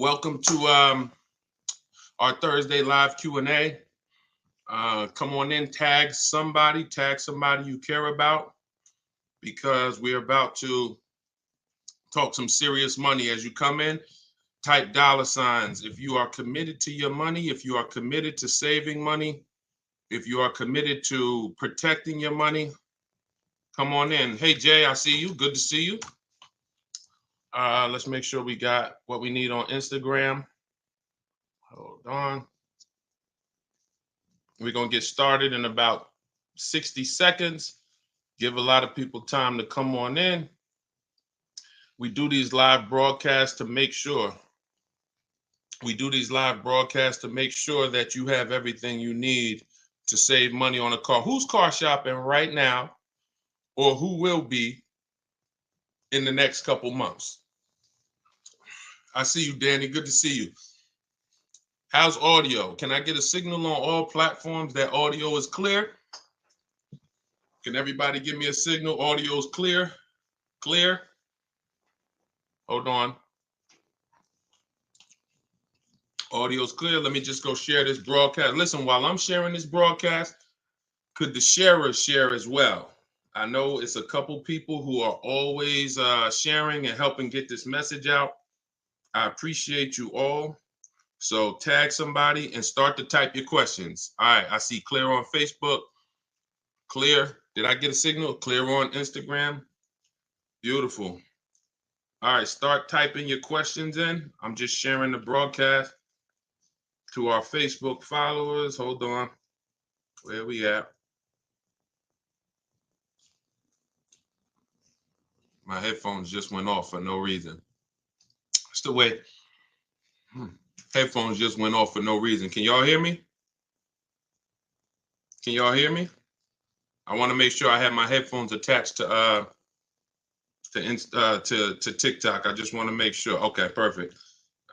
Welcome to our Thursday live Q&A. Come on in, tag somebody you care about, because we're about to talk some serious money. As you come in, type $signs if you are committed to your money, if you are committed to saving money, if you are committed to protecting your money. Come on in. Hey, Jay, I see you. Good to see you. Let's make sure we got what we need on Instagram. Hold on. We're going to get started in about 60 seconds. Give a lot of people time to come on in. We do these live broadcasts to make sure. That you have everything you need to save money on a car. Who's car shopping right now, or who will be in the next couple months? I see you, Danny. Good to see you. How's audio? Can I get a signal on all platforms that audio is clear? Can everybody give me a signal? Audio is clear? Clear? Hold on. Audio is clear. Let me just go share this broadcast. Listen, while I'm sharing this broadcast, could the sharers share as well? I know it's a couple people who are always sharing and helping get this message out. I appreciate you all. So tag somebody and start to type your questions. All right, I see clear on Facebook. Clear. Did I get a signal? Clear on Instagram. Beautiful. All right, start typing your questions in. I'm just sharing the broadcast to our Facebook followers. Hold on. Where we at? My headphones just went off for no reason. Still wait. Headphones just went off for no reason. Can y'all hear me? Can y'all hear me? I want to make sure I have my headphones attached to TikTok. I just want to make sure. Okay, perfect.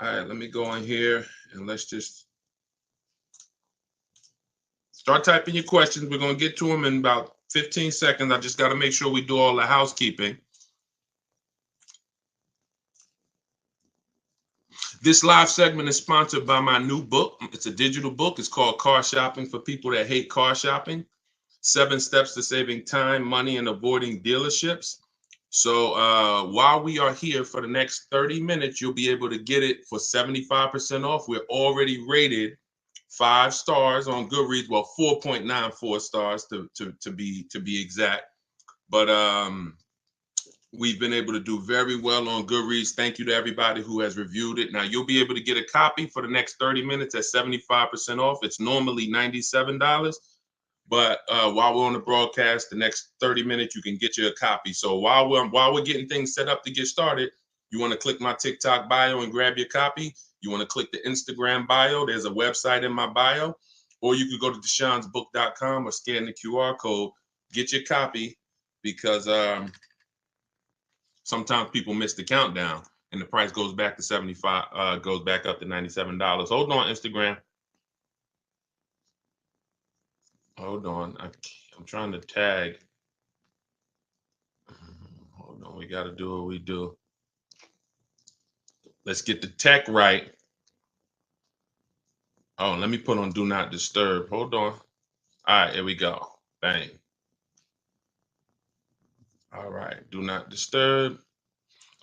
All right, let me go in here and let's just start typing your questions. We're going to get to them in about 15 seconds. I just got to make sure we do all the housekeeping. This live segment is sponsored by my new book. It's a digital book. It's called Car Shopping for People That Hate Car Shopping. 7 Steps to Saving Time, Money, and Avoiding Dealerships. So while we are here for the next 30 minutes, you'll be able to get it for 75% off. We're already rated 5 stars on Goodreads. Well, 4.94 stars to be exact. But we've been able to do very well on Goodreads. Thank you to everybody who has reviewed it. Now, you'll be able to get a copy for the next 30 minutes at 75% off. It's normally $97. But while we're on the broadcast, the next 30 minutes, you can get you a copy. So while we're getting things set up to get started, you want to click my TikTok bio and grab your copy. You want to click the Instagram bio. There's a website in my bio. Or you could go to deshonsbook.com or scan the QR code. Get your copy, because sometimes people miss the countdown and the price goes back to 75, goes back up to $97. Hold on, Instagram. Hold on. I'm trying to tag. Hold on. We got to do what we do. Let's get the tech right. Oh, let me put on Do Not Disturb. Hold on. All right, here we go. Bang. All right. Do Not Disturb.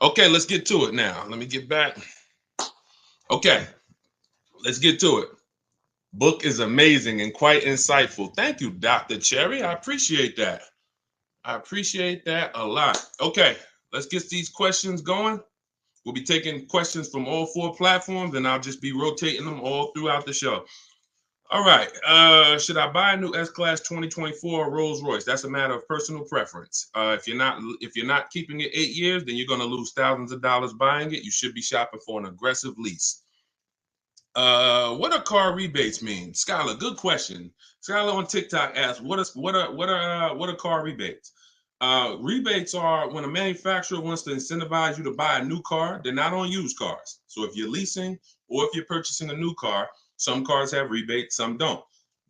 Okay, let's get to it now. Let me get back. Okay, let's get to it. Book is amazing and quite insightful. Thank you, Dr. Cherry. I appreciate that. I appreciate that a lot. Okay, let's get these questions going. We'll be taking questions from all 4 platforms, and I'll just be rotating them all throughout the show. All right. Should I buy a new S-Class 2024 Rolls Royce? That's a matter of personal preference. If you're not keeping it 8 years, then you're going to lose thousands of dollars buying it. You should be shopping for an aggressive lease. What do car rebates mean? Skylar, good question. Skylar on TikTok asked, what are car rebates? Rebates are when a manufacturer wants to incentivize you to buy a new car. They're not on used cars. So if you're leasing or if you're purchasing a new car, some cars have rebates, some don't.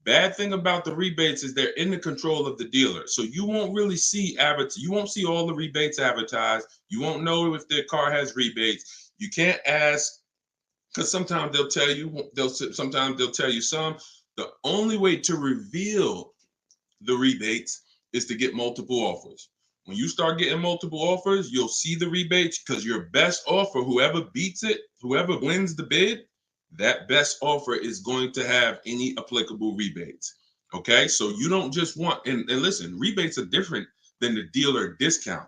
Bad thing about the rebates is they're in the control of the dealer. So you won't really see you won't see all the rebates advertised. You won't know if their car has rebates. You can't ask Because sometimes they'll tell you, sometimes they'll tell you some. The only way to reveal the rebates is to get multiple offers. When you start getting multiple offers, you'll see the rebates because your best offer, whoever beats it, whoever wins the bid, that best offer is going to have any applicable rebates. Okay, so you don't just want, and listen, rebates are different than the dealer discount.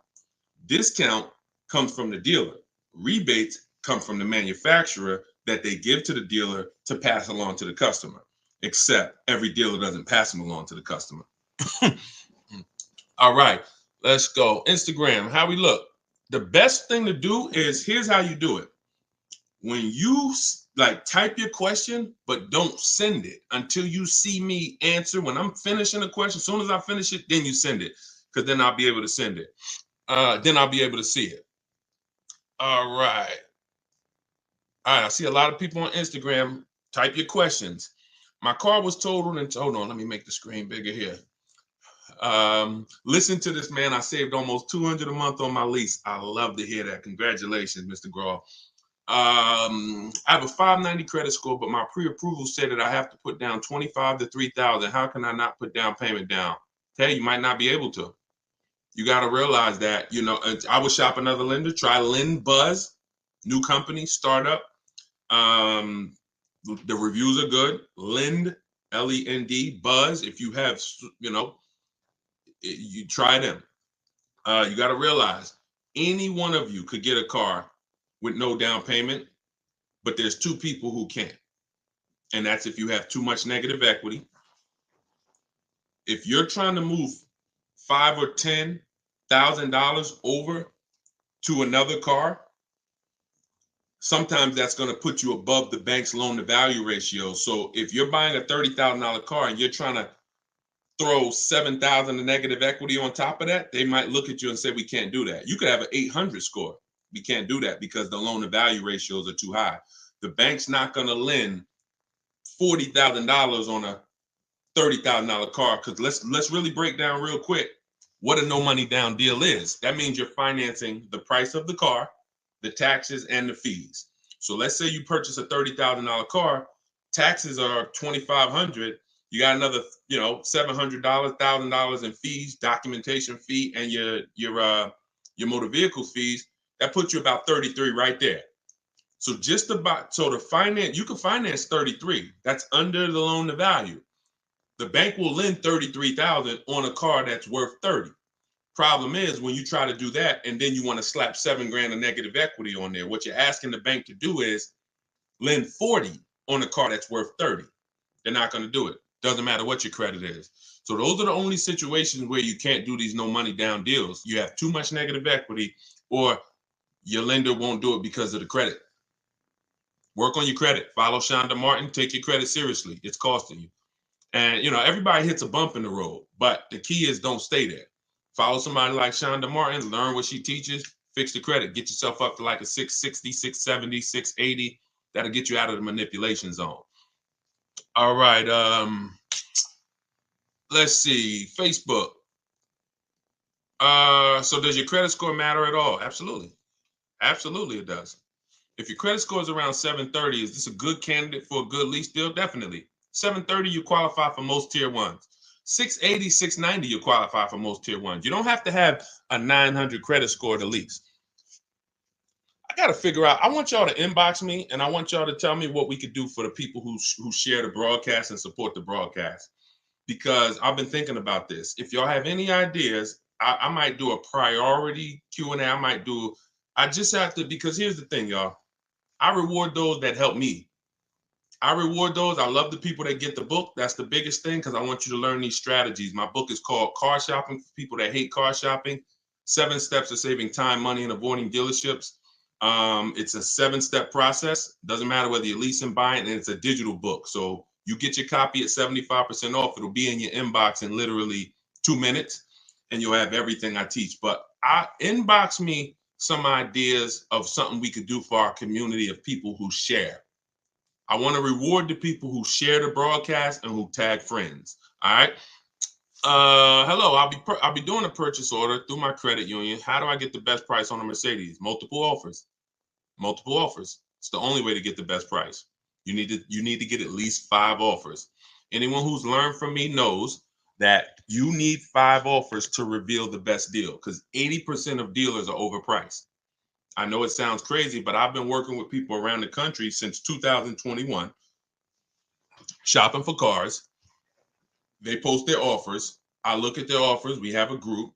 Discount comes from the dealer. Rebates come from the manufacturer that they give to the dealer to pass along to the customer. Except every dealer doesn't pass them along to the customer. All right, let's go. Instagram, how we look. The best thing to do is, here's how you do it. When you like type your question, but don't send it until you see me answer. When I'm finishing a question, as soon as I finish it, then you send it, because then I'll be able to send it. Then I'll be able to see it. All right. All right, I see a lot of people on Instagram. Type your questions. My car was totaled and hold on, let me make the screen bigger here. Listen to this, man. I saved almost $200 a month on my lease. I love to hear that. Congratulations, Mr. Graw. I have a 590 credit score, but my pre-approval said that I have to put down 25 to 3,000. How can I not put down payment down? Hey, you might not be able to. You got to realize that, you know, I would shop another lender. Try Lend Buzz, new company, startup. The reviews are good. Lend, Lend, Buzz. If you have, you know, you try them. You got to realize any one of you could get a car with no down payment, but there's two people who can't. And that's if you have too much negative equity. If you're trying to move $5,000 or $10,000 over to another car, sometimes that's going to put you above the bank's loan to value ratio. So if you're buying a $30,000 car and you're trying to throw 7,000 of negative equity on top of that, they might look at you and say, we can't do that. You could have an 800 score. We can't do that because the loan to value ratios are too high. The bank's not going to lend $40,000 on a $30,000 car, because let's really break down real quick what a no money down deal is. That means you're financing the price of the car, the taxes, and the fees. So let's say you purchase a $30,000 car, taxes are $2,500. You got another, you know, $700, $1,000 in fees, documentation fee, and your motor vehicle fees. That puts you about 33 right there. So just about, so to finance, you can finance 33. That's under the loan to value. The bank will lend 33,000 on a car that's worth 30. Problem is, when you try to do that and then you want to slap $7,000 of negative equity on there, what you're asking the bank to do is lend 40 on a car that's worth 30. They're not going to do it. Doesn't matter what your credit is. So those are the only situations where you can't do these no money down deals. You have too much negative equity, or your lender won't do it because of the credit. Work on your credit. Follow Shonda Martin. Take your credit seriously. It's costing you. And, you know, everybody hits a bump in the road, but the key is don't stay there. Follow somebody like Shonda Martin, learn what she teaches, fix the credit, get yourself up to like a 660, 670, 680. That'll get you out of the manipulation zone. All right. Let's see. Facebook. So does your credit score matter at all? Absolutely. Absolutely, it does. If your credit score is around 730, is this a good candidate for a good lease deal? Definitely. 730, you qualify for most tier ones. 680, 690, you qualify for most tier ones. You don't have to have a 900 credit score to lease. I got to figure out, I want y'all to inbox me, and I want y'all to tell me what we could do for the people who share the broadcast and support the broadcast. Because I've been thinking about this. If y'all have any ideas, I might do a priority Q&A. I just have to, because here's the thing, y'all. I reward those that help me. I reward those. I love the people that get the book. That's the biggest thing, because I want you to learn these strategies. My book is called Car Shopping for People That Hate Car Shopping. 7 Steps to Saving Time, Money, and Avoiding Dealerships. It's a 7-step process. Doesn't matter whether you're leasing, buying, and it's a digital book. So you get your copy at 75% off. It'll be in your inbox in literally 2 minutes, and you'll have everything I teach. But inbox me some ideas of something we could do for our community of people who share. I want to reward the people who share the broadcast and who tag friends. All right. Hello. I'll be doing a purchase order through my credit union. How do I get the best price on a Mercedes? Multiple offers. Multiple offers. It's the only way to get the best price. You need to get at least 5 offers. Anyone who's learned from me knows that you need 5 offers to reveal the best deal, because 80% of dealers are overpriced. I know it sounds crazy, but I've been working with people around the country since 2021, shopping for cars. They post their offers. I look at their offers. We have a group,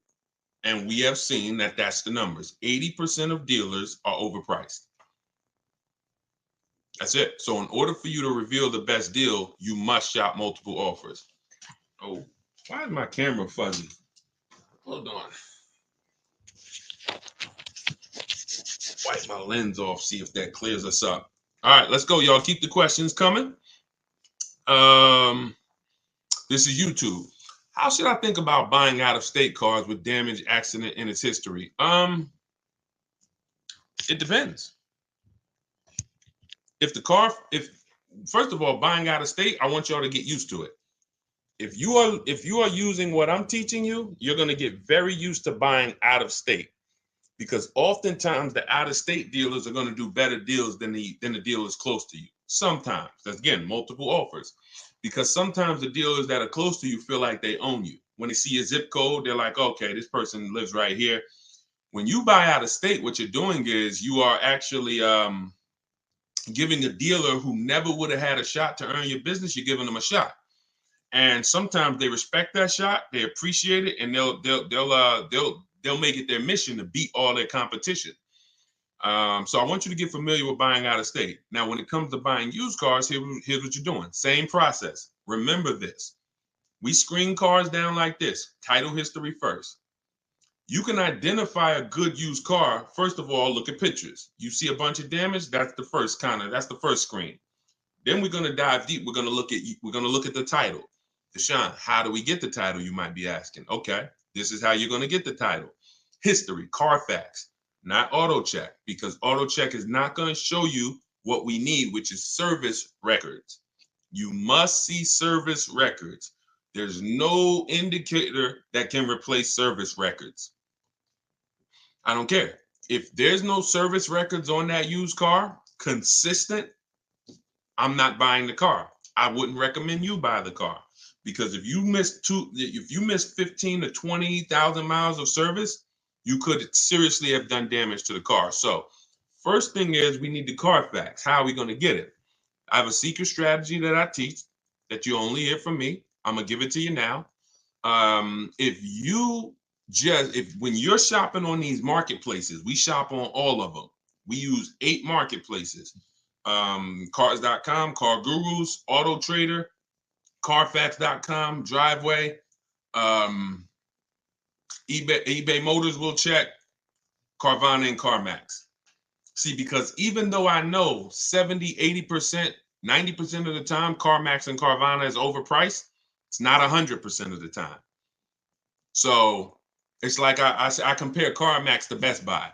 and we have seen that that's the numbers. 80% of dealers are overpriced. That's it. So in order for you to reveal the best deal, you must shop multiple offers. Oh, why is my camera fuzzy? Hold on. Wipe my lens off, see if that clears us up. All right, let's go, y'all. Keep the questions coming. This is YouTube. How should I think about buying out-of-state cars with damage, accident, and its history? It depends. If first of all, buying out of state, I want y'all to get used to it. If you are using what I'm teaching you, you're going to get very used to buying out of state, because oftentimes the out of state dealers are going to do better deals than the dealers close to you. Sometimes, that's again multiple offers, because sometimes the dealers that are close to you feel like they own you. When they see your zip code, they're like, okay, this person lives right here. When you buy out of state, what you're doing is you are actually giving a dealer who never would have had a shot to earn your business, you're giving them a shot. And sometimes they respect that shot, they appreciate it, and they'll make it their mission to beat all their competition. So I want you to get familiar with buying out of state. Now, when it comes to buying used cars, here's what you're doing. Same process. Remember this. We screen cars down like this. Title history first. You can identify a good used car. First of all, look at pictures. You see a bunch of damage, that's the first screen. Then we're going to dive deep. We're going to look at the title. Deshone, how do we get the title, you might be asking? Okay, this is how you're going to get the title. History, Carfax, not auto check, because auto check is not going to show you what we need, which is service records. You must see service records. There's no indicator that can replace service records. I don't care. If there's no service records on that used car, consistent, I'm not buying the car. I wouldn't recommend you buy the car, because if you miss 15 to 20,000 miles of service, you could seriously have done damage to the car. So first thing is we need the Carfax. How are we going to get it? I have a secret strategy that I teach that you only hear from me. I'm going to give it to you now. When you're shopping on these marketplaces, we shop on all of them. We use 8 marketplaces. Cars.com, Car Gurus, Auto Trader, Carfax.com, Driveway, eBay Motors will check, Carvana and CarMax. See, because even though I know 70, 80%, 90% of the time CarMax and Carvana is overpriced, it's not 100% of the time. So it's like I compare CarMax to Best Buy.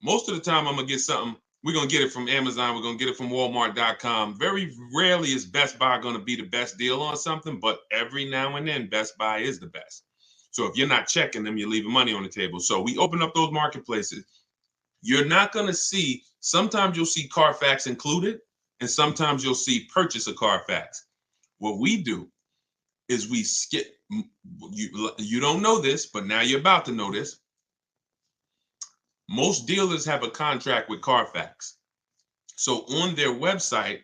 Most of the time I'm going to get something, we're going to get it from Amazon, we're going to get it from Walmart.com. Very rarely is Best Buy going to be the best deal on something, but every now and then Best Buy is the best. So if you're not checking them, you're leaving money on the table. So we open up those marketplaces. You're not going to see, sometimes you'll see Carfax included, and sometimes you'll see purchase a Carfax. What we do is we skip, you don't know this, but now you're about to know this. Most dealers have a contract with Carfax. So on their website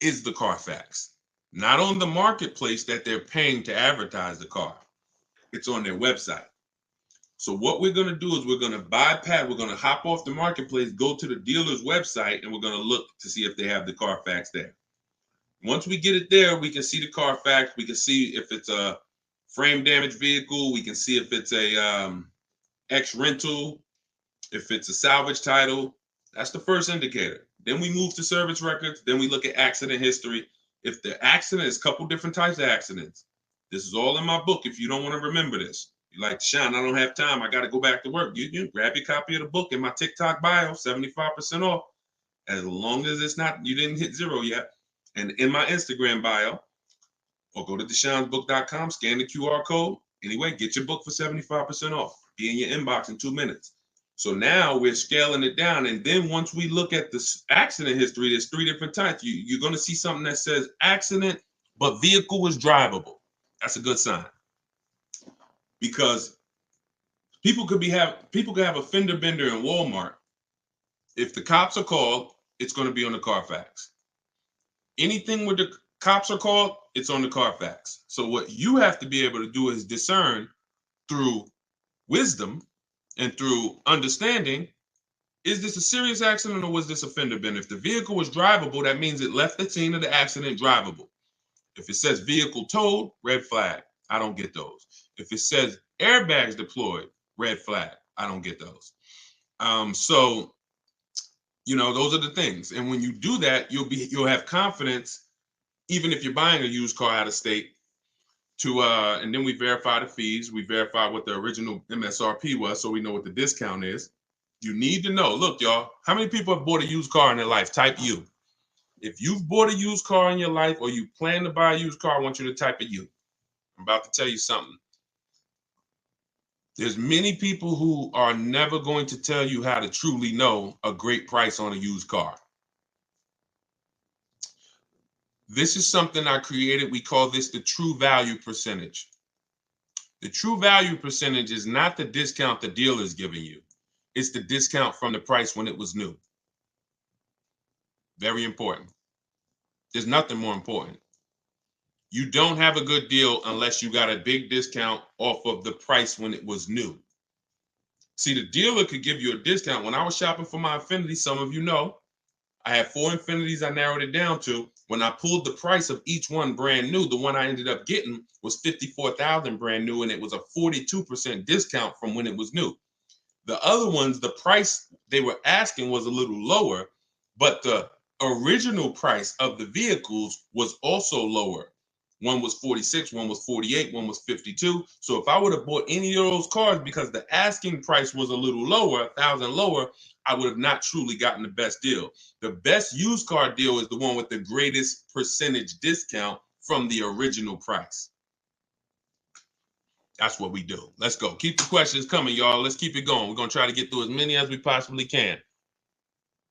is the Carfax, not on the marketplace that they're paying to advertise the car. It's on their website. So what we're going to do is we're going to hop off the marketplace, go to the dealer's website, and we're going to look to see if they have the Carfax there. Once we get it there, we can see the Carfax. We can see if it's a frame damage vehicle. We can see if it's a X rental, if it's a salvage title. That's the first indicator. Then we move to service records. Then we look at accident history. If the accident is a couple different types of accidents, this is all in my book. If you don't want to remember this, you're like, Deshone, I don't have time. I got to go back to work. You grab your copy of the book in my TikTok bio, 75% off. As long as it's not, you didn't hit 0 yet. And in my Instagram bio, or go to DeshonesBook.com, scan the QR code. Anyway, get your book for 75% off. Be in your inbox in 2 minutes. So now we're scaling it down. And then once we look at the accident history, there's 3 different types. You're going to see something that says accident, but vehicle was drivable. That's a good sign. Because people could have a fender bender in Walmart. If the cops are called, it's going to be on the Carfax. Anything where the cops are called, it's on the Carfax. So what you have to be able to do is discern through wisdom and through understanding, is this a serious accident or was this a fender bender? If the vehicle was drivable, that means it left the scene of the accident drivable. If it says vehicle towed, red flag. I don't get those. If it says airbags deployed, red flag. I don't get those. So, those are the things. And when you do that, you'll have confidence, even if you're buying a used car out of state, and then we verify the fees. We verify what the original MSRP was, so we know what the discount is. You need to know. Look, y'all, how many people have bought a used car in their life? Type U. If you've bought a used car in your life or you plan to buy a used car, I want you to type a U. I'm about to tell you something. There's many people who are never going to tell you how to truly know a great price on a used car. This is something I created. We call this the true value percentage. The true value percentage is not the discount the dealer is giving you. It's the discount from the price when it was new. Very important. There's nothing more important. You don't have a good deal unless you got a big discount off of the price when it was new. See, the dealer could give you a discount. When I was shopping for my Infiniti, some of you know, I had 4 Infinitis I narrowed it down to. When I pulled the price of each one brand new, the one I ended up getting was $54,000 brand new, and it was a 42% discount from when it was new. The other ones, the price they were asking was a little lower, but the original price of the vehicles was also lower. One was 46, one was 48, one was 52. So if I would have bought any of those cars because the asking price was a little lower, $1,000 lower, I would have not truly gotten the best deal. The best used car deal is the one with the greatest percentage discount from the original price. That's what we do. Let's go. Keep the questions coming, y'all. Let's keep it going. We're going to try to get through as many as we possibly can.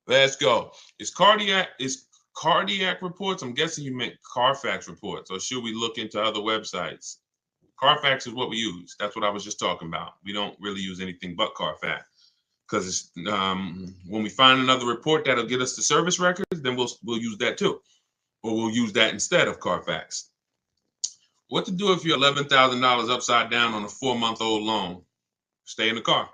Let's go. Is cardiac reports? I'm guessing you meant Carfax reports, or should we look into other websites? Carfax is what we use. That's what I was just talking about. We don't really use anything but Carfax because when we find another report that'll get us the service records, then we'll use that too, or we'll use that instead of Carfax. What to do if you're $11,000 upside down on a 4-month-old loan? Stay in the car.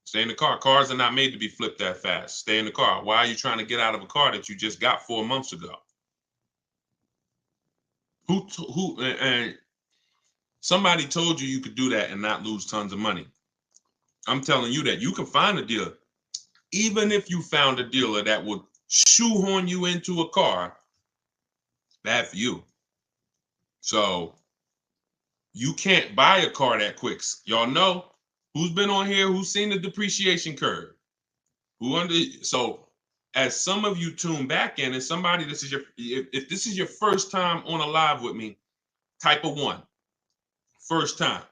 Stay in the car. Cars are not made to be flipped that fast. Stay in the car. Why are you trying to get out of a car that you just got 4 months ago? And somebody told you could do that and not lose tons of money. I'm telling you that you can find a dealer. Even if you found a dealer that would shoehorn you into a car, bad for you. So you can't buy a car that quick. Y'all know who's been on here, who's seen the depreciation curve. So as some of you tune back in, and somebody, if this is your first time on a live with me, type a 1. First time.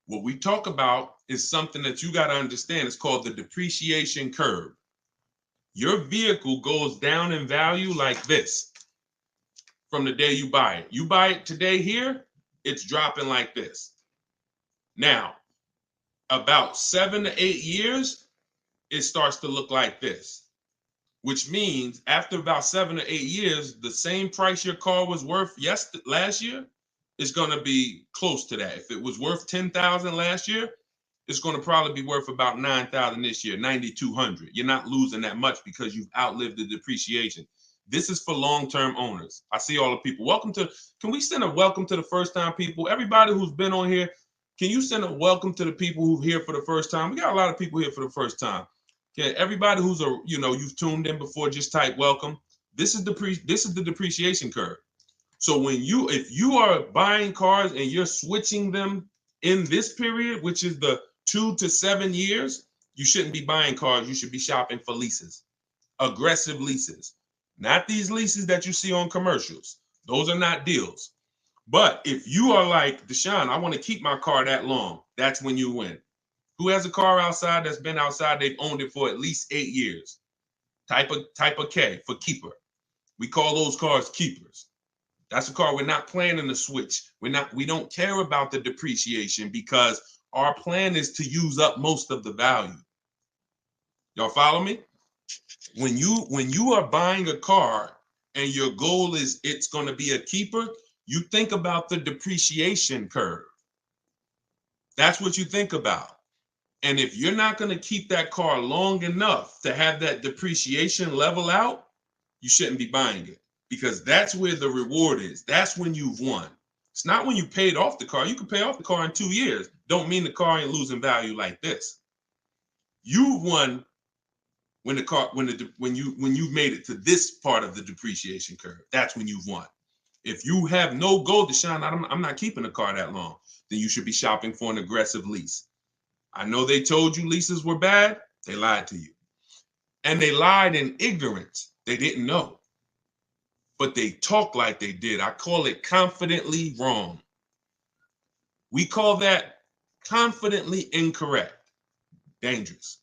What we talk about is something that you got to understand. It's called the depreciation curve. Your vehicle goes down in value like this from the day you buy it. You buy it today here, it's dropping like this. Now, about 7 to 8 years, it starts to look like this, which means after about 7 to 8 years, the same price your car was worth last year is going to be close to that. If it was worth $10,000 last year, it's going to probably be worth about $9,000 this year, $9,200. You're not losing that much because you've outlived the depreciation. This is for long-term owners. I see all the people. Can we send a welcome to the first-time people? Everybody who's been on here, can you send a welcome to the people who've here for the first time? We got a lot of people here for the first time. Okay, everybody who's you've tuned in before, just type welcome. This is the depreciation curve. So if you are buying cars and you're switching them in this period, which is the 2 to 7 years, you shouldn't be buying cars. You should be shopping for leases, aggressive leases. Not these leases that you see on commercials. Those are not deals. But if you are like, Deshone, I want to keep my car that long, that's when you win. Who has a car outside that's been outside? They've owned it for at least 8 years. Type of K for keeper. We call those cars keepers. That's a car we're not planning to switch. We don't care about the depreciation because our plan is to use up most of the value. Y'all follow me? When you are buying a car and your goal is it's going to be a keeper, you think about the depreciation curve. That's what you think about. And if you're not going to keep that car long enough to have that depreciation level out, you shouldn't be buying it, because that's where the reward is. That's when you've won. It's not when you paid off the car. You can pay off the car in 2 years. Don't mean the car ain't losing value like this. You've won when you've made it to this part of the depreciation curve. That's when you've won. If you have no goal, Deshone, I'm not keeping a car that long, then you should be shopping for an aggressive lease. I know they told you leases were bad. They lied to you. And they lied in ignorance. They didn't know. But they talk like they did. I call it confidently wrong. We call that confidently incorrect. Dangerous.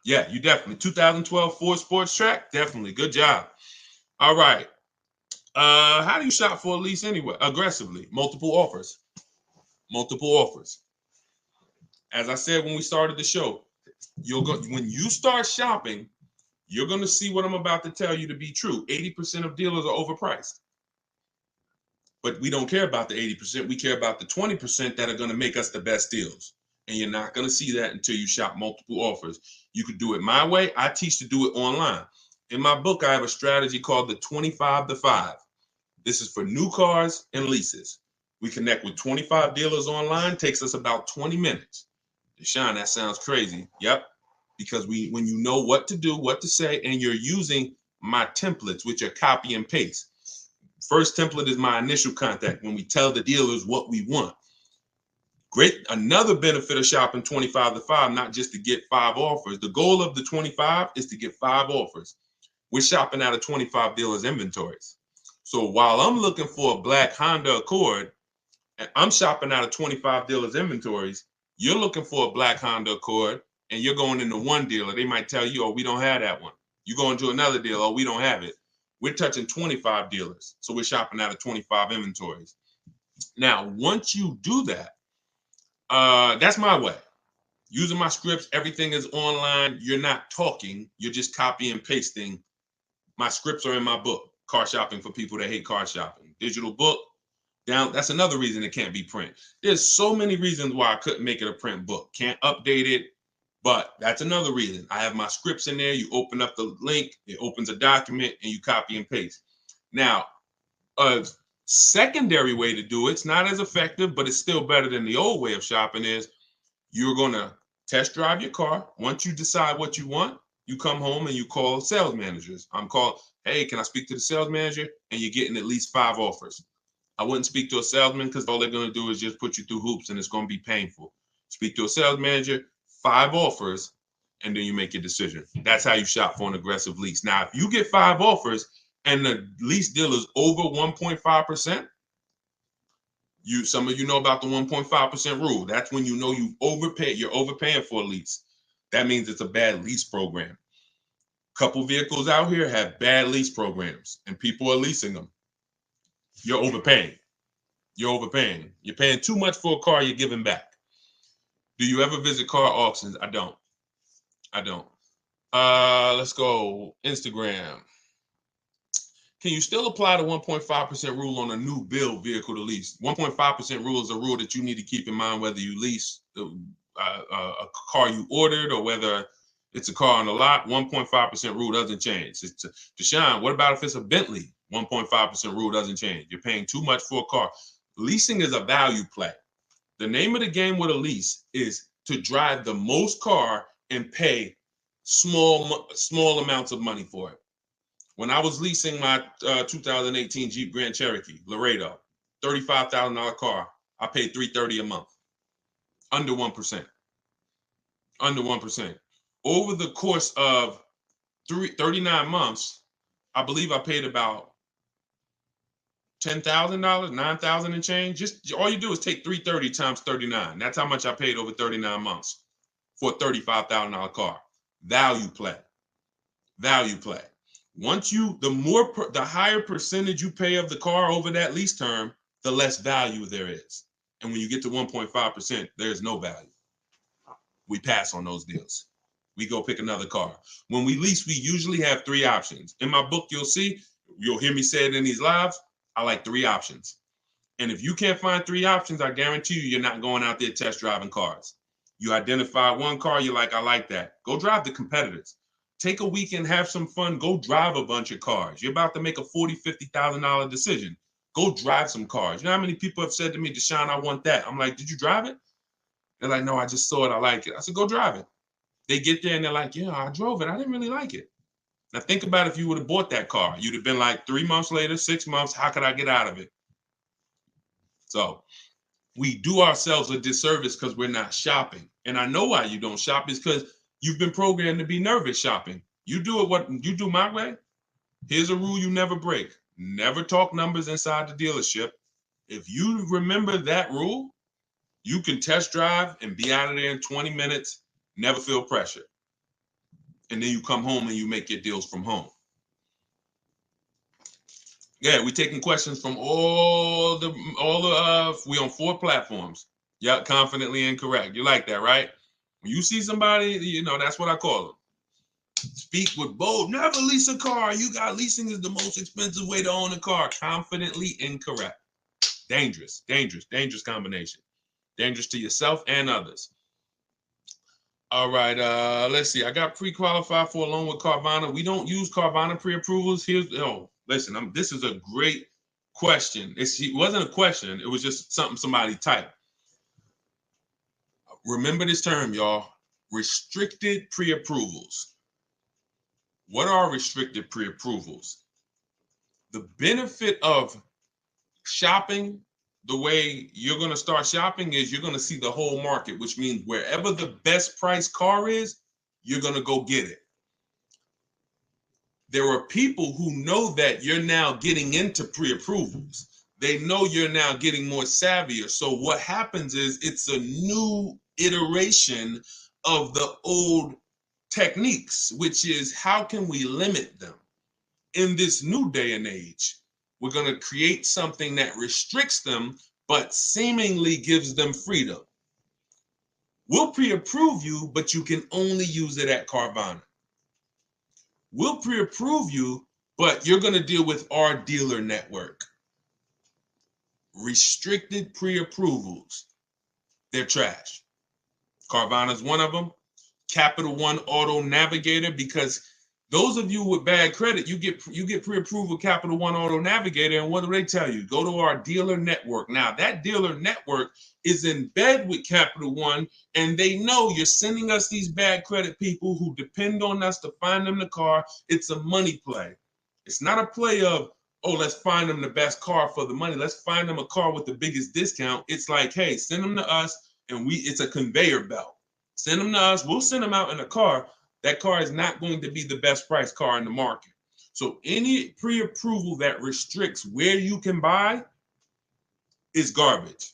Yeah, you definitely. 2012 Ford Sports Track, definitely. Good job. All right. How do you shop for a lease anyway? Aggressively. Multiple offers. Multiple offers. As I said when we started the show, when you start shopping, you're going to see what I'm about to tell you to be true. 80% of dealers are overpriced. But we don't care about the 80%. We care about the 20% that are going to make us the best deals. And you're not going to see that until you shop multiple offers. You could do it my way. I teach to do it online. In my book, I have a strategy called the 25 to 5. This is for new cars and leases. We connect with 25 dealers online. Takes us about 20 minutes. Deshone, that sounds crazy. Yep. Because when you know what to do, what to say, and you're using my templates, which are copy and paste. First template is my initial contact, when we tell the dealers what we want. Great. Another benefit of shopping 25 to 5, not just to get 5 offers. The goal of the 25 is to get 5 offers. We're shopping out of 25 dealers' inventories. So while I'm looking for a black Honda Accord, and I'm shopping out of 25 dealers' inventories, you're looking for a black Honda Accord, and you're going into one dealer. They might tell you, oh, we don't have that one. You go into another dealer, oh, we don't have it. We're touching 25 dealers. So we're shopping out of 25 inventories. Now, once you do that, that's my way. Using my scripts, everything is online. You're not talking. You're just copy and pasting. My scripts are in my book, Car Shopping for People That Hate Car Shopping. Digital book. Down. That's another reason it can't be print. There's so many reasons why I couldn't make it a print book. Can't update it. But that's another reason. I have my scripts in there. You open up the link, it opens a document, and you copy and paste. Now, a secondary way to do it's not as effective, but it's still better than the old way of shopping, is you're going to test drive your car. Once you decide what you want, you come home and you call sales managers. Hey, can I speak to the sales manager? And you're getting at least 5 offers. I wouldn't speak to a salesman, because all they're going to do is just put you through hoops, and it's going to be painful. Speak to a sales manager, 5 offers, and then you make your decision. That's how you shop for an aggressive lease. Now, if you get 5 offers and the lease deal is over 1.5%, some of you know about the 1.5% rule. That's when you know you've overpaid. You're overpaying for a lease. That means it's a bad lease program. Couple vehicles out here have bad lease programs, and people are leasing them. You're overpaying. You're overpaying. You're paying too much for a car you're giving back. Do you ever visit car auctions? I don't. Let's go. Instagram. Can you still apply the 1.5% rule on a new build vehicle to lease? 1.5% rule is a rule that you need to keep in mind whether you lease a car you ordered or whether it's a car on the lot. 1.5% rule doesn't change. Deshone, what about if it's a Bentley? 1.5% rule doesn't change. You're paying too much for a car. Leasing is a value play. The name of the game with a lease is to drive the most car and pay small amounts of money for it. When I was leasing my 2018 Jeep Grand Cherokee Laredo, $35,000 car, I paid $330 a month. Under 1%. Under 1%. Over the course of 39 months, I believe I paid about $10,000, $9,000 and change. Just all you do is take 330 times 39. That's how much I paid over 39 months for a $35,000 car. Value play. Value play. Once you, the higher percentage you pay of the car over that lease term, the less value there is. And when you get to 1.5%, there's no value. We pass on those deals. We go pick another car. When we lease, we usually have 3 options. In my book, you'll hear me say it in these lives. I like 3 options. And if you can't find 3 options, I guarantee you, you're not going out there test driving cars. You identify one car, you're like, I like that. Go drive the competitors. Take a weekend, have some fun. Go drive a bunch of cars. You're about to make a $40,000, $50,000 decision. Go drive some cars. You know how many people have said to me, Deshone, I want that. I'm like, did you drive it? They're like, no, I just saw it. I like it. I said, go drive it. They get there and they're like, yeah, I drove it. I didn't really like it. Now think about if you would have bought that car. You'd have been like 3 months later, 6 months. How could I get out of it? So we do ourselves a disservice because we're not shopping. And I know why you don't shop is because you've been programmed to be nervous shopping. You do it what you do my way. Here's a rule you never break. Never talk numbers inside the dealership. If you remember that rule, you can test drive and be out of there in 20 minutes, never feel pressure. And then you come home and you make your deals from home. Yeah, we're taking questions from we on 4 platforms. Yeah, confidently incorrect. You like that, right? When you see somebody, that's what I call them. Speak with bold. Never lease a car. Leasing is the most expensive way to own a car. Confidently incorrect. Dangerous combination. Dangerous to yourself and others. All right, let's see. I got pre-qualified for a loan with Carvana. We don't use Carvana pre-approvals. Listen, this is a great question. It wasn't a question. It was just something somebody typed. Remember this term, y'all. Restricted pre-approvals. What are restricted pre-approvals? The benefit of shopping the way you're going to start shopping is you're going to see the whole market, which means wherever the best price car is, you're going to go get it. There are people who know that you're now getting into pre-approvals. They know you're now getting more savvier. So what happens is it's a new iteration of the old techniques, which is how can we limit them? In this new day and age, we're going to create something that restricts them, but seemingly gives them freedom. We'll pre-approve you, but you can only use it at Carvana. We'll pre-approve you, but you're going to deal with our dealer network. Restricted pre-approvals, they're trash. Carvana's one of them. Capital One Auto Navigator, because those of you with bad credit, you get pre-approved with Capital One Auto Navigator, and what do they tell you? Go to our dealer network. Now, that dealer network is in bed with Capital One, and they know you're sending us these bad credit people who depend on us to find them the car. It's a money play. It's not a play of, oh, let's find them the best car for the money. Let's find them a car with the biggest discount. It's like, hey, send them to us, and it's a conveyor belt. Send them to us. We'll send them out in a car. That car is not going to be the best price car in the market. So any pre-approval that restricts where you can buy is garbage.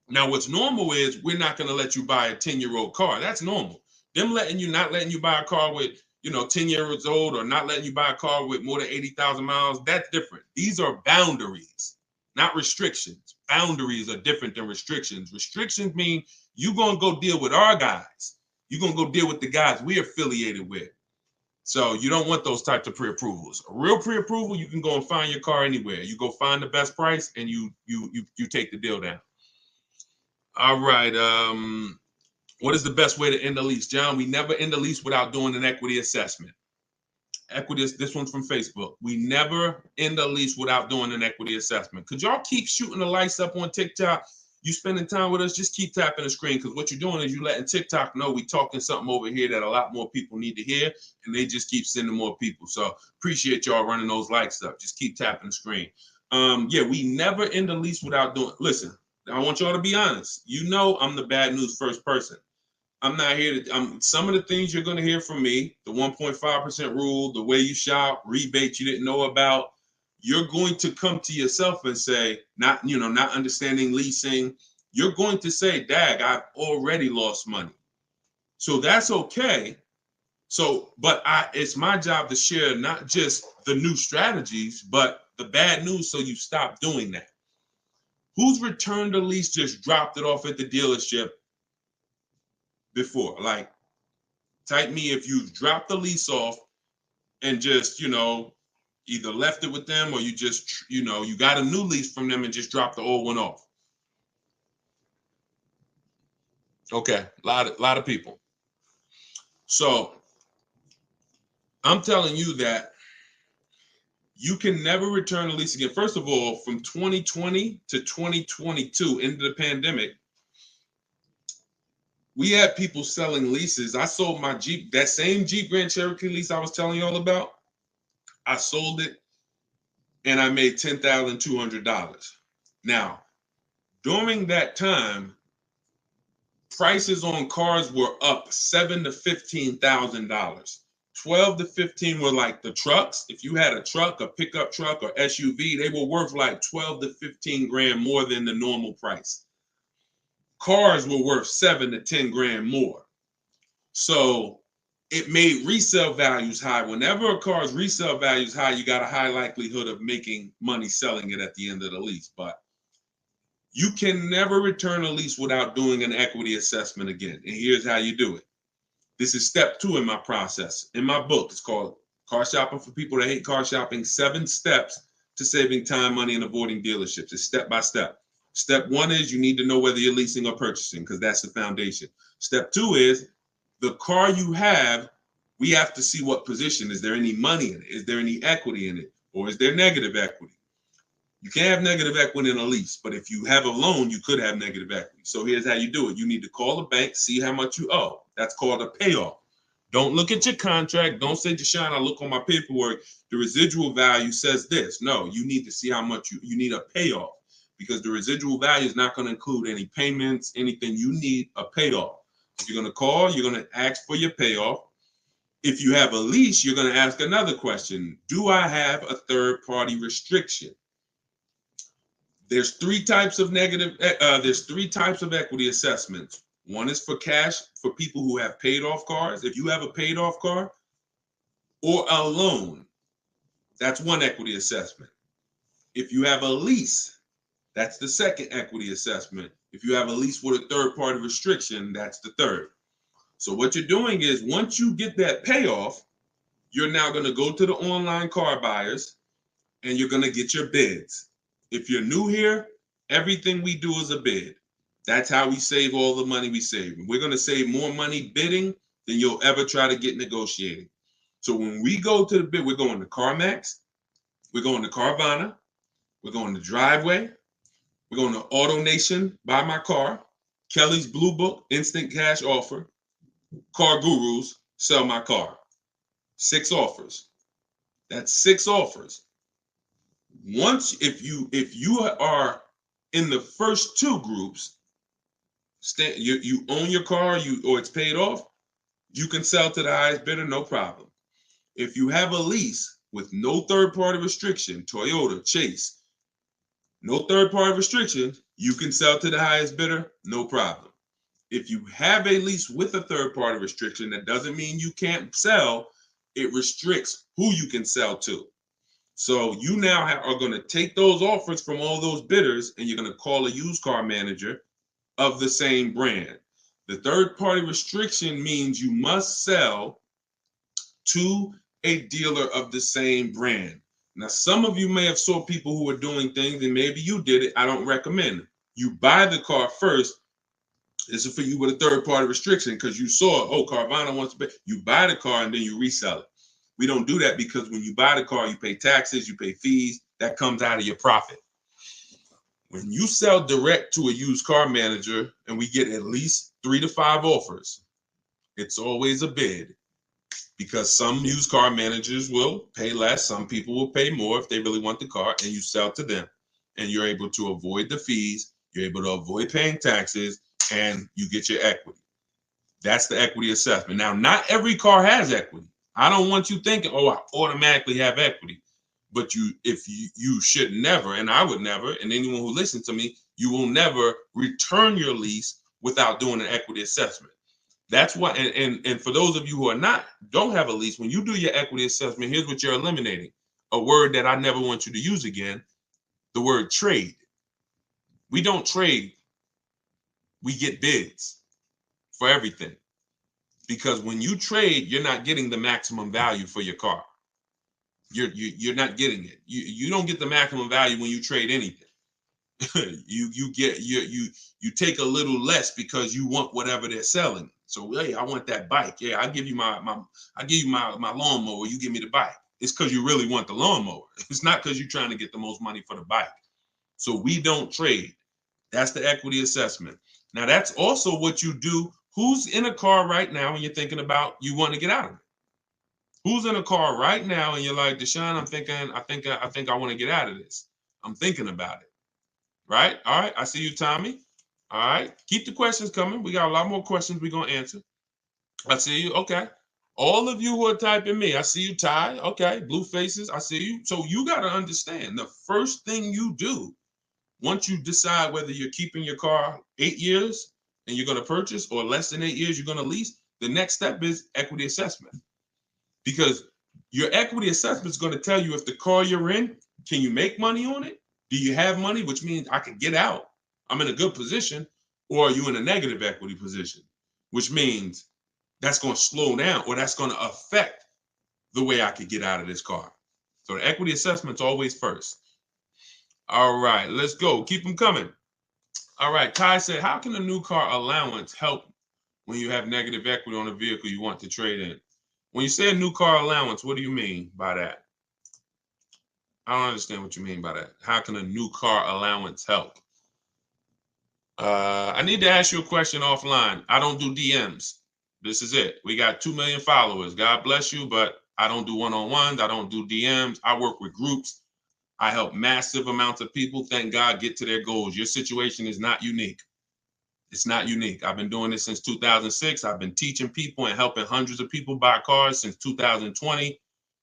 Now, what's normal is we're not going to let you buy a 10-year-old car. That's normal. Them not letting you buy a car with, 10 years old, or not letting you buy a car with more than 80,000 miles, that's different. These are boundaries, not restrictions. Boundaries are different than restrictions. Restrictions mean you're going to go deal with our guys. You're going to go deal with the guys we're affiliated with. So you don't want those types of pre-approvals. A real pre-approval, you can go and find your car anywhere. You go find the best price and you take the deal down. All right. What is the best way to end a lease? John, we never end a lease without doing an equity assessment. This one's from Facebook. We never end a lease without doing an equity assessment. Could y'all keep shooting the lights up on TikTok? You spending time with us, just keep tapping the screen, because what you're doing is you're letting TikTok know we talking something over here that a lot more people need to hear, and they just keep sending more people. So appreciate y'all running those lights up. Just keep tapping the screen. Yeah, we never end a lease without doing. Listen, I want y'all to be honest. I'm the bad news first person. I'm not here to. Some of the things you're going to hear from me: the 1.5% rule, the way you shop, rebates you didn't know about. you're going to come to yourself and say, not understanding leasing, you're going to say, dag, I've already lost money. So that's okay. So, but it's my job to share not just the new strategies, but the bad news, so you stop doing that. Who's returned a lease, just dropped it off at the dealership before? Like, type me if you've dropped the lease off and just, either left it with them, or you just, you got a new lease from them and just dropped the old one off. Okay, a lot of people. So I'm telling you that you can never return a lease again. First of all, from 2020 to 2022, into the pandemic, we had people selling leases. I sold my Jeep, that same Jeep Grand Cherokee lease I was telling you all about. I sold it and I made $10,200. Now, during that time, prices on cars were up $7,000 to $15,000. 12 to 15 were like the trucks. If you had a truck, a pickup truck or SUV, they were worth like 12 to 15 grand more than the normal price. Cars were worth 7 to 10 grand more. So it made resale values high. Whenever a car's resale value is high, you got a high likelihood of making money selling it at the end of the lease. But you can never return a lease without doing an equity assessment again. And here's how you do it. This is step 2 in my process. In my book, it's called Car Shopping for People That Hate Car Shopping, 7 Steps to Saving Time, Money, and Avoiding Dealerships. It's step by step. Step 1 is you need to know whether you're leasing or purchasing, because that's the foundation. Step 2 is the car you have, we have to see what position. Is there any money in it? Is there any equity in it? Or is there negative equity? You can't have negative equity in a lease, but if you have a loan, you could have negative equity. So here's how you do it. You need to call the bank, see how much you owe. That's called a payoff. Don't look at your contract. Don't say, Deshone, I look on my paperwork, the residual value says this. No, you need to see how much you need a payoff, because the residual value is not going to include any payments, anything. You need a payoff. If you're going to call, you're going to ask for your payoff. If you have a lease, you're going to ask another question. Do I have a third-party restriction? There's 3 types of there's 3 types of equity assessments. One is for cash, for people who have paid off cars. If you have a paid off car or a loan, that's one equity assessment. If you have a lease, that's the second equity assessment. If you have a lease with a third party restriction, that's the third. So what you're doing is, once you get that payoff, you're now going to go to the online car buyers and you're going to get your bids. If you're new here, everything we do is a bid. That's how we save all the money we save. We're going to save more money bidding than you'll ever try to get negotiating. So when we go to the bid, we're going to CarMax, we're going to Carvana, we're going to Driveway, we're going to AutoNation, Buy My Car, Kelly's Blue Book, Instant Cash Offer, Car Gurus, Sell My Car. 6 offers. That's 6 offers. Once, if you are in the first 2 groups, you own your car, or it's paid off, you can sell to the highest bidder, no problem. If you have a lease with no third-party restriction, Toyota, Chase, no third-party restriction, you can sell to the highest bidder, no problem. If you have a lease with a third-party restriction, that doesn't mean you can't sell. It restricts who you can sell to. So you now are going to take those offers from all those bidders, and you're going to call a used car manager of the same brand. The third-party restriction means you must sell to a dealer of the same brand. Now, some of you may have saw people who were doing things, and maybe you did it. I don't recommend it. You buy the car first. This is for you with a third-party restriction, because you saw, oh, Carvana wants to pay. You buy the car and then you resell it. We don't do that, because when you buy the car, you pay taxes, you pay fees. That comes out of your profit. When you sell direct to a used car manager and we get at least 3 to 5 offers, it's always a bid, because some used car managers will pay less. Some people will pay more if they really want the car, and you sell to them, and you're able to avoid the fees. You're able to avoid paying taxes, and you get your equity. That's the equity assessment. Now, not every car has equity. I don't want you thinking, oh, I automatically have equity. But you should never, and I would never, and anyone who listens to me, you will never return your lease without doing an equity assessment. That's why, and for those of you who don't have a lease, when you do your equity assessment, here's what you're eliminating: a word that I never want you to use again, the word trade. We don't trade. We get bids for everything. Because when you trade, you're not getting the maximum value for your car. You're not getting it. You don't get the maximum value when you trade anything. you take a little less because you want whatever they're selling. So hey, I want that bike. Yeah, I give you my lawnmower. You give me the bike. It's because you really want the lawnmower. It's not because you're trying to get the most money for the bike. So we don't trade. That's the equity assessment. Now that's also what you do. Who's in a car right now and you're thinking about you want to get out of it? Who's in a car right now and you're like, Deshone, I think I want to get out of this. I'm thinking about it. Right? All right. I see you, Tommy. All right. Keep the questions coming. We got a lot more questions we're going to answer. I see you. Okay. All of you who are typing me, I see you, Ty. Okay. Blue faces. I see you. So you got to understand the first thing you do once you decide whether you're keeping your car 8 years and you're going to purchase, or less than 8 years you're going to lease, the next step is equity assessment. Because your equity assessment is going to tell you if the car you're in, can you make money on it? Do you have money, which means I could get out, I'm in a good position, or are you in a negative equity position, which means that's going to slow down or that's going to affect the way I could get out of this car. So the equity assessment's always first. All right, let's go. Keep them coming. All right, Ty said, how can a new car allowance help when you have negative equity on a vehicle you want to trade in? When you say a new car allowance, what do you mean by that? I don't understand what you mean by that. How can a new car allowance help? I need to ask you a question offline. I don't do DMs. This is it. We got 2 million followers. God bless you, but I don't do one-on-ones. I don't do DMs. I work with groups. I help massive amounts of people, thank God, get to their goals. Your situation is not unique. It's not unique. I've been doing this since 2006. I've been teaching people and helping hundreds of people buy cars since 2020.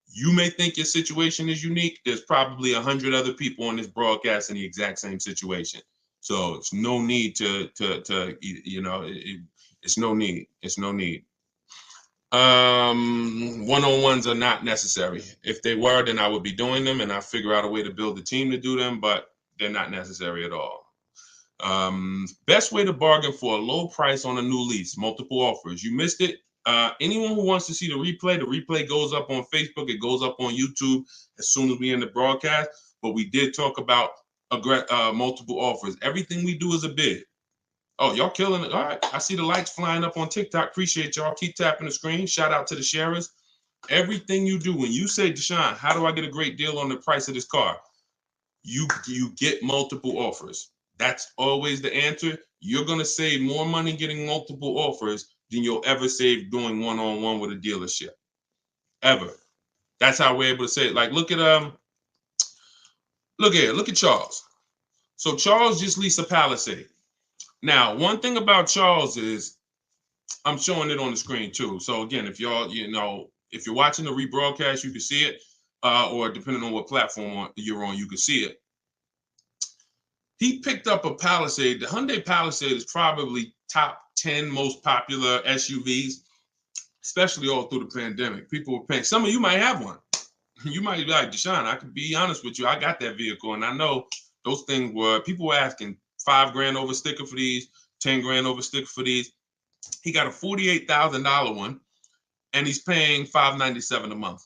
You may think your situation is unique. There's probably 100 other people on this broadcast in the exact same situation. So it's no need it's no need. It's no need. One-on-ones are not necessary. If they were, then I would be doing them and I figure out a way to build a team to do them, but they're not necessary at all. Best way to bargain for a low price on a new lease, multiple offers. You missed it. Anyone who wants to see the replay goes up on Facebook. It goes up on YouTube as soon as we end the broadcast. But we did talk about multiple offers. Everything we do is a bid. Oh, y'all killing it. All right. I see the likes flying up on TikTok. Appreciate y'all. Keep tapping the screen. Shout out to the sharers. Everything you do, when you say, Deshone, how do I get a great deal on the price of this car? You get multiple offers. That's always the answer. You're going to save more money getting multiple offers than you'll ever save doing one-on-one with a dealership. Ever. That's how we're able to say it. Like, look at Charles. So Charles just leased a Palisade. Now, one thing about Charles is, I'm showing it on the screen too. So again, if y'all, if you're watching the rebroadcast, you can see it, or depending on what platform you're on, you can see it. He picked up a Palisade. The Hyundai Palisade is probably top 10 most popular SUVs, especially all through the pandemic. People were paying. Some of you might have one. You might be like, Deshone, I could be honest with you. I got that vehicle, and I know those things people were asking $5,000 over sticker for these, $10,000 over sticker for these. He got a $48,000 one, and he's paying $597 a month.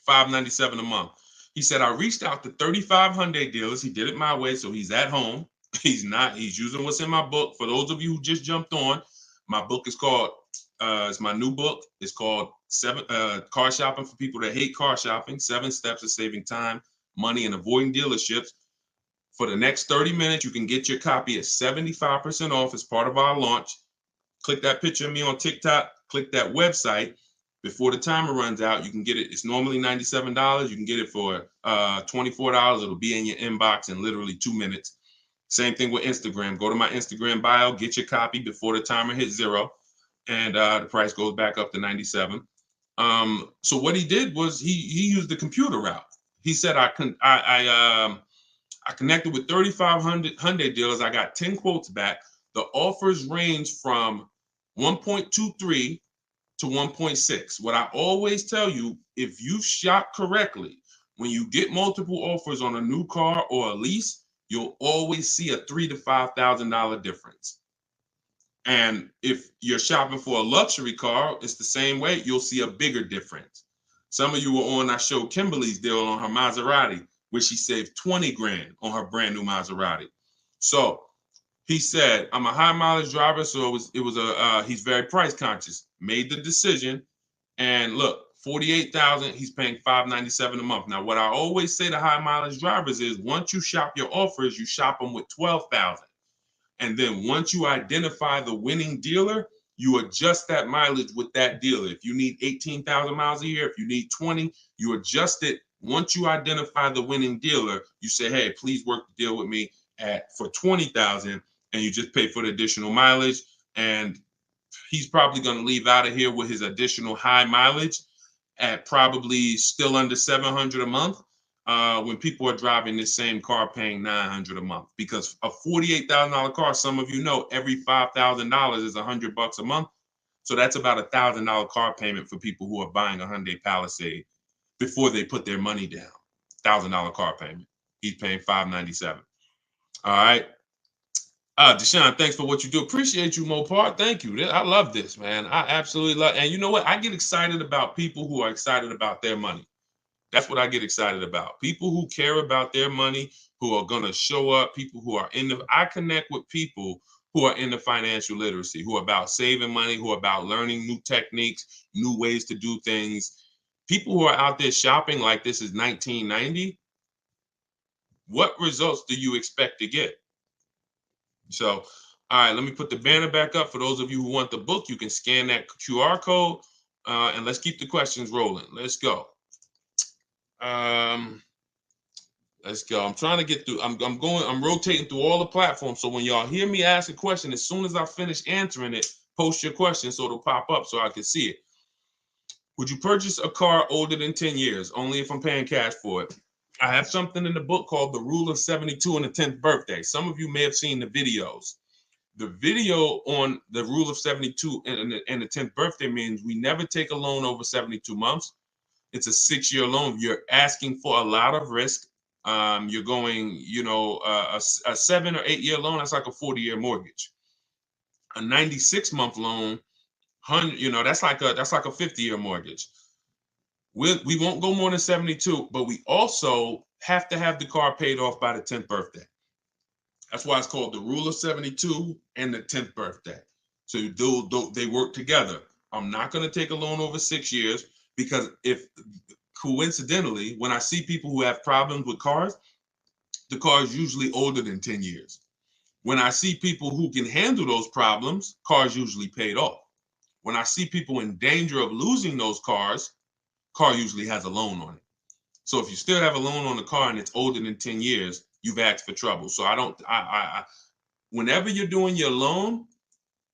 $597 a month. He said, I reached out to 35 Hyundai dealers. He did it my way, so he's at home. He's using what's in my book. For those of you who just jumped on, my book is called, it's my new book. It's called Car Shopping for People That Hate Car Shopping, 7 Steps of Saving Time, Money, and Avoiding Dealerships. For the next 30 minutes, you can get your copy at 75% off as part of our launch. Click that picture of me on TikTok. Click that website. Before the timer runs out, you can get it. It's normally $97. You can get it for $24. It'll be in your inbox in literally 2 minutes. Same thing with Instagram. Go to my Instagram bio, get your copy before the timer hits 0, and the price goes back up to $97. So what he did was he used the computer route. He said, I connected with 3,500 Hyundai dealers. I got 10 quotes back. The offers range from 1.23 to 1.6. What I always tell you, if you shop correctly, when you get multiple offers on a new car or a lease, you'll always see a $3,000 to $5,000 difference. And if you're shopping for a luxury car, it's the same way. You'll see a bigger difference. Some of you were on, I showed Kimberly's deal on her Maserati, where she saved 20 grand on her brand new Maserati. So he said, I'm a high mileage driver, so he's very price conscious. Made the decision, and look, 48,000, he's paying $597 a month. Now, what I always say to high mileage drivers is, once you shop your offers, you shop them with 12,000. And then once you identify the winning dealer, you adjust that mileage with that dealer. If you need 18,000 miles a year, if you need 20, you adjust it. Once you identify the winning dealer, you say, hey, please work the deal with me for 20,000, and you just pay for the additional mileage. And he's probably going to leave out of here with his additional high mileage at probably still under 700 a month. When people are driving this same car paying 900 a month, because a $48,000 car, some of you know, every $5,000 is $100 a month. So that's about $1,000 car payment for people who are buying a Hyundai Palisade before they put their money down. $1,000 car payment. He's paying $597. All right. Deshone, thanks for what you do. Appreciate you, Mopar. Thank you. I love this, man. I absolutely love. And you know what? I get excited about people who are excited about their money. That's what I get excited about. People who care about their money, who are going to show up, people who are I connect with people who are into financial literacy, who are about saving money, who are about learning new techniques, new ways to do things. People who are out there shopping like this is 1990. What results do you expect to get? So, all right, let me put the banner back up. For those of you who want the book, you can scan that QR code, and let's keep the questions rolling. Let's go. Let's go. I'm trying to get through. I'm rotating through all the platforms. So when y'all hear me ask a question, as soon as I finish answering it, post your question so it'll pop up so I can see it. Would you purchase a car older than 10 years? Only if I'm paying cash for it. I have something in the book called The Rule of 72 and the 10th Birthday. Some of you may have seen the videos. The video on the Rule of 72 and the 10th Birthday means we never take a loan over 72 months. It's a 6-year loan. You're asking for a lot of risk. You're going, a 7 or 8 year loan, that's like a 40-year mortgage. A 96-month loan, that's like a 50-year mortgage. We won't go more than 72, but we also have to have the car paid off by the 10th birthday. That's why it's called the Rule of 72 and the 10th birthday. So they work together. I'm not going to take a loan over 6 years, because if coincidentally, when I see people who have problems with cars, the car is usually older than 10 years. When I see people who can handle those problems, cars usually paid off. When I see people in danger of losing those cars, car usually has a loan on it. So if you still have a loan on the car and it's older than 10 years, you've asked for trouble. So whenever you're doing your loan,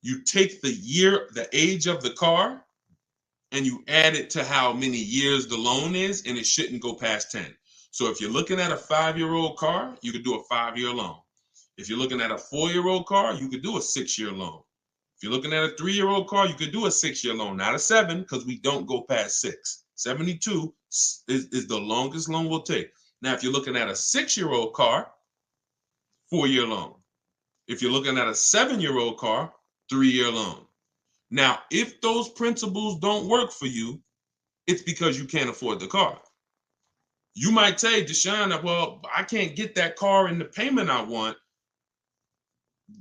you take the age of the car, and you add it to how many years the loan is, and it shouldn't go past 10. So if you're looking at a 5-year-old car, you could do a 5-year loan. If you're looking at a 4-year-old car, you could do a 6-year loan. If you're looking at a 3-year-old car, you could do a 6-year loan, not a 7, because we don't go past 6. 72 is the longest loan we'll take. Now, if you're looking at a 6-year-old car, 4-year loan. If you're looking at a 7-year-old car, 3-year loan. Now, if those principles don't work for you, it's because you can't afford the car. You might say, Deshone, well, I can't get that car in the payment I want.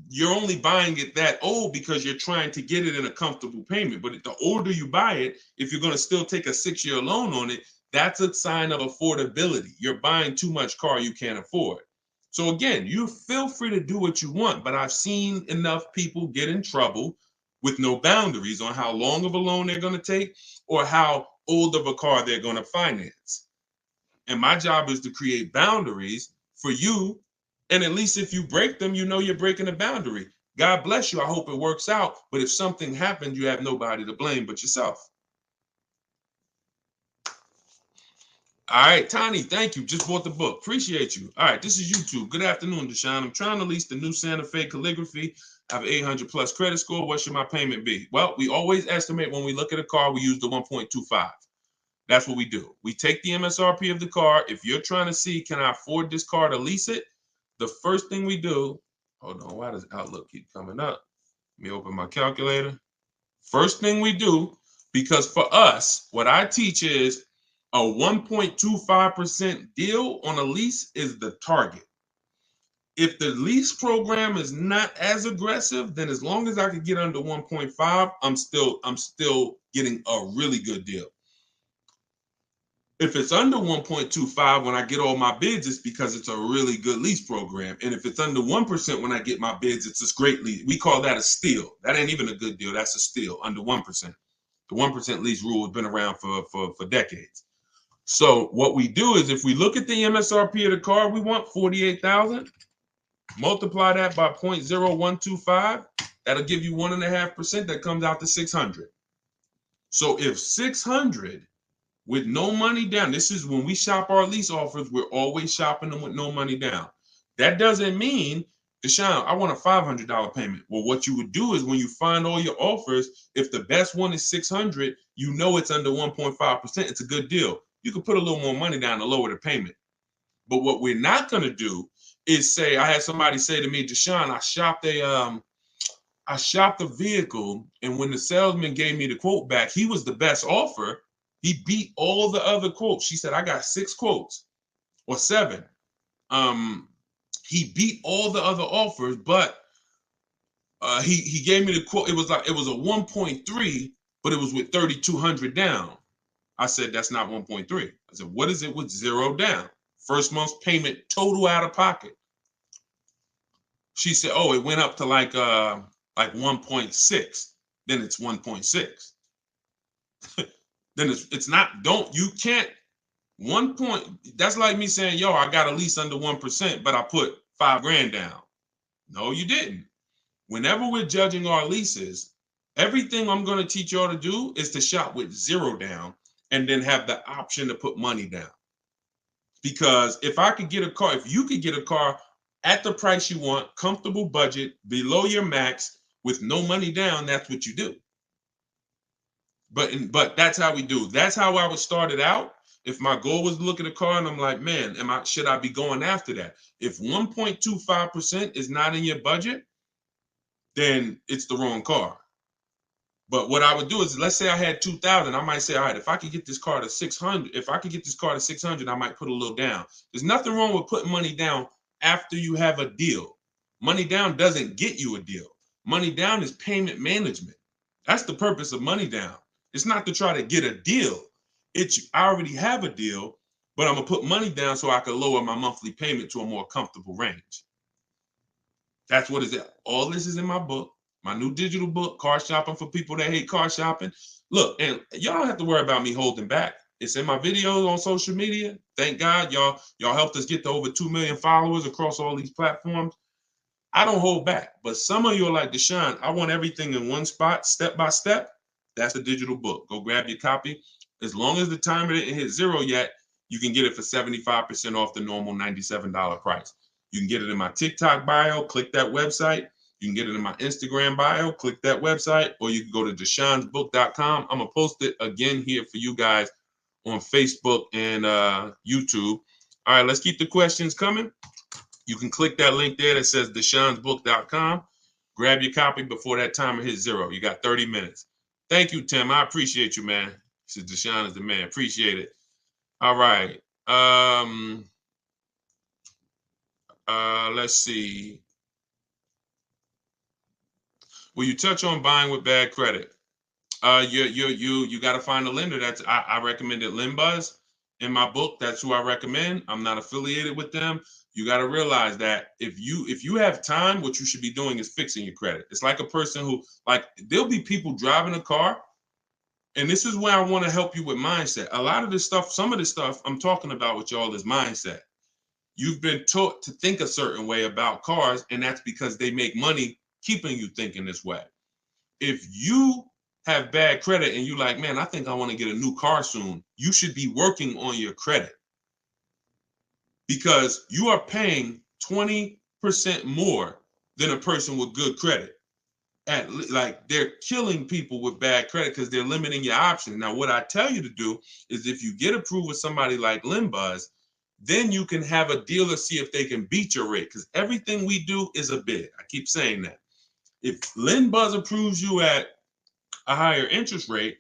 You're only buying it that old because you're trying to get it in a comfortable payment. But the older you buy it, if you're going to still take a 6-year loan on it, that's a sign of affordability. You're buying too much car you can't afford. So again, you feel free to do what you want, but I've seen enough people get in trouble with no boundaries on how long of a loan they're going to take or how old of a car they're going to finance. And my job is to create boundaries for you. And at least if you break them, you know you're breaking a boundary. God bless you. I hope it works out. But if something happens, you have nobody to blame but yourself. All right, Tiny, thank you. Just bought the book. Appreciate you. All right, this is YouTube. Good afternoon, Deshone. I'm trying to lease the new Santa Fe Calligraphy. I have an 800 plus credit score. What should my payment be? Well, we always estimate when we look at a car, we use the 1.25. That's what we do. We take the MSRP of the car. If you're trying to see, can I afford this car to lease it? The first thing we do, hold on, why does Outlook keep coming up? Let me open my calculator. First thing we do, because for us, what I teach is a 1.25% deal on a lease is the target. If the lease program is not as aggressive, then as long as I can get under 1.5, I'm still getting a really good deal. If it's under 1.25 when I get all my bids, it's because it's a really good lease program. And if it's under 1% when I get my bids, it's a great lease. We call that a steal. That ain't even a good deal. That's a steal, under 1%. The 1% lease rule has been around for decades. So what we do is if we look at the MSRP of the car, we want 48,000. Multiply that by 0.0125. That'll give you 1.5%. That comes out to 600. So if 600 with no money down, this is when we shop our lease offers, we're always shopping them with no money down. That doesn't mean, Deshone, I want a $500 payment. Well, what you would do is when you find all your offers, if the best one is 600, you know it's under 1.5%. It's a good deal. You can put a little more money down to lower the payment. But what we're not going to do is say, I had somebody say to me, Deshone, I shopped a vehicle, and when the salesman gave me the quote back, he was the best offer. He beat all the other quotes. She said, I got 6 quotes or 7. He beat all the other offers, but he gave me the quote. It was a 1.3, but it was with 3,200 down. I said, that's not 1.3. I said, what is it with 0 down? First month's payment total out of pocket. She said, oh, it went up to like 1.6. Then it's 1.6. Then it's not, you can't, 1 point, that's like me saying, yo, I got a lease under 1%, but I put $5,000 down. No, you didn't. Whenever we're judging our leases, everything I'm going to teach y'all to do is to shop with 0 down and then have the option to put money down. Because if you could get a car at the price you want, comfortable budget, below your max, with no money down, that's what you do. But that's how we do. That's how I would start it out. If my goal was to look at a car and I'm like, man, should I be going after that? If 1.25% is not in your budget, then it's the wrong car. But what I would do is, let's say I had 2,000, I might say, all right, if I could get this car to 600, I might put a little down. There's nothing wrong with putting money down after you have a deal. Money down doesn't get you a deal. Money down is payment management. That's the purpose of money down. It's not to try to get a deal. I already have a deal, but I'm gonna put money down so I can lower my monthly payment to a more comfortable range. That's what is it. All this is in my book. My new digital book, Car Shopping for People That Hate Car Shopping. Look, and y'all don't have to worry about me holding back. It's in my videos on social media. Thank God y'all helped us get to over 2 million followers across all these platforms. I don't hold back. But some of you are like, Deshone, I want everything in one spot, step by step. That's the digital book. Go grab your copy. As long as the timer didn't hit 0 yet, you can get it for 75% off the normal $97 price. You can get it in my TikTok bio. Click that website. You can get it in my Instagram bio, click that website, or you can go to deshonsbook.com. I'm going to post it again here for you guys on Facebook and YouTube. All right, let's keep the questions coming. You can click that link there that says deshonsbook.com. Grab your copy before that timer hits 0. You got 30 minutes. Thank you, Tim. I appreciate you, man. He says Deshone is the man. Appreciate it. All right. Let's see. Will you touch on buying with bad credit? You got to find a lender. I recommended LendBuzz in my book. That's who I recommend. I'm not affiliated with them. You got to realize that if you have time, what you should be doing is fixing your credit. It's like a person who, like, there'll be people driving a car, and this is where I want to help you with mindset. A lot of this stuff, some of the stuff I'm talking about with y'all is mindset. You've been taught to think a certain way about cars, and that's because they make money keeping you thinking this way. If you have bad credit and you like, man, I think I want to get a new car soon, you should be working on your credit, because you are paying 20% more than a person with good credit. Like, they're killing people with bad credit because they're limiting your options. Now, what I tell you to do is, if you get approved with somebody like LendBuzz, then you can have a dealer see if they can beat your rate, because everything we do is a bid. I keep saying that. If LendBuzz approves you at a higher interest rate,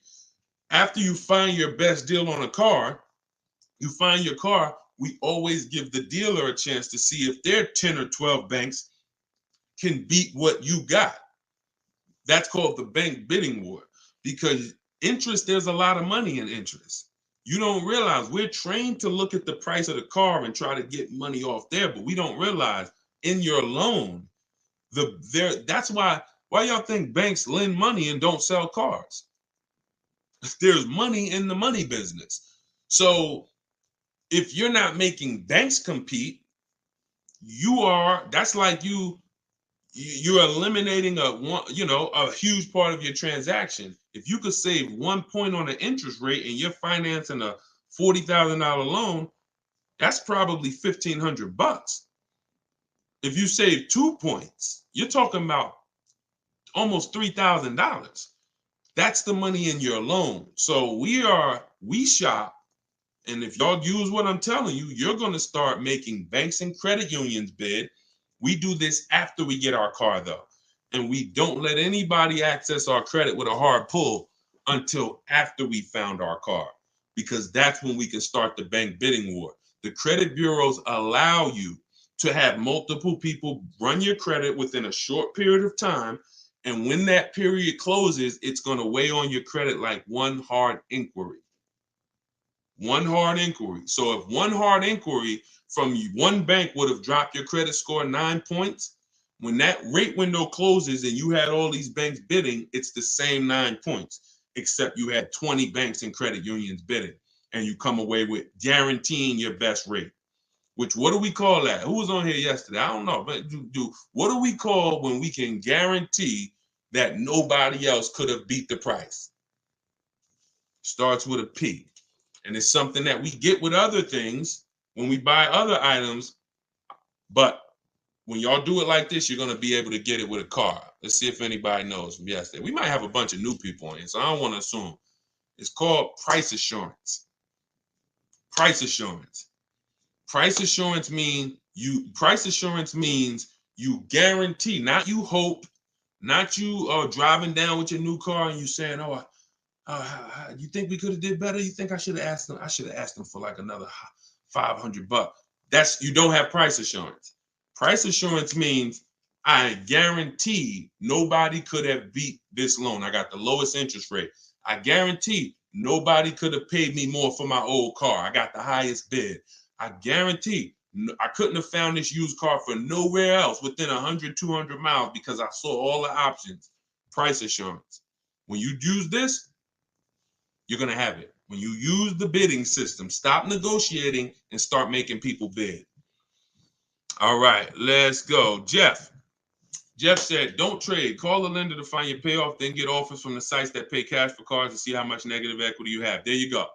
after you find your best deal on a car, you find your car, we always give the dealer a chance to see if their 10 or 12 banks can beat what you got. That's called the bank bidding war, because interest, there's a lot of money in interest. You don't realize we're trained to look at the price of the car and try to get money off there, but we don't realize in your loan, that's why y'all think banks lend money and don't sell cars. There's money in the money business. So if you're not making banks compete, that's like you're eliminating a huge part of your transaction. If you could save 1 point on an interest rate and you're financing a $40,000 loan, that's probably $1,500. If you save 2 points, you're talking about almost $3,000. That's the money in your loan. So we shop. And if y'all use what I'm telling you, you're going to start making banks and credit unions bid. We do this after we get our car, though. And we don't let anybody access our credit with a hard pull until after we found our car, because that's when we can start the bank bidding war. The credit bureaus allow you to have multiple people run your credit within a short period of time. And when that period closes, it's going to weigh on your credit like one hard inquiry. One hard inquiry. So if one hard inquiry from one bank would have dropped your credit score 9 points, when that rate window closes and you had all these banks bidding, it's the same 9 points, except you had 20 banks and credit unions bidding, and you come away with guaranteeing your best rate. Which, what do we call that? Who was on here yesterday? I don't know, but what do we call when we can guarantee that nobody else could have beat the price? Starts with a P. And it's something that we get with other things when we buy other items. But when y'all do it like this, you're going to be able to get it with a car. Let's see if anybody knows from yesterday. We might have a bunch of new people on here, so I don't want to assume. It's called price assurance. Price assurance. Price assurance means you guarantee, not you hope, not you driving down with your new car and you saying, oh, you think we could have did better? You think I should have asked them? I should have asked them for like another $500. You don't have price assurance. Price assurance means I guarantee nobody could have beat this loan. I got the lowest interest rate. I guarantee nobody could have paid me more for my old car. I got the highest bid. I guarantee I couldn't have found this used car for nowhere else within 100, 200 miles because I saw all the options. Price assurance. When you use this, you're going to have it. When you use the bidding system, stop negotiating and start making people bid. All right, let's go. Jeff said, don't trade. Call the lender to find your payoff, then get offers from the sites that pay cash for cars to see how much negative equity you have. There you go.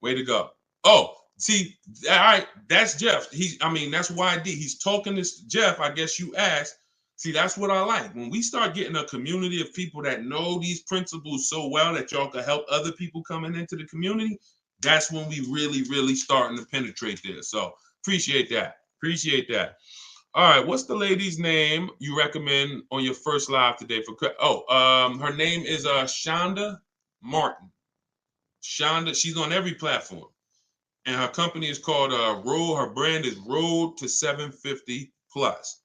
Way to go. Oh, see, all right, that's Jeff. That's YD. He's talking to Jeff. I guess you asked. See, that's what I like. When we start getting a community of people that know these principles so well that y'all can help other people coming into the community, that's when we really, really starting to penetrate this. So appreciate that. Appreciate that. All right, what's the lady's name you recommend on your first live today for? Her name is Shonda Martin. Shonda, she's on every platform, and her company is called Road. Her brand is Road to 750 Plus.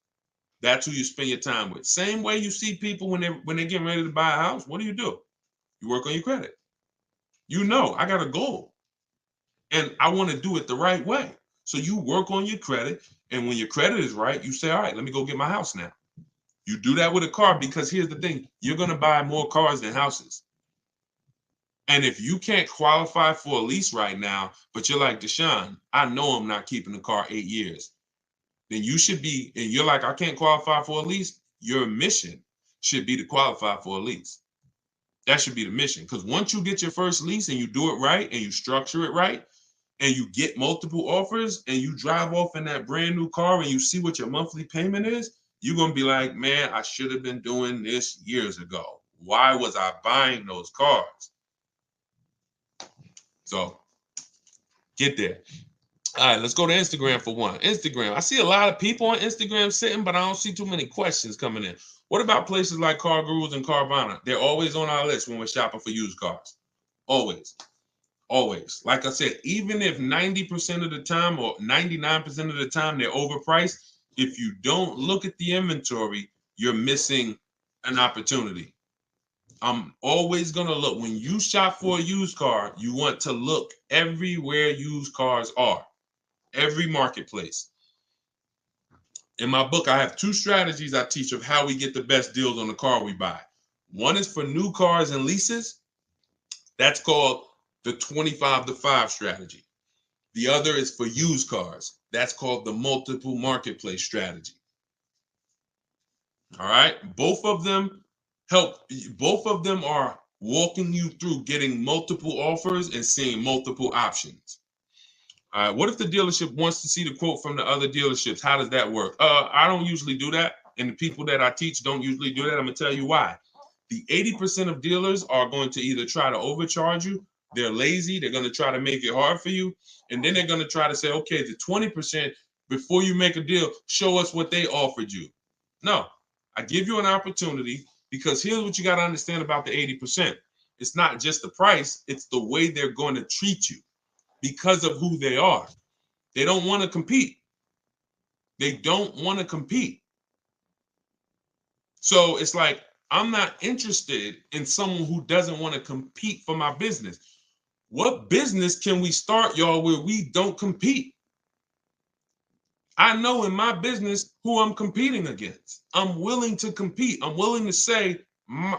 That's who you spend your time with. Same way you see people when they're getting ready to buy a house. What do? You work on your credit. I got a goal, and I want to do it the right way. So you work on your credit, and when your credit is right, you say, all right, let me go get my house now. You do that with a car because here's the thing. You're going to buy more cars than houses. And if you can't qualify for a lease right now, but you're like, Deshone, I know I'm not keeping the car 8 years. Then you should be, and you're like, I can't qualify for a lease. Your mission should be to qualify for a lease. That should be the mission. Because once you get your first lease and you do it right and you structure it right and you get multiple offers and you drive off in that brand new car and you see what your monthly payment is, you're going to be like, man, I should have been doing this years ago. Why was I buying those cars? So get there. All right, let's go to Instagram for one. Instagram. I see a lot of people on Instagram sitting, but I don't see too many questions coming in. What about places like Car Gurus and Carvana? They're always on our list when we're shopping for used cars. Always. Always. Like I said, even if 90% of the time or 99% of the time they're overpriced, if you don't look at the inventory, you're missing an opportunity. I'm always going to look. When you shop for a used car, you want to look everywhere used cars are. Every marketplace. In my book, I have 2 strategies I teach of how we get the best deals on the car we buy. One is for new cars and leases. That's called the 25-to-5 strategy. The other is for used cars. That's called the multiple marketplace strategy. All right. Both of them are walking you through getting multiple offers and seeing multiple options. All right, what if the dealership wants to see the quote from the other dealerships? How does that work? I don't usually do that, and the people that I teach don't usually do that. I'm gonna tell you why. The 80% of dealers are going to either try to overcharge you, they're lazy, they're gonna try to make it hard for you, and then they're gonna try to say, okay, the 20%, before you make a deal, show us what they offered you. No, I give you an opportunity because here's what you got to understand about the 80%. It's not just the price, it's the way they're going to treat you. Because of who they are. They don't want to compete. They don't want to compete. So it's like, I'm not interested in someone who doesn't want to compete for my business. What business can we start, y'all, where we don't compete? I know in my business who I'm competing against. I'm willing to compete. I'm willing to say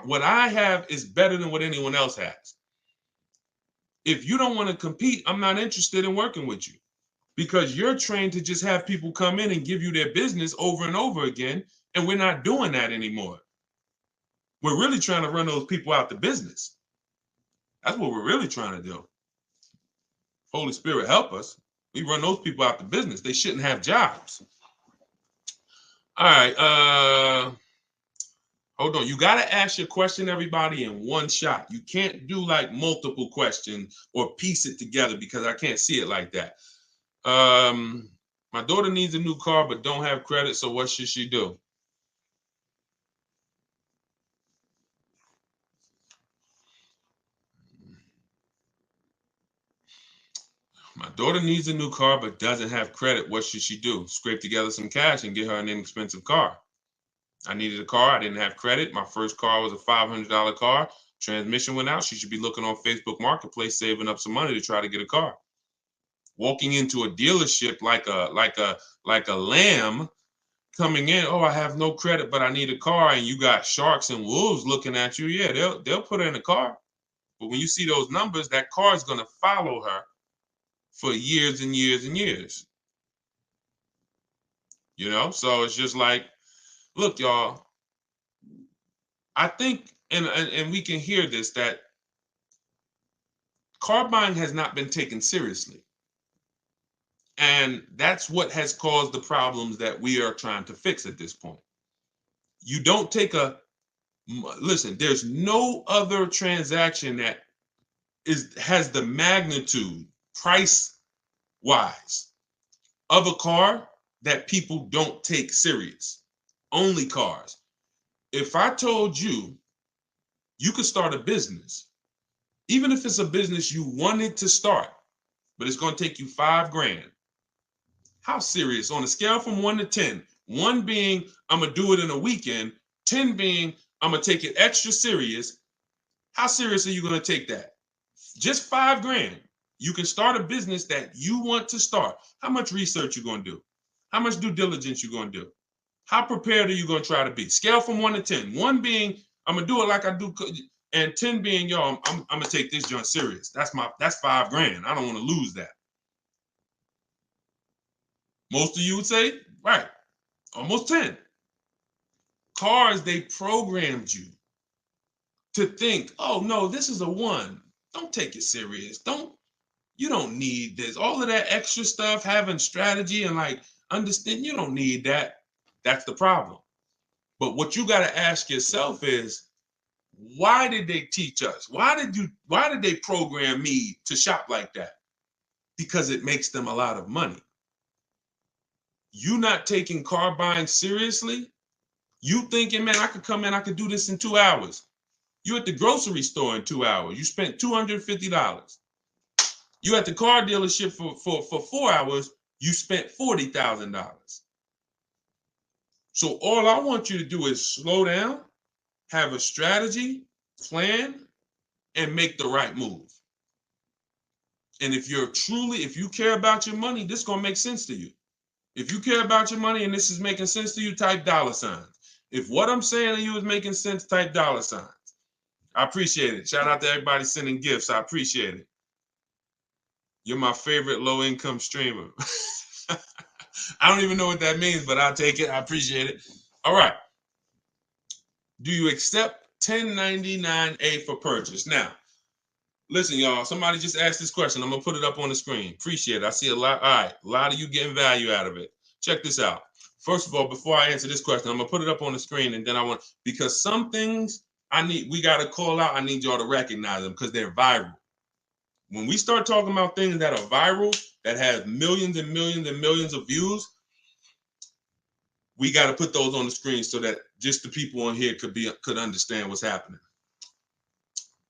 what I have is better than what anyone else has. If you don't want to compete, I'm not interested in working with you. Because you're trained to just have people come in and give you their business over and over again, and we're not doing that anymore. We're really trying to run those people out the business. That's what we're really trying to do. Holy Spirit, help us. We run those people out the business. They shouldn't have jobs. All right. Hold on. You got to ask your question, everybody, in one shot. You can't do like multiple questions or piece it together because I can't see it like that. My daughter needs a new car but don't have credit, so what should she do? My daughter needs a new car but doesn't have credit. What should she do? Scrape together some cash and get her an inexpensive car. I needed a car. I didn't have credit. My first car was a $500 car. Transmission went out. She should be looking on Facebook Marketplace, saving up some money to try to get a car. Walking into a dealership like a lamb, coming in, oh, I have no credit, but I need a car, and you got sharks and wolves looking at you. Yeah, they'll put her in a car. But when you see those numbers, that car is going to follow her for years and years and years. So it's just like, look, y'all, I think, and we can hear this, that car buying has not been taken seriously. And that's what has caused the problems that we are trying to fix at this point. You don't take listen, there's no other transaction that has the magnitude, price wise, of a car that people don't take serious. Only cars. If I told you you could start a business, even if it's a business you wanted to start, but it's going to take you $5,000. How serious? On a scale from 1 to 10, 1 being I'm going to do it in a weekend, 10 being I'm going to take it extra serious. How serious are you going to take that? Just $5,000. You can start a business that you want to start. How much research you going to do? How much due diligence you going to do? How prepared are you going to try to be? Scale from 1 to 10. 1 being I'm gonna do it like I do, and 10 being, yo, I'm gonna take this joint serious. That's $5,000. I don't want to lose that. Most of you would say, right, almost 10. Cars, they programmed you. to think, oh no, this is a one. Don't take it serious. You don't need this. All of that extra stuff, having strategy and like understand, you don't need that. That's the problem. But what you got to ask yourself is, why did they teach us? Why did they program me to shop like that? Because it makes them a lot of money. You not taking car buying seriously? You thinking, man, I could come in, I could do this in 2 hours. You at the grocery store in 2 hours. You spent $250. You at the car dealership for 4 hours. You spent $40,000. So all I want you to do is slow down, have a strategy, plan, and make the right move. And if you care about your money, this is gonna make sense to you. If you care about your money and this is making sense to you, type $signs. If what I'm saying to you is making sense, type $signs. I appreciate it. Shout out to everybody sending gifts. I appreciate it. You're my favorite low-income streamer. I don't even know what that means, but I'll take it. I appreciate it. All right. Do you accept 1099A for purchase? Now, listen, y'all. Somebody just asked this question. I'm going to put it up on the screen. Appreciate it. I see a lot. All right. A lot of you getting value out of it. Check this out. First of all, before I answer this question, I'm going to put it up on the screen, and then because some things we got to call out. I need y'all to recognize them because they're viral. When we start talking about things that are viral, that have millions and millions and millions of views, we got to put those on the screen so that just the people on here could understand what's happening.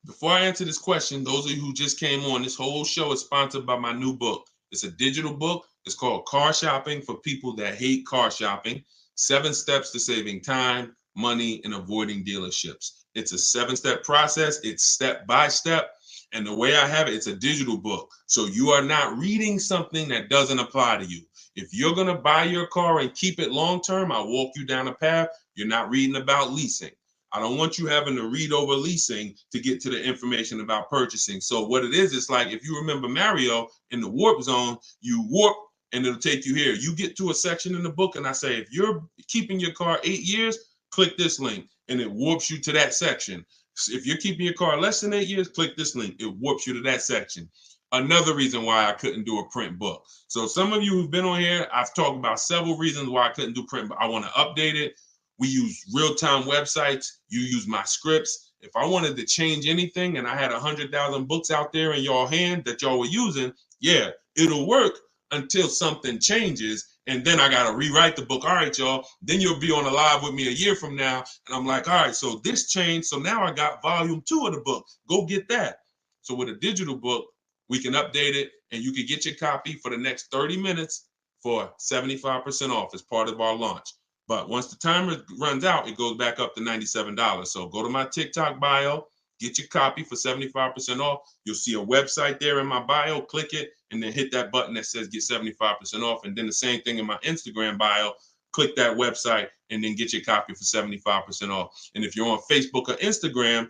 Before I answer this question, those of you who just came on, this whole show is sponsored by my new book. It's a digital book. It's called Car Shopping for People That Hate Car Shopping: 7 Steps to Saving Time, Money, and Avoiding Dealerships. It's a 7-step process. It's step by step. And the way I have it, it's a digital book. So you are not reading something that doesn't apply to you. If you're going to buy your car and keep it long term, I'll walk you down a path. You're not reading about leasing. I don't want you having to read over leasing to get to the information about purchasing. So what it is, it's like if you remember Mario in the warp zone, you warp and it'll take you here. You get to a section in the book and I say, if you're keeping your car 8 years, click this link and it warps you to that section. If you're keeping your car less than 8 years, click this link. It warps you to that section. Another reason why I couldn't do a print book. So some of you who've been on here, I've talked about several reasons why I couldn't do print, but I want to update it. We use real-time websites. You use my scripts. If I wanted to change anything and I had 100,000 books out there in y'all hand that y'all were using, yeah, it'll work until something changes. And then I got to rewrite the book. All right, y'all. Then you'll be on a live with me a year from now. And I'm like, all right, so this changed. So now I got volume 2 of the book. Go get that. So with a digital book, we can update it and you can get your copy for the next 30 minutes for 75% off as part of our launch. But once the timer runs out, it goes back up to $97. So go to my TikTok bio, get your copy for 75% off. You'll see a website there in my bio. Click it and then hit that button that says get 75% off. And then the same thing in my Instagram bio. Click that website and then get your copy for 75% off. And if you're on Facebook or Instagram,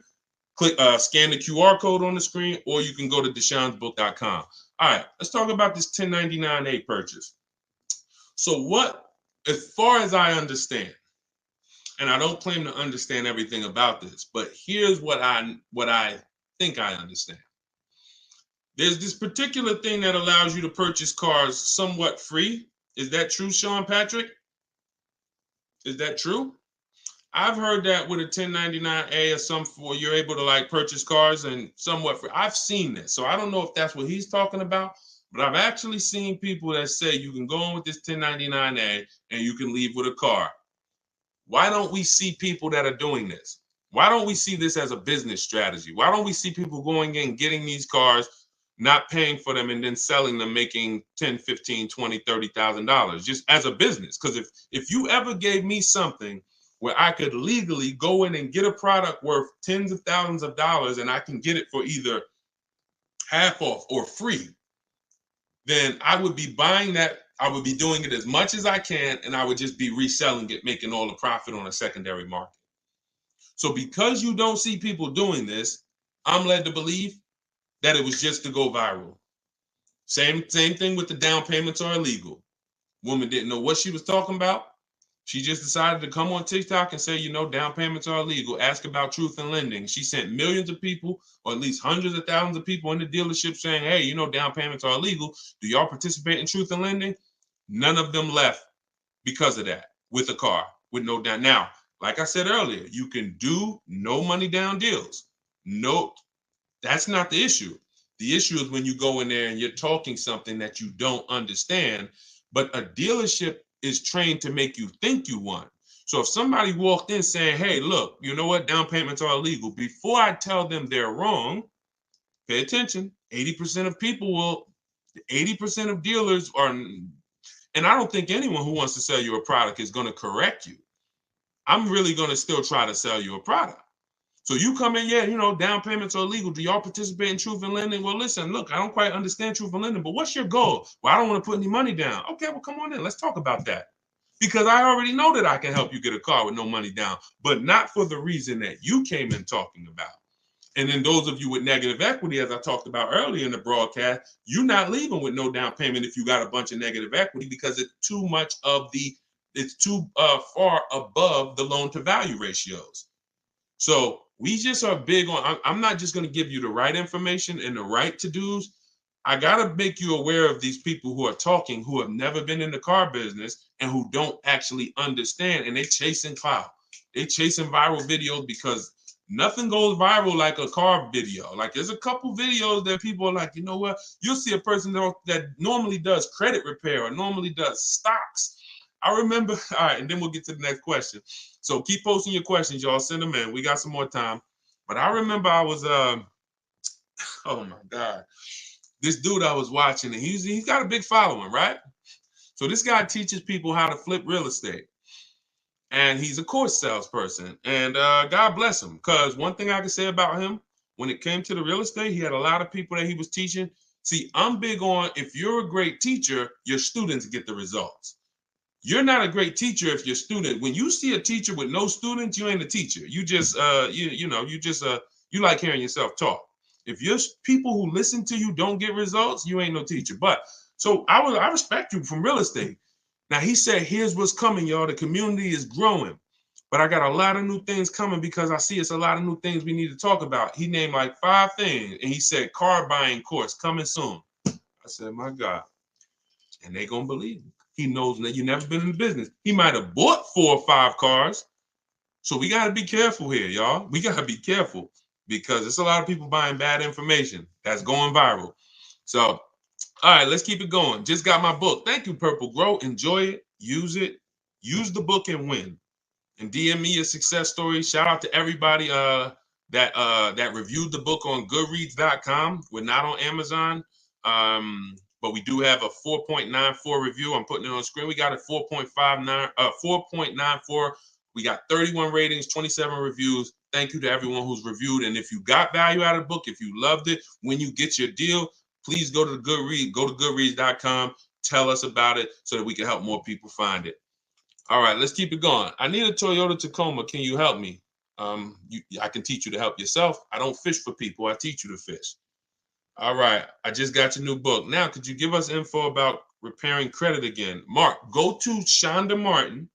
click scan the QR code on the screen, or you can go to deshonsbook.com. All right, let's talk about this 1099A purchase. So as far as I understand, and I don't claim to understand everything about this, but here's what I think I understand. There's this particular thing that allows you to purchase cars somewhat free. Is that true, Sean Patrick? Is that true? I've heard that with a 1099A or something, you're able to like purchase cars and somewhat free. I've seen this, so I don't know if that's what he's talking about. But I've actually seen people that say you can go on with this 1099A and you can leave with a car. Why don't we see people that are doing this? Why don't we see this as a business strategy? Why don't we see people going in, getting these cars, not paying for them, and then selling them, making $10,000, $15,000, $20,000, $30,000 just as a business? Because if you ever gave me something where I could legally go in and get a product worth tens of thousands of dollars and I can get it for either half off or free, then I would be buying that. I would be doing it as much as I can, and I would just be reselling it, making all the profit on a secondary market. So because you don't see people doing this, I'm led to believe that it was just to go viral. Same thing with the down payments are illegal. Woman didn't know what she was talking about. She just decided to come on TikTok and say, you know, down payments are illegal. Ask about truth in lending. She sent millions of people, or at least hundreds of thousands of people in the dealership saying, hey, you know, down payments are illegal. Do y'all participate in truth in lending? None of them left because of that with a car with no down. Now, like I said earlier, you can do no money down deals. No, that's not the issue. The issue is when you go in there and you're talking something that you don't understand, but a dealership is trained to make you think you want. So if somebody walked in saying, hey, look, you know what, down payments are illegal, before I tell them they're wrong, pay attention. 80% of people will, 80% of dealers are, and I don't think anyone who wants to sell you a product is going to correct you. I'm really going to still try to sell you a product. So you come in, yeah, you know, down payments are illegal. Do y'all participate in truth in lending? Well, listen, look, I don't quite understand truth in lending, but what's your goal? Well, I don't want to put any money down. Okay, well, come on in. Let's talk about that. Because I already know that I can help you get a car with no money down, but not for the reason that you came in talking about. And then those of you with negative equity, as I talked about earlier in the broadcast, you're not leaving with no down payment if you got a bunch of negative equity, because it's too much of the, it's too far above the loan to value ratios. So we just are big on, I'm not just going to give you the right information and the right to-dos. I got to make you aware of these people who are talking, who have never been in the car business and who don't actually understand, and they're chasing clout. They're chasing viral videos because nothing goes viral like a car video. Like there's a couple videos that people are like, you know what? You'll see a person that normally does credit repair or normally does stocks. I remember, all right, and then we'll get to the next question. So keep posting your questions, y'all. Send them in. We got some more time. But I remember I was, oh my God, this dude I was watching, and he's got a big following, right? So this guy teaches people how to flip real estate. And he's a course salesperson. And God bless him, because one thing I can say about him, when it came to the real estate, he had a lot of people that he was teaching. See, I'm big on, if you're a great teacher, your students get the results. You're not a great teacher if your student, when you see a teacher with no students, you ain't a teacher. You just you like hearing yourself talk. If your people who listen to you don't get results, you ain't no teacher. But so I respect you from real estate. Now he said, here's what's coming, y'all. The community is growing, but I got a lot of new things coming because I see it's a lot of new things we need to talk about. He named like 5 things, and he said, car buying course coming soon. I said, my God, and they gonna believe him. He knows that you never been in the business. He might have bought 4 or 5 cars. So we got to be careful here, y'all. We got to be careful because there's a lot of people buying bad information that's going viral. So, all right, let's keep it going. Just got my book. Thank you, Purple Grow. Enjoy it. Use it. Use the book and win. And DM me a success story. Shout out to everybody that reviewed the book on Goodreads.com. We're not on Amazon. But we do have a 4.94 review. I'm putting it on the screen. We got a 4.94. We got 31 ratings, 27 reviews. Thank you to everyone who's reviewed. And if you got value out of the book, if you loved it, when you get your deal, please go to Goodreads, go to Goodreads.com, tell us about it so that we can help more people find it. All right, let's keep it going. I need a Toyota Tacoma. Can you help me? I can teach you to help yourself. I don't fish for people. I teach you to fish. All right, I just got your new book. Now, could you give us info about repairing credit again? Mark, go to Shonda Martin.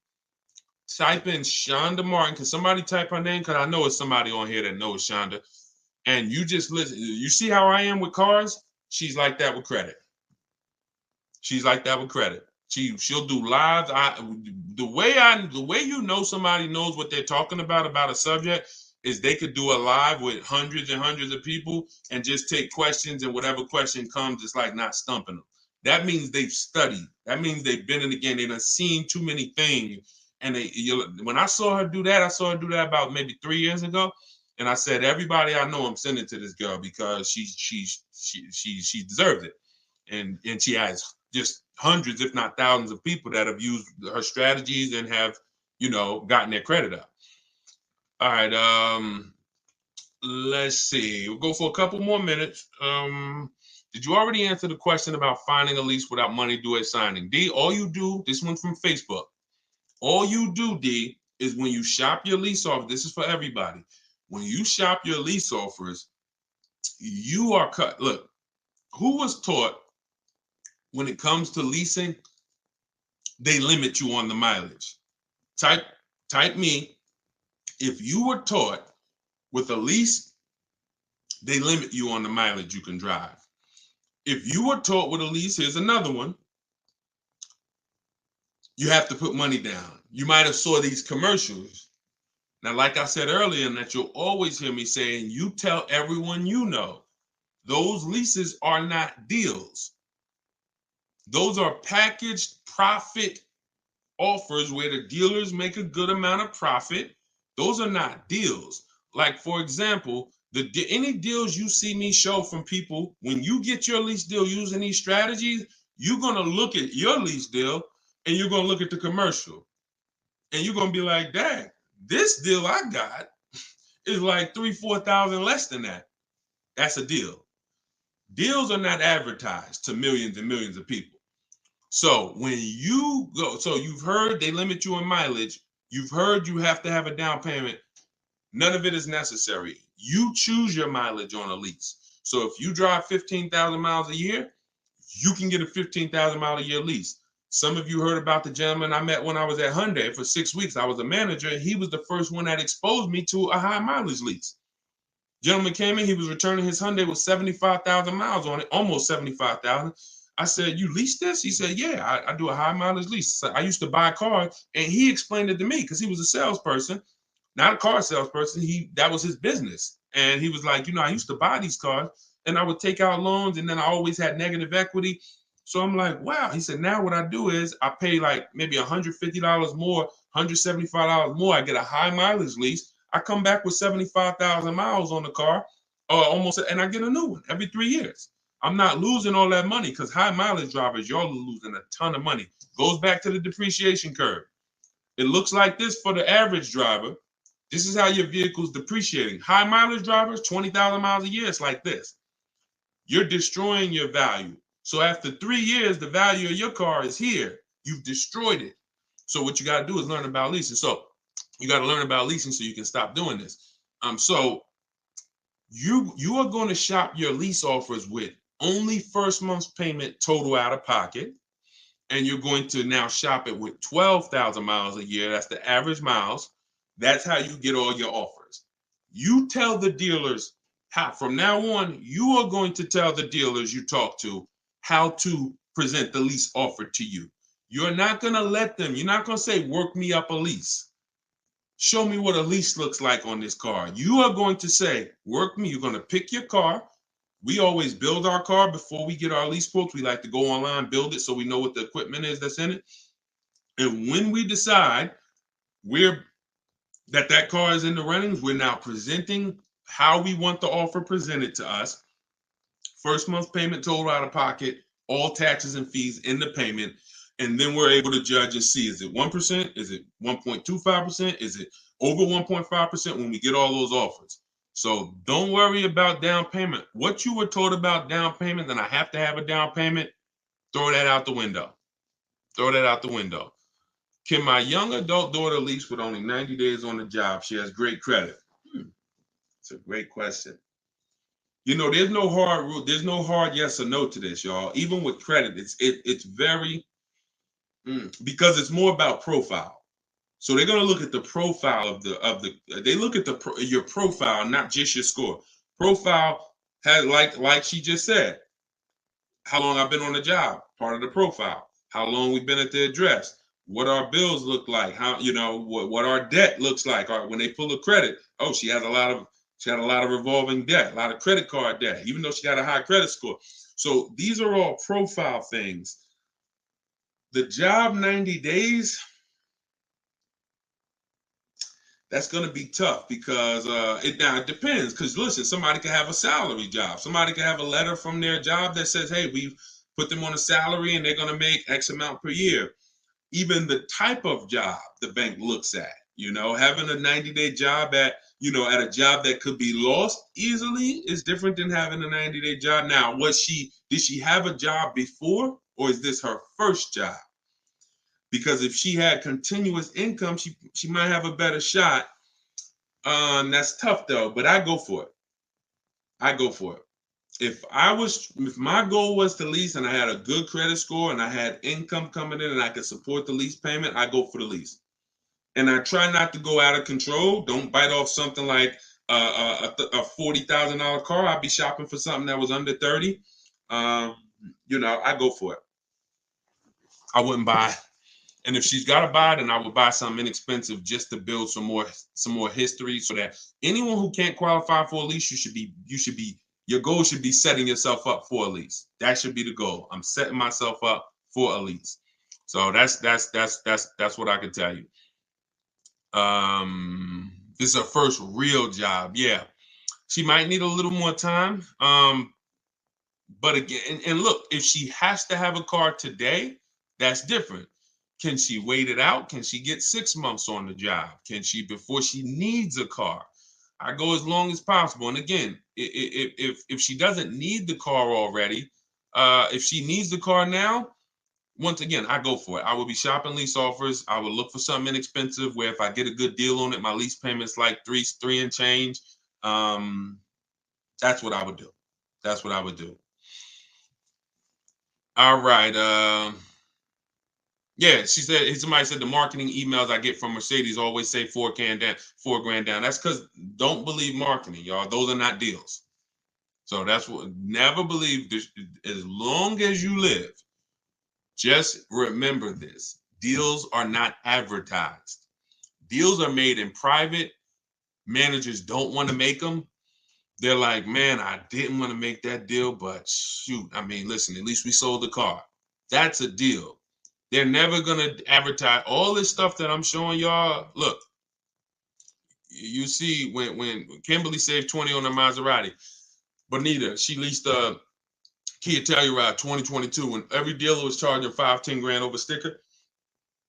Type in Shonda Martin. Can somebody type her name? Because I know it's somebody on here that knows Shonda. And you just listen. You see how I am with cars? She's like that with credit. She's like that with credit. She'll do lives. The way you know somebody knows what they're talking about a subject is they could do a live with hundreds and hundreds of people and just take questions, and whatever question comes, it's like not stumping them. That means they've studied. That means they've been in the game. They've done seen too many things. And when I saw her do that, about maybe 3 years ago. And I said, everybody I know, I'm sending to this girl because she deserves it. And she has just hundreds, if not thousands of people that have used her strategies and have, gotten their credit up. All right. Let's see. We'll go for a couple more minutes. Did you already answer the question about finding a lease without money due at signing? D, all you do, this one's from Facebook. All you do, D, is when you shop your lease offer, this is for everybody. When you shop your lease offers, you are cut. Look, who was taught when it comes to leasing, they limit you on the mileage. Type me. If you were taught with a lease, they limit you on the mileage you can drive. If you were taught with a lease, here's another one. You have to put money down. You might have saw these commercials. Now, like I said earlier, and that you'll always hear me saying, you tell everyone you know, those leases are not deals. Those are packaged profit offers where the dealers make a good amount of profit. Those are not deals. Like, for example, any deals you see me show from people, when you get your lease deal using these strategies, you're going to look at your lease deal and you're going to look at the commercial and you're going to be like, dang, this deal I got is like 3,000-4,000 less than that. That's a deal. Deals are not advertised to millions and millions of people. So when you go, so you've heard they limit you in mileage. You've heard you have to have a down payment. None of it is necessary. You choose your mileage on a lease. So if you drive 15,000 miles a year, you can get a 15,000 mile a year lease. Some of you heard about the gentleman I met when I was at Hyundai for 6 weeks. I was a manager, and he was the first one that exposed me to a high mileage lease. Gentleman came in, he was returning his Hyundai with 75,000 miles on it, almost 75,000. I said, you lease this? He said, yeah, I do a high mileage lease. So I used to buy cars, and he explained it to me because he was a salesperson, not a car salesperson. That was his business. And he was like, I used to buy these cars and I would take out loans, and then I always had negative equity. So I'm like, wow. He said, now what I do is I pay like maybe $150 more, $175 more. I get a high mileage lease. I come back with 75,000 miles on the car, almost, and I get a new one every 3 years. I'm not losing all that money because high mileage drivers, y'all are losing a ton of money. Goes back to the depreciation curve. It looks like this for the average driver. This is how your vehicle's depreciating. High mileage drivers, 20,000 miles a year, it's like this. You're destroying your value. So after 3 years, the value of your car is here. You've destroyed it. So what you got to do is learn about leasing. So you got to learn about leasing so you can stop doing this. So you are going to shop your lease offers with only first month's payment total out of pocket. And you're going to now shop it with 12,000 miles a year. That's the average miles. That's how you get all your offers. You tell the dealers how, from now on, you are going to tell the dealers you talk to how to present the lease offer to you. You're not going to let them, you're not going to say, work me up a lease. Show me what a lease looks like on this car. You are going to say, work me. You're going to pick your car. We always build our car before we get our lease quotes. We like to go online, build it so we know what the equipment is that's in it. And when we decide that car is in the running, we're now presenting how we want the offer presented to us. First month's payment total out of pocket, all taxes and fees in the payment. And then we're able to judge and see, is it 1%? Is it 1.25%? Is it over 1.5% when we get all those offers? So don't worry about down payment. What you were taught about down payment, then I have to have a down payment, throw that out the window. Throw that out the window. Can my young adult daughter lease with only 90 days on the job? She has great credit. It's a great question. There's no hard rule. There's no hard yes or no to this, y'all. Even with credit, it's very because it's more about profile. So they're going to look at the profile of they look at your profile, not just your score. Profile has, like she just said, how long I've been on the job, part of the profile. How long we've been at the address, what our bills look like, how what our debt looks like. Or when they pull a credit, oh, she had a lot of revolving debt, a lot of credit card debt, even though she got a high credit score. So these are all profile things. The job 90 days, that's going to be tough because it depends. Because listen, somebody can have a salary job. Somebody can have a letter from their job that says, hey, we've put them on a salary and they're going to make X amount per year. Even the type of job the bank looks at, having a 90-day job at a job that could be lost easily is different than having a 90-day job. Now, did she have a job before, or is this her first job? Because if she had continuous income, she might have a better shot. That's tough though, but I go for it. If my goal was to lease and I had a good credit score and I had income coming in and I could support the lease payment, I go for the lease. And I try not to go out of control. Don't bite off something like a $40,000 car. I'd be shopping for something that was under 30. You know, I go for it. I wouldn't buy. And if she's got to buy, then I would buy something inexpensive just to build some more history, so that anyone who can't qualify for a lease, your goal should be setting yourself up for a lease. That should be the goal. I'm setting myself up for a lease. So that's what I can tell you. This is her first real job. Yeah, she might need a little more time. But again, and look, if she has to have a car today, that's different. Can she wait it out? Can she get 6 months on the job? Can she, before she needs a car? I go as long as possible. And again, if she doesn't need the car already, if she needs the car now, once again, I go for it. I would be shopping lease offers. I would look for something inexpensive where if I get a good deal on it, my lease payment's like three and change. That's what I would do. That's what I would do. All right. Yeah, she said, somebody said the marketing emails I get from Mercedes always say $4,000 down, $4,000 down. That's because don't believe marketing, y'all. Those are not deals. So that's what, never believe this. As long as you live, just remember this. Deals are not advertised. Deals are made in private. Managers don't want to make them. They're like, man, I didn't want to make that deal, but shoot, I mean, listen, at least we sold the car. That's a deal. They're never going to advertise all this stuff that I'm showing y'all. Look, you see when Kimberly saved 20 on a Maserati, Bonita, she leased a Kia Telluride 2022 when every dealer was charging $5-10 grand over sticker.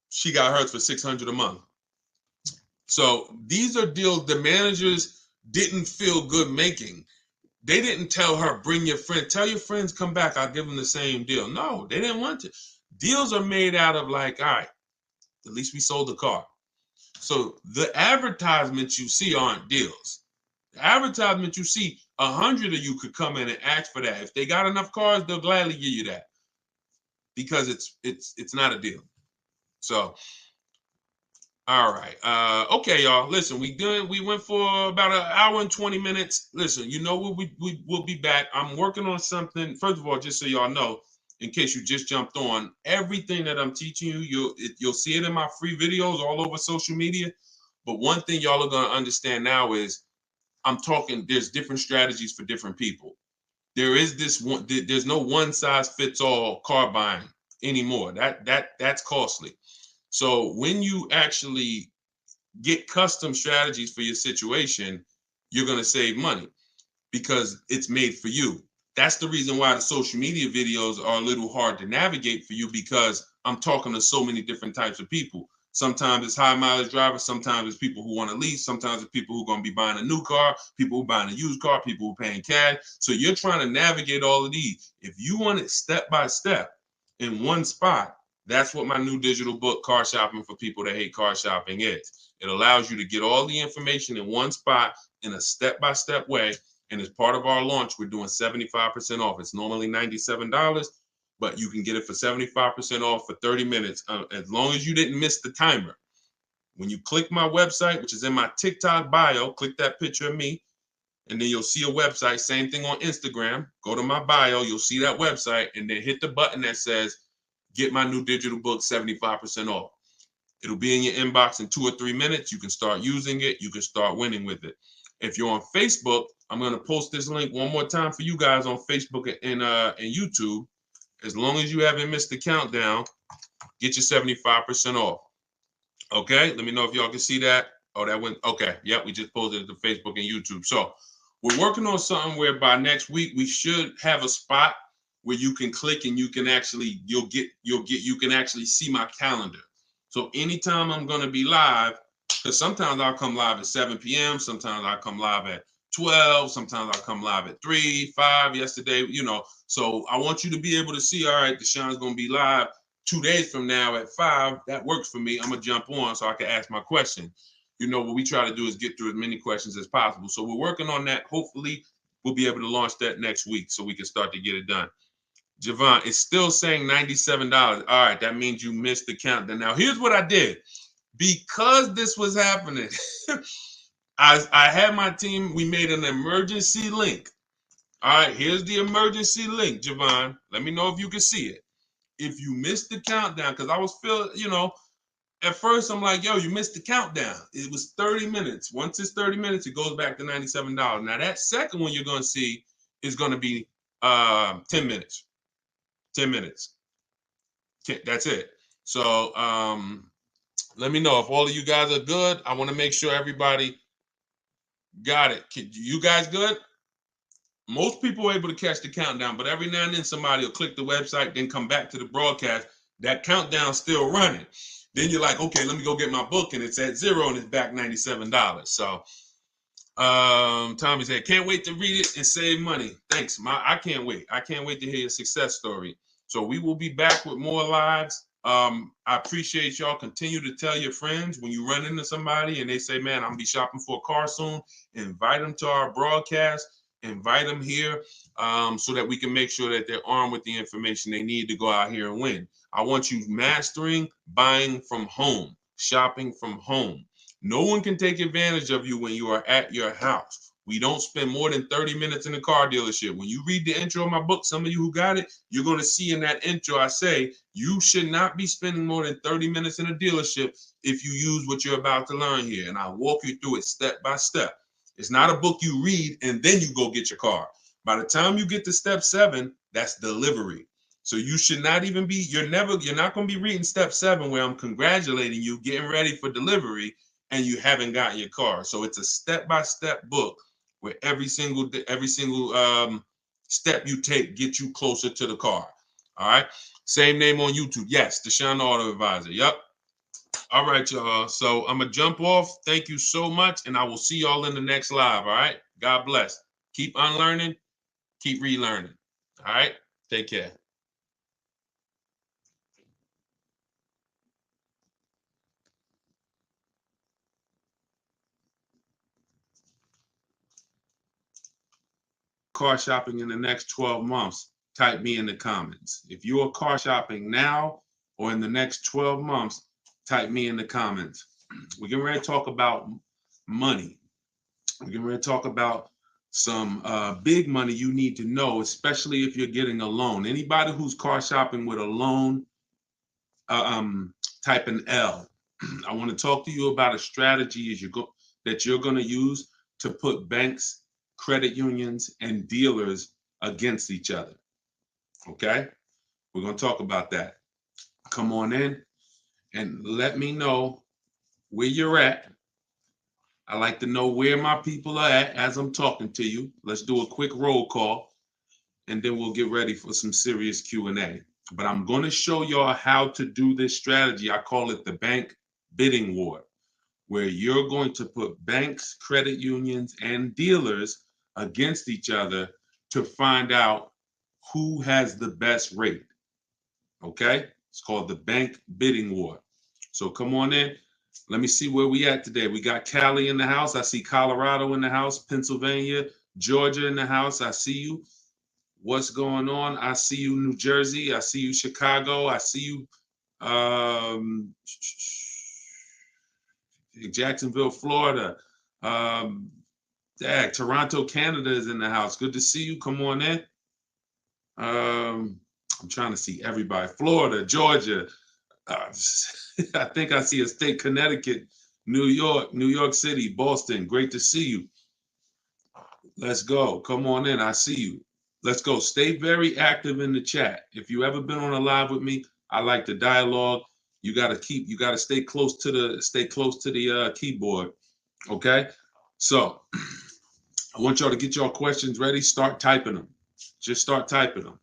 She got hers for $600 a month. So these are deals the managers didn't feel good making. They didn't tell her, bring your friend, tell your friends, come back, I'll give them the same deal. No, they didn't want to. Deals are made out of like, all right, at least we sold the car. So the advertisements you see aren't deals. The advertisement you see, 100 of you could come in and ask for that. If they got enough cars, they'll gladly give you that because it's not a deal. So, all right. Okay, y'all. Listen, we went for about an hour and 20 minutes. Listen, you know what, we'll be back. I'm working on something. First of all, just so y'all know, in case you just jumped on, everything that I'm teaching you, you'll see it in my free videos all over social media. But one thing y'all are going to understand now is I'm talking, there's different strategies for different people. There's no one size fits all car buying anymore. That's costly. So when you actually get custom strategies for your situation, you're going to save money because it's made for you. That's the reason why the social media videos are a little hard to navigate for you, because I'm talking to so many different types of people. Sometimes it's high mileage drivers, sometimes it's people who want to lease, sometimes it's people who are going to be buying a new car, people who are buying a used car, people who are paying cash. So you're trying to navigate all of these. If you want it step by step in one spot, that's what my new digital book, Car Shopping for People That Hate Car Shopping, is. It allows you to get all the information in one spot in a step-by-step way. And as part of our launch, we're doing 75% off. It's normally $97, but you can get it for 75% off for 30 minutes, as long as you didn't miss the timer. When you click my website, which is in my TikTok bio, click that picture of me, and then you'll see a website. Same thing on Instagram. Go to my bio, you'll see that website, and then hit the button that says, get my new digital book 75% off. It'll be in your inbox in 2 or 3 minutes. You can start using it. You can start winning with it. If you're on Facebook, I'm going to post this link one more time for you guys on Facebook and YouTube. As long as you haven't missed the countdown, get your 75% off. Okay, let me know if y'all can see that. Oh, that went, okay. Yep, we just posted it to Facebook and YouTube. So we're working on something where by next week, we should have a spot where you can click and you can actually, you can actually see my calendar. So anytime I'm going to be live, because sometimes I'll come live at 7 p.m., sometimes I'll come live at 12, sometimes I'll come live at 3, 5 yesterday, So I want you to be able to see, all right, Deshaun's going to be live 2 days from now at 5. That works for me. I'm going to jump on so I can ask my question. What we try to do is get through as many questions as possible. So we're working on that. Hopefully, we'll be able to launch that next week so we can start to get it done. Javon, it's still saying $97. All right, that means you missed the count. Now, here's what I did. because this was happening, I had my team, we made an emergency link. All right, here's the emergency link, Javon. Let me know if you can see it. If you missed the countdown, because I was feeling, at first I'm like, yo, you missed the countdown. It was 30 minutes. Once it's 30 minutes, it goes back to $97. Now that second one you're going to see is going to be 10 minutes. 10 minutes. That's it. So let me know if all of you guys are good. I want to make sure everybody got it. You guys good? Most people are able to catch the countdown, but every now and then somebody will click the website, then come back to the broadcast. That countdown's still running. Then you're like, okay, let me go get my book, and it's at 0 and it's back $97. So Tommy said, can't wait to read it and save money. Thanks. I can't wait. I can't wait to hear your success story. So we will be back with more lives. I appreciate y'all. Continue to tell your friends when you run into somebody and they say, man, I'm gonna be shopping for a car soon. Invite them to our broadcast. Invite them here so that we can make sure that they're armed with the information they need to go out here and win. I want you mastering buying from home, shopping from home. No one can take advantage of you when you are at your house. We don't spend more than 30 minutes in the car dealership. When you read the intro of my book, some of you who got it, you're going to see in that intro, I say, you should not be spending more than 30 minutes in a dealership if you use what you're about to learn here. And I walk you through it step by step. It's not a book you read and then you go get your car. By the time you get to step 7, that's delivery. So you should not even be, you're not going to be reading step 7 where I'm congratulating you, getting ready for delivery, and you haven't gotten your car. So it's a step-by-step book where every single step you take gets you closer to the car. All right. Same name on YouTube. Yes, Deshone the Auto Advisor. Yep. All right, y'all. So I'm going to jump off. Thank you so much. And I will see y'all in the next live. All right. God bless. Keep unlearning. Keep relearning. All right. Take care. Car shopping in the next 12 months, type me in the comments. If you are car shopping now or in the next 12 months, type me in the comments. We're getting ready to talk about money. We're getting ready to talk about some big money you need to know, especially if you're getting a loan. Anybody who's car shopping with a loan, type an L. I want to talk to you about a strategy that you're going to use to put banks, credit unions, and dealers against each other. Okay? We're going to talk about that. Come on in and let me know where you're at. I like to know where my people are at as I'm talking to you. Let's do a quick roll call, and then we'll get ready for some serious Q&A. But I'm going to show y'all how to do this strategy. I call it the bank bidding war, where you're going to put banks, credit unions, and dealers against each other to find out who has the best rate. Okay? It's called the bank bidding war. So come on in. Let me see where we at today. We got Cali in the house. I see Colorado in the house, Pennsylvania, Georgia in the house. I see you. What's going on? I see you, New Jersey. I see you, Chicago. I see you, Jacksonville, Florida. Toronto, Canada is in the house. Good to see you. Come on in. I'm trying to see everybody. Florida, Georgia. I think I see a state, Connecticut, New York City, Boston. Great to see you. Let's go. Come on in. I see you. Let's go. Stay very active in the chat. If you ever been on a live with me, I like the dialogue. You got to stay close to the keyboard. Okay. So I want y'all to get your questions ready. Start typing them. Just start typing them.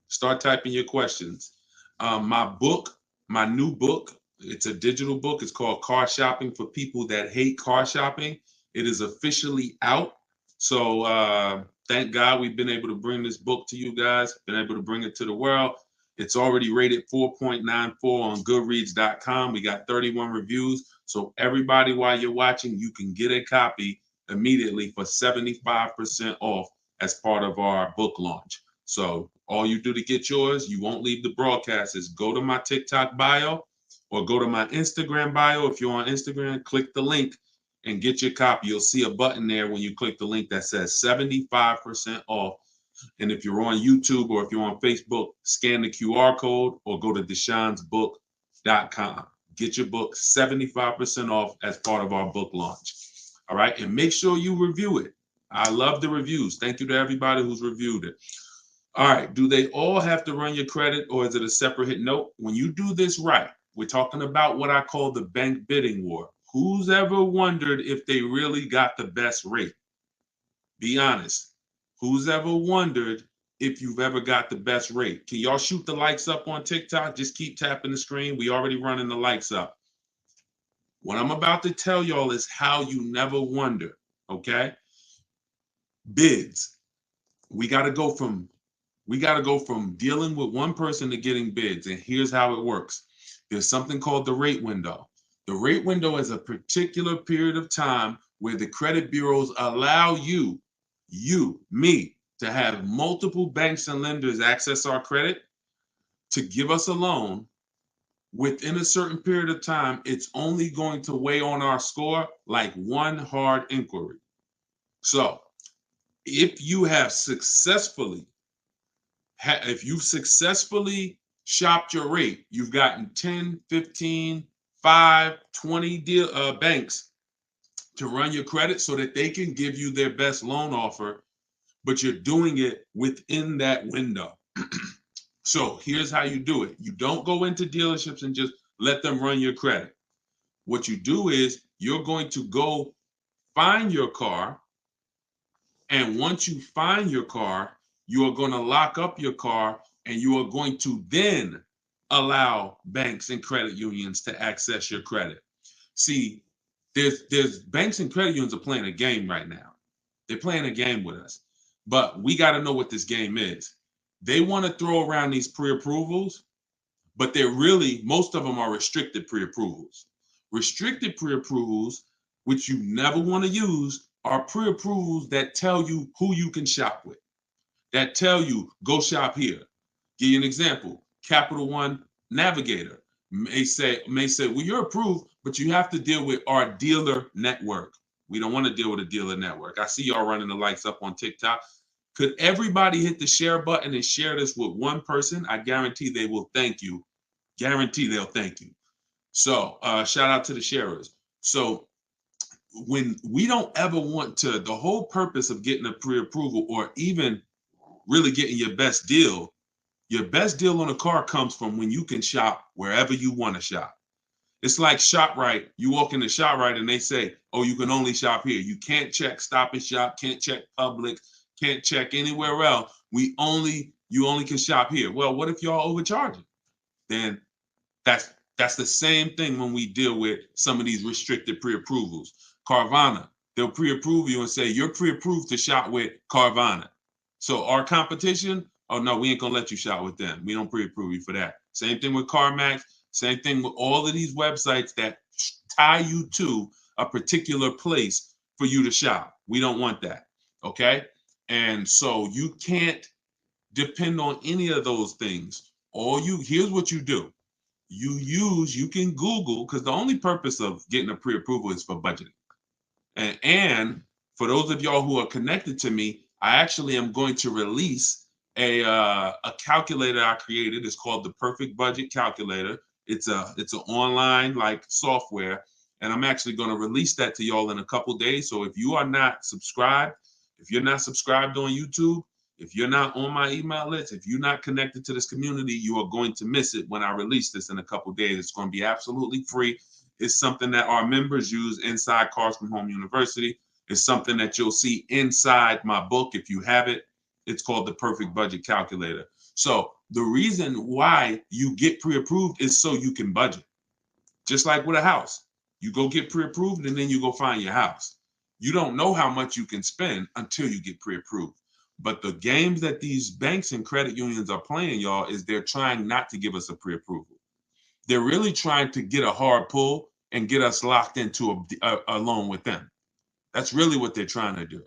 Start typing your questions. My new book, it's a digital book. It's called Car Shopping for People That Hate Car Shopping. It is officially out. So thank God we've been able to bring this book to you guys, been able to bring it to the world. It's already rated 4.94 on goodreads.com. We got 31 reviews. So everybody, while you're watching, you can get a copy immediately for 75% off as part of our book launch. So all you do to get yours, you won't leave the broadcast, is go to my TikTok bio or go to my Instagram bio. If you're on Instagram, click the link and get your copy. You'll see a button there when you click the link that says 75% off. And if you're on YouTube or if you're on Facebook, scan the QR code or go to deshonsbook.com. Get your book 75% off as part of our book launch. All right. And make sure you review it. I love the reviews. Thank you to everybody who's reviewed it. All right. Do they all have to run your credit or is it a separate hit? Nope. When you do this right, we're talking about what I call the bank bidding war. Who's ever wondered if they really got the best rate? Be honest. Who's ever wondered if you've ever got the best rate? Can y'all shoot the likes up on TikTok? Just keep tapping the screen. We already running the likes up. What I'm about to tell y'all is how you never wonder, okay? Bids. We got to go from dealing with one person to getting bids, and here's how it works. There's something called the rate window. The rate window is a particular period of time where the credit bureaus allow me, to have multiple banks and lenders access our credit to give us a loan. Within a certain period of time, it's only going to weigh on our score like one hard inquiry. So if you have successfully shopped your rate, you've gotten 10, 15, 5, 20 banks to run your credit so that they can give you their best loan offer, but you're doing it within that window. So here's how you do it. You don't go into dealerships and just let them run your credit. What you do is you're going to go find your car. And once you find your car, you are going to lock up your car and you are going to then allow banks and credit unions to access your credit. See, there's banks and credit unions are playing a game right now. They're playing a game with us. But we got to know what this game is. They want to throw around these pre-approvals, but most of them are restricted pre-approvals. Restricted pre-approvals, which you never want to use, are pre-approvals that tell you who you can shop with, that tell you, go shop here. Give you an example. Capital One Navigator may say, well, you're approved, but you have to deal with our dealer network. We don't want to deal with a dealer network. I see y'all running the likes up on TikTok. Could everybody hit the share button and share this with one person? I guarantee they will thank you. Guarantee they'll thank you. So shout out to the sharers. So when we don't ever want to, the whole purpose of getting a pre-approval or even really getting your best deal on a car comes from when you can shop wherever you want to shop. It's like ShopRite. You walk into ShopRite and they say, oh, you can only shop here. You can't check Stop and Shop, can't check Publix, can't check anywhere else. You only can shop here. Well, what if y'all overcharging? Then that's the same thing when we deal with some of these restricted pre-approvals. Carvana, they'll pre-approve you and say you're pre-approved to shop with Carvana. So our competition, oh no, we ain't gonna let you shop with them. We don't pre-approve you for that. Same thing with CarMax. Same thing with all of these websites that tie you to a particular place for you to shop. We don't want that. Okay. And so you can't depend on any of those things. Here's what you do. You can Google, because the only purpose of getting a pre-approval is for budgeting. And for those of y'all who are connected to me, I actually am going to release a calculator I created. It's called the Perfect Budget Calculator. It's an online like software, and I'm actually going to release that to y'all in a couple days. So if you are not subscribed, if you're not subscribed on YouTube, if you're not on my email list, if you're not connected to this community, you are going to miss it when I release this in a couple days. It's going to be absolutely free. It's something that our members use inside Cars from Home University. It's something that you'll see inside my book if you have it. It's called the Perfect Budget Calculator. So the reason why you get pre-approved is so you can budget. Just like with a house. You go get pre-approved and then you go find your house. You don't know how much you can spend until you get pre-approved. But the games that these banks and credit unions are playing, y'all, is they're trying not to give us a pre-approval. They're really trying to get a hard pull and get us locked into a loan with them. That's really what they're trying to do.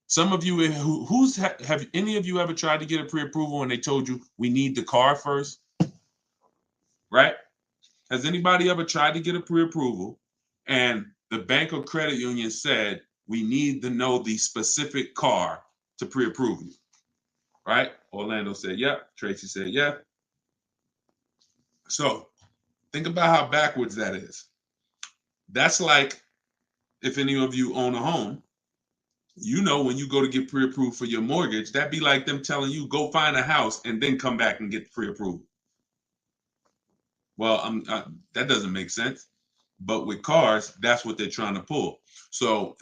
Some of you, have any of you ever tried to get a pre-approval and they told you we need the car first? Right? Has anybody ever tried to get a pre-approval and the bank or credit union said, we need to know the specific car to pre-approve you? Right? Orlando said, yep. Tracy said, yeah. So think about how backwards that is. That's like if any of you own a home, you know, when you go to get pre-approved for your mortgage, that'd be like them telling you, go find a house and then come back and get pre-approved. Well, that doesn't make sense. But with cars, that's what they're trying to pull. So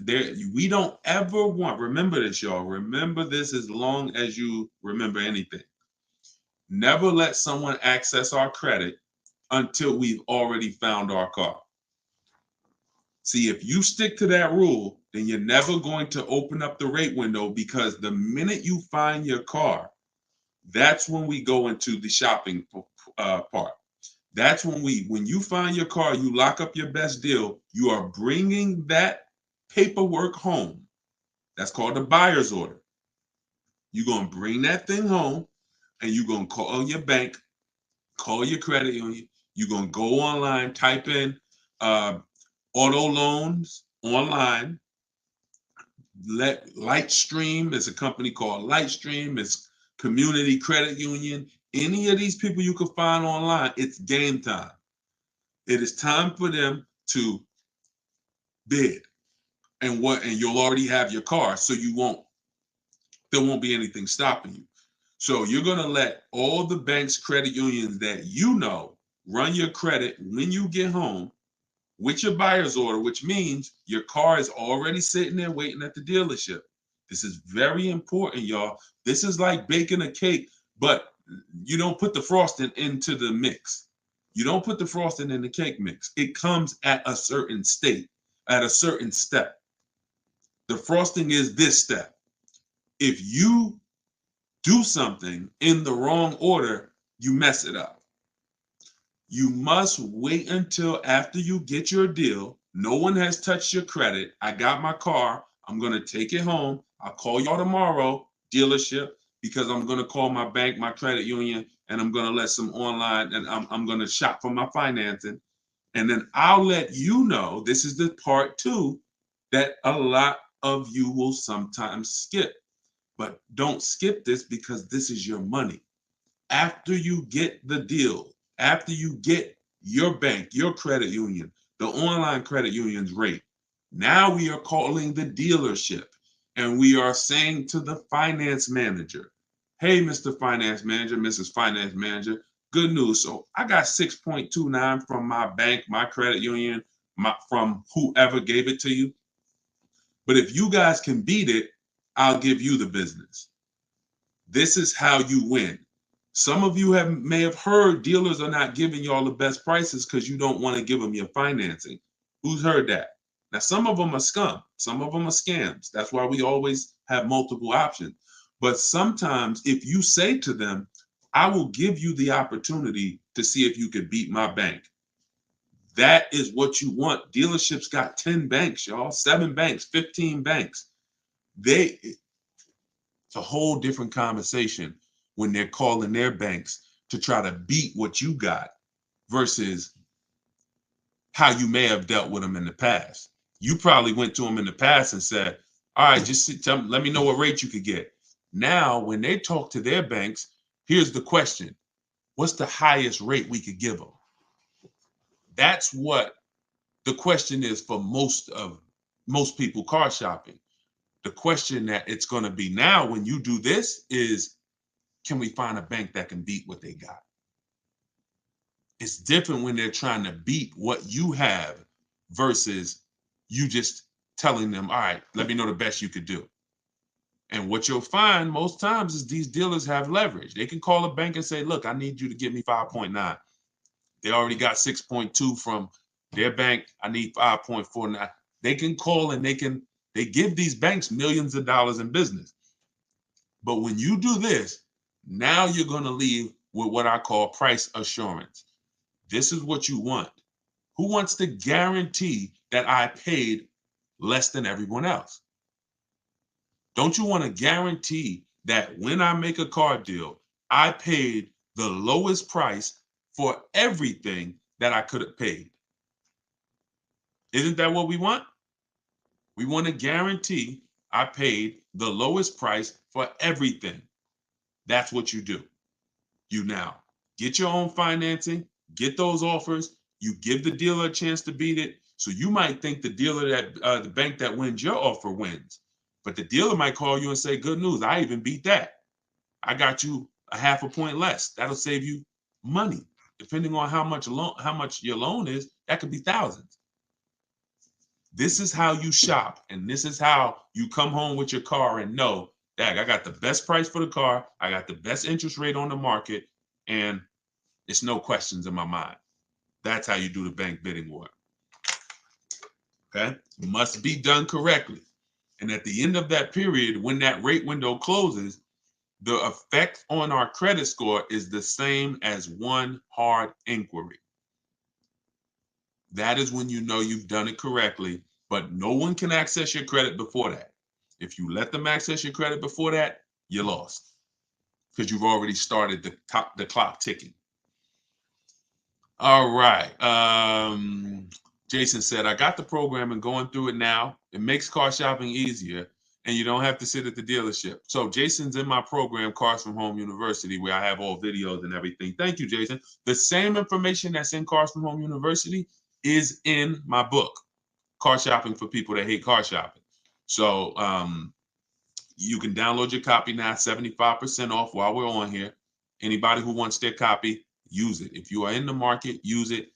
we don't ever want, remember this, y'all. Remember this as long as you remember anything. Never let someone access our credit until we've already found our car. See, if you stick to that rule, then you're never going to open up the rate window, because the minute you find your car, that's when we go into the shopping part. That's when you find your car, you lock up your best deal, you are bringing that paperwork home. That's called a buyer's order. You're going to bring that thing home and you're going to call your bank, call your credit union. You're going to go online, type in auto loans online. Lightstream is a company called Lightstream. It's Community Credit Union. Any of these people you can find online, it's game time. It is time for them to bid, and you'll already have your car, so there won't be anything stopping you. So you're gonna let all the banks, credit unions that you know run your credit when you get home with your buyer's order, which means your car is already sitting there waiting at the dealership. This is very important, y'all. This is like baking a cake, but you don't put the frosting into the mix. You don't put the frosting in the cake mix. It comes at a certain state, at a certain step. The frosting is this step. If you do something in the wrong order, you mess it up. You must wait until after you get your deal. No one has touched your credit. I got my car. I'm going to take it home. I'll call y'all tomorrow, dealership, because I'm going to call my bank, my credit union, and I'm going to let some online, and I'm going to shop for my financing. And then I'll let you know, this is the part two, that a lot of you will sometimes skip. But don't skip this, because this is your money. After you get the deal, after you get your bank, your credit union, the online credit union's rate, now we are calling the dealership and we are saying to the finance manager, hey, Mr. Finance Manager, Mrs. Finance Manager, good news. So I got 6.29 from my bank, my credit union, from whoever gave it to you. But if you guys can beat it, I'll give you the business. This is how you win. Some of you may have heard dealers are not giving y'all the best prices because you don't want to give them your financing. Who's heard that? Now, some of them are scum. Some of them are scams. That's why we always have multiple options. But sometimes if you say to them, I will give you the opportunity to see if you could beat my bank. That is what you want. Dealerships got 10 banks, y'all, 7 banks, 15 banks. It's a whole different conversation when they're calling their banks to try to beat what you got versus how you may have dealt with them in the past. You probably went to them in the past and said, all right, just let me know what rate you could get. Now, when they talk to their banks, here's the question. What's the highest rate we could give them? That's what the question is for most people car shopping. The question that it's going to be now when you do this is, can we find a bank that can beat what they got? It's different when they're trying to beat what you have versus you just telling them, all right, let me know the best you could do. And what you'll find most times is these dealers have leverage. They can call a bank and say, look, I need you to give me 5.9. They already got 6.2 from their bank. I need 5.49. They can call and they give these banks millions of dollars in business. But when you do this, now you're going to leave with what I call price assurance. This is what you want. Who wants to guarantee that I paid less than everyone else? Don't you want to guarantee that when I make a car deal, I paid the lowest price for everything that I could have paid. Isn't that what we want? We want to guarantee I paid the lowest price for everything. That's what you do. You now get your own financing, get those offers. You give the dealer a chance to beat it. So you might think the dealer that the bank that wins your offer wins, but the dealer might call you and say, "Good news, I even beat that. I got you a half a point less." That'll save you money, depending on how much your loan is. That could be thousands. This is how you shop, and this is how you come home with your car and know, "Dag, I got the best price for the car. I got the best interest rate on the market, and it's no questions in my mind." That's how you do the bank bidding war. Okay? It must be done correctly. And at the end of that period, when that rate window closes, the effect on our credit score is the same as one hard inquiry. That is when you know you've done it correctly, but no one can access your credit before that. If you let them access your credit before that, you're lost because you've already started the clock ticking. All right. Jason said, "I got the program and going through it now. It makes car shopping easier, and you don't have to sit at the dealership." So Jason's in my program, Cars from Home University, where I have all videos and everything. Thank you, Jason. The same information that's in Cars from Home University is in my book, Car Shopping for People That Hate Car Shopping. So you can download your copy now, 75% off while we're on here. Anybody who wants their copy, use it. If you are in the market, use it.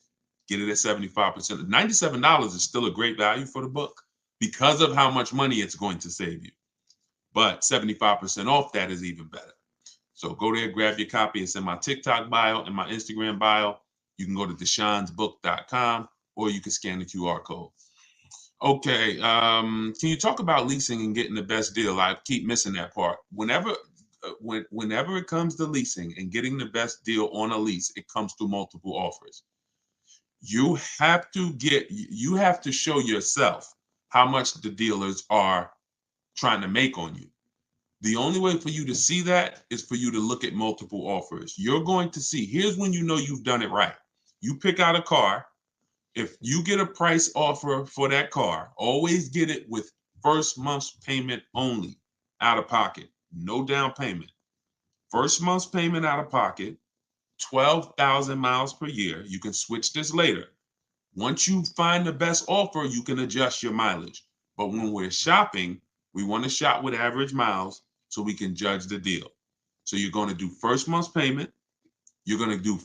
Get it at 75%. $97 is still a great value for the book because of how much money it's going to save you. But 75% off, that is even better. So go there, grab your copy. It's in my TikTok bio and my Instagram bio. You can go to deshonsbook.com or you can scan the QR code. Okay, can you talk about leasing and getting the best deal? I keep missing that part. Whenever it comes to leasing and getting the best deal on a lease, it comes through multiple offers. You have to show yourself how much the dealers are trying to make on you. The only way for you to see that is for you to look at multiple offers. You're going to see, here's when you know you've done it right. You pick out a car. If you get a price offer for that car, always get it with first month's payment only, out of pocket, no down payment. First month's payment out of pocket, 12,000 miles per year. You can switch this later. Once you find the best offer, you can adjust your mileage. But when we're shopping, we want to shop with average miles so we can judge the deal. So you're going to do first month's payment. You're going to do,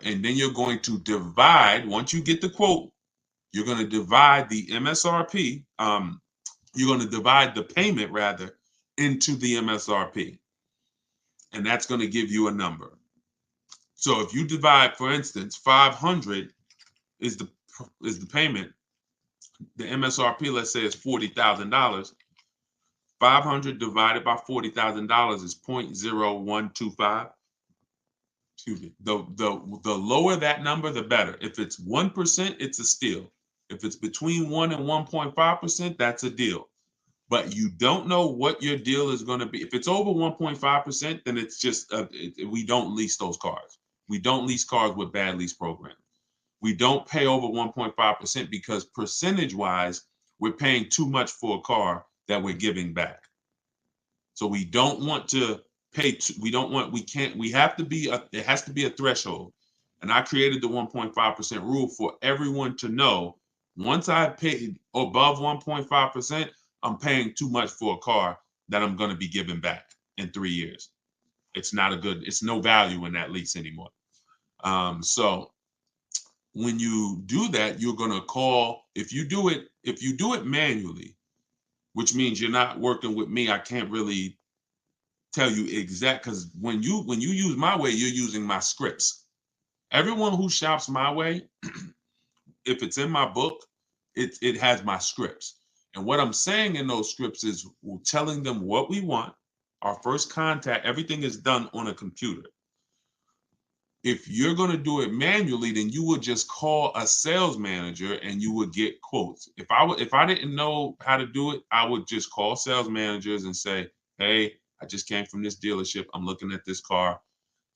and then you're going to divide, once you get the quote, you're going to divide the MSRP. You're going to divide the payment rather into the MSRP. And that's going to give you a number. So if you divide, for instance, 500 is the payment. The MSRP, let's say, is $40,000. 500 divided by $40,000 is 0.0125. Excuse me. The lower that number, the better. If it's 1%, it's a steal. If it's between 1 and 1.5%, that's a deal. But you don't know what your deal is going to be. If it's over 1.5%, then it's just we don't lease those cars. We don't lease cars with bad lease programs. We don't pay over 1.5% because percentage-wise, we're paying too much for a car that we're giving back. So we don't want to pay. We have to be, it has to be a threshold. And I created the 1.5% rule for everyone to know. Once I paid above 1.5%, I'm paying too much for a car that I'm going to be giving back in 3 years. It's no value in that lease anymore. So when you do that, you're going to call, if you do it manually, which means you're not working with me, I can't really tell you exact, because when you use my way, you're using my scripts. Everyone who shops my way, if it's in my book, it has my scripts. And what I'm saying in those scripts is we're telling them what we want. Our first contact, everything is done on a computer. If you're going to do it manually, then you would just call a sales manager and you would get quotes. If I didn't know how to do it, I would just call sales managers and say, "Hey, I just came from this dealership. I'm looking at this car.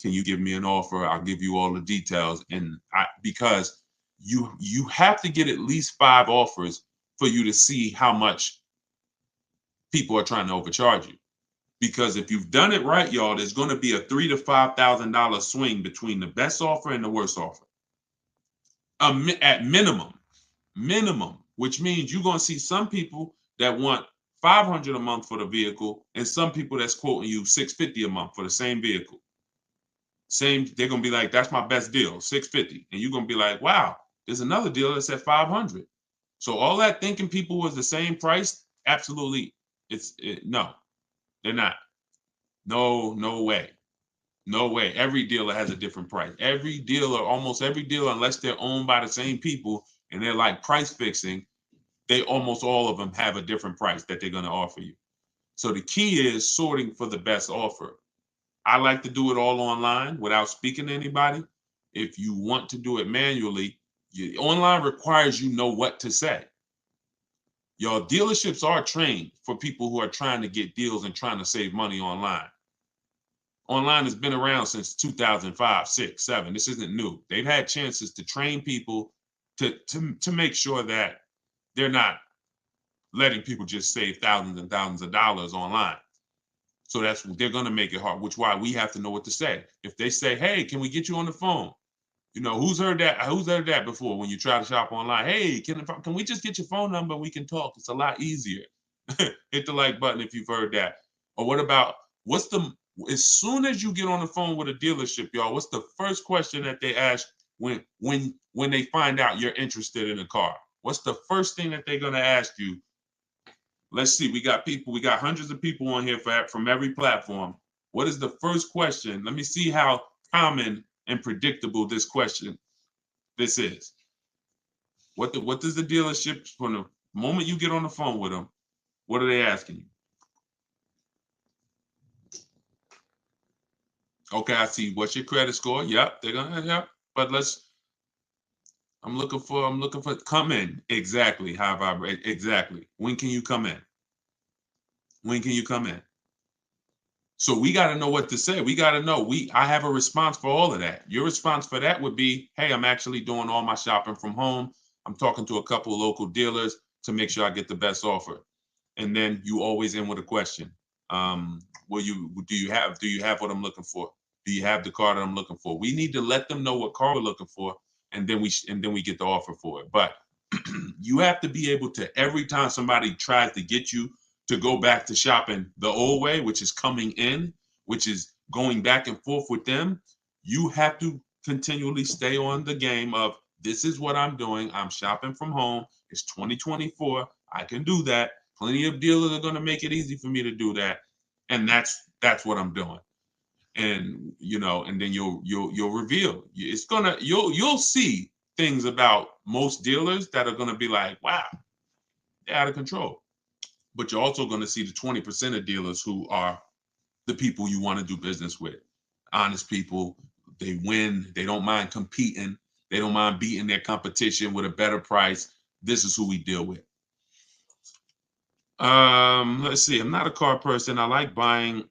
Can you give me an offer? I'll give you all the details. And because you have to get at least 5 offers for you to see how much people are trying to overcharge you. Because if you've done it right, y'all, there's going to be a $3,000 to $5,000 swing between the best offer and the worst offer. At minimum, which means you're going to see some people that want $500 a month for the vehicle, and some people that's quoting you $650 a month for the same vehicle. They're going to be like, that's my best deal, $650. And you're going to be like, wow, there's another deal that's at $500. So all that thinking people was the same price, absolutely, no, they're not. No way. No way. Every dealer has a different price. Almost every dealer, unless they're owned by the same people and they're like price fixing, they almost all of them have a different price that they're going to offer you. So the key is sorting for the best offer. I like to do it all online without speaking to anybody. If you want to do it manually, online requires you know what to say. Your dealerships are trained for people who are trying to get deals and trying to save money online. Online has been around since 2005, 6, 7. This isn't new. They've had chances to train people to make sure that they're not letting people just save thousands and thousands of dollars online. So they're going to make it hard, which is why we have to know what to say. If they say, hey, can we get you on the phone? You know, who's heard that before when you try to shop online? Hey, can we just get your phone number and we can talk? It's a lot easier. Hit the like button if you've heard that. Or what about, as soon as you get on the phone with a dealership, y'all, what's the first question that they ask when they find out you're interested in a car? What's the first thing that they're going to ask you? Let's see. We got hundreds of people on here from every platform. What is the first question? Let me see how common and predictable this is. What does the dealership, from the moment you get on the phone with them, what are they asking you? Okay, I see. What's your credit score? Yep, they're gonna, yep. But I'm looking for come in. Exactly. Exactly. When can you come in? When can you come in? So we got to know what to say. We got to know. I have a response for all of that. Your response for that would be, hey, I'm actually doing all my shopping from home. I'm talking to a couple of local dealers to make sure I get the best offer. And then you always end with a question. Do you have what I'm looking for? Do you have the car that I'm looking for? We need to let them know what car we're looking for, and then we get the offer for it. But you have to be able to, every time somebody tries to get you to go back to shopping the old way, which is coming in, which is going back and forth with them, you have to continually stay on the game of, this is what I'm doing. I'm shopping from home. It's 2024. I can do that. Plenty of dealers are going to make it easy for me to do that. And that's what I'm doing. And and then you'll reveal. You'll see things about most dealers that are going to be like, wow, they're out of control. But you're also going to see the 20% of dealers who are the people you want to do business with. Honest people. They win. They don't mind competing. They don't mind beating their competition with a better price. This is who we deal with. Let's see. I'm not a car person. I like buying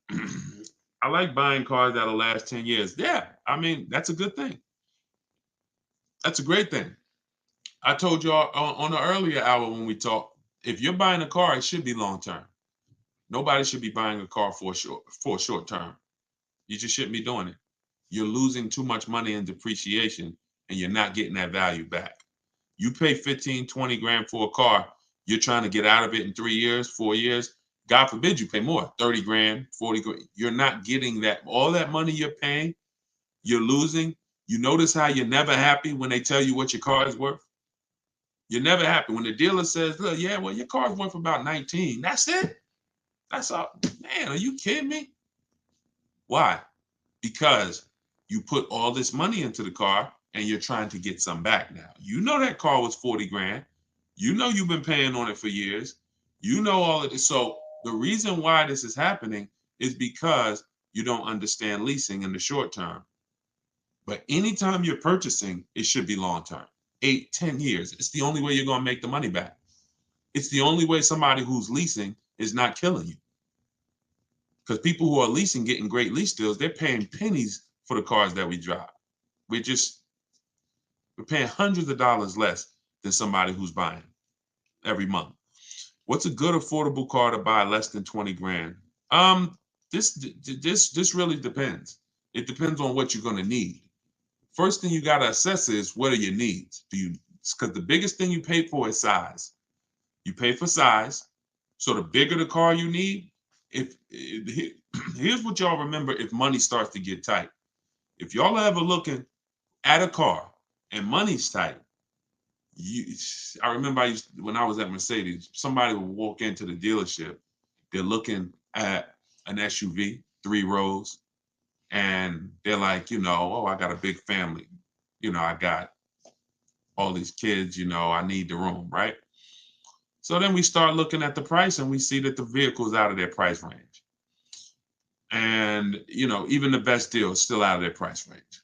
I like buying cars that'll last 10 years. Yeah, I mean, that's a good thing. That's a great thing. I told y'all on the earlier hour when we talked, if you're buying a car, it should be long term. Nobody should be buying a car for a short term. You just shouldn't be doing it. You're losing too much money in depreciation and you're not getting that value back. You pay 15, 20 grand for a car, you're trying to get out of it in 3 years, 4 years. God forbid you pay more, 30 grand, 40 grand. You're not getting that. All that money you're paying, you're losing. You notice how you're never happy when they tell you what your car is worth? You're never happy when the dealer says, look, yeah, well, your car's worth about 19. That's it? That's all. Man, are you kidding me? Why? Because you put all this money into the car and you're trying to get some back now. You know that car was 40 grand. You know you've been paying on it for years. You know all of this. So the reason why this is happening is because you don't understand leasing in the short term. But anytime you're purchasing, it should be long term, 8, 10 years. It's the only way you're going to make the money back. It's the only way somebody who's leasing is not killing you. Because people who are leasing, getting great lease deals, they're paying pennies for the cars that we drive. We're paying hundreds of dollars less than somebody who's buying every month. What's a good affordable car to buy less than 20 grand? This really depends. It depends on what you're going to need. First thing you got to assess is, what are your needs? Because the biggest thing you pay for is size. You pay for size. So the bigger the car you need, here's what y'all remember if money starts to get tight. If y'all are ever looking at a car and money's tight, I remember when I was at Mercedes, somebody would walk into the dealership, they're looking at an SUV, 3 rows, and they're like, oh, I got a big family. I got all these kids, I need the room, right? So then we start looking at the price and we see that the vehicle's out of their price range. And, even the best deal is still out of their price range.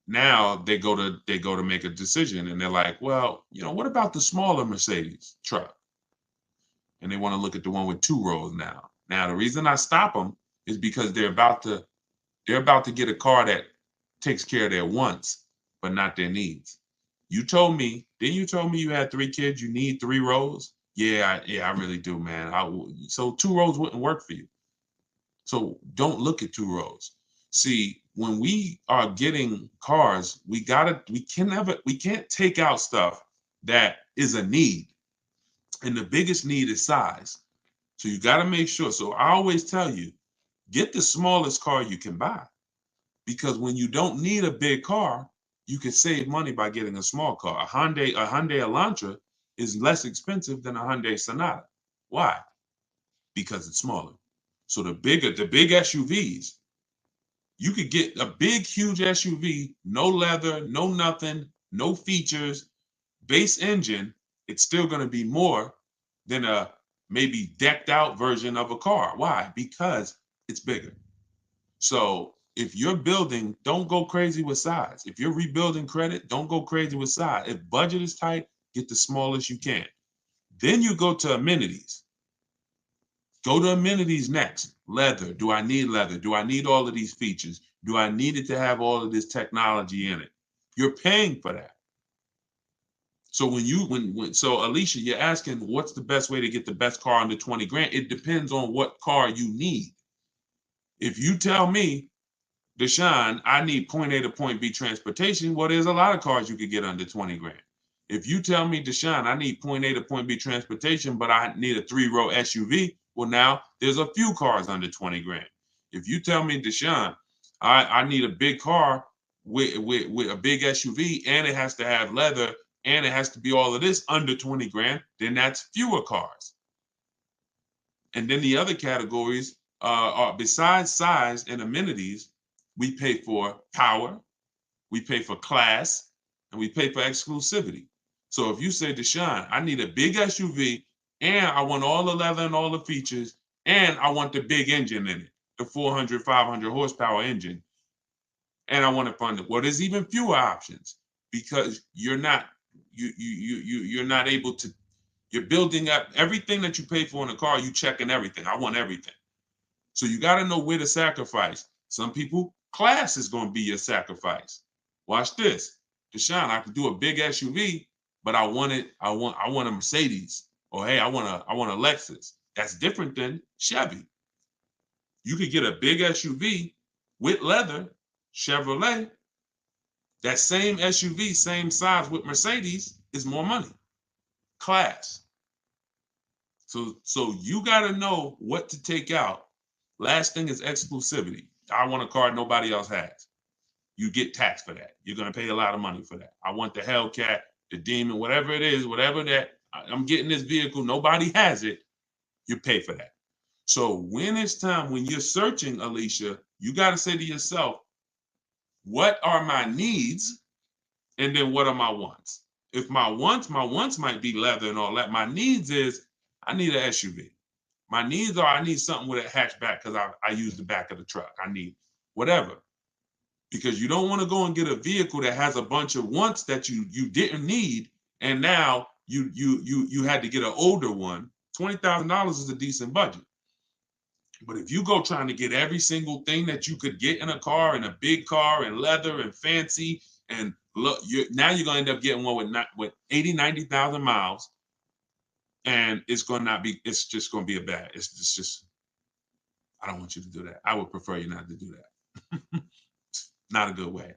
Now they go to make a decision and they're like, well, what about the smaller Mercedes truck? And they want to look at the one with 2 rows now. Now, the reason I stop them is because they're about to get a car that takes care of their wants, but not their needs. You told me you had 3 kids, you need 3 rows? Yeah, I really do, man. So 2 rows wouldn't work for you. So don't look at 2 rows. See, when we are getting cars, we can't take out stuff that is a need. And the biggest need is size. So you got to make sure. So I always tell you, get the smallest car you can buy. Because when you don't need a big car, you can save money by getting a small car. A Hyundai Elantra is less expensive than a Hyundai Sonata. Why? Because it's smaller. So the big SUVs, you could get a big, huge SUV, no leather, no nothing, no features, base engine. It's still going to be more than a maybe decked out version of a car. Why? Because it's bigger. So if you're building, don't go crazy with size. If you're rebuilding credit, don't go crazy with size. If budget is tight, get the smallest you can. Then you go to amenities. Go to amenities next. Leather. Do I need leather? Do I need all of these features? Do I need it to have all of this technology in it? You're paying for that. So so Alicia, you're asking what's the best way to get the best car under 20 grand? It depends on what car you need. If you tell me, Deshone, I need point A to point B transportation, well, there's a lot of cars you could get under 20 grand. If you tell me, Deshone, I need point A to point B transportation, but I need a 3-row SUV, well, now there's a few cars under 20 grand. If you tell me, Deshone, I need a big car with a big SUV and it has to have leather and it has to be all of this under 20 grand, then that's fewer cars. And then the other categories are, besides size and amenities, we pay for power, we pay for class, and we pay for exclusivity. So if you say, Deshone, I need a big SUV and I want all the leather and all the features and I want the big engine in it, the 400, 500 horsepower engine, and I want to fund it. Well, there's even fewer options because you're not able to. You're building up everything that you pay for in a car. You checking everything. I want everything. So you got to know where to sacrifice. Some people, class is going to be your sacrifice. Watch this, Deshone. I could do a big SUV, but I want a Mercedes, or hey, I want a Lexus. That's different than Chevy. You could get a big SUV with leather, Chevrolet. That same SUV, same size with Mercedes is more money. Class. So you got to know what to take out. Last thing is exclusivity. I want a car nobody else has. You get taxed for that. You're going to pay a lot of money for that. I want the Hellcat, the Demon, whatever it is, whatever that, I'm getting this vehicle, nobody has it, you pay for that. So when it's time, when you're searching, Alicia, you got to say to yourself, what are my needs? And then what are my wants? If my wants might be leather and all that. My needs is I need an SUV. My needs are I need something with a hatchback because I use the back of the truck. I need whatever. Because you don't want to go and get a vehicle that has a bunch of wants that you didn't need, and now you had to get an older one. $20,000 is a decent budget. But if you go trying to get every single thing that you could get in a car, in a big car, and leather and fancy, and look, now you're gonna end up getting one with 80, 90,000 miles, and it's gonna not be. It's just gonna be a bad. It's just. I don't want you to do that. I would prefer you not to do that. Not a good way.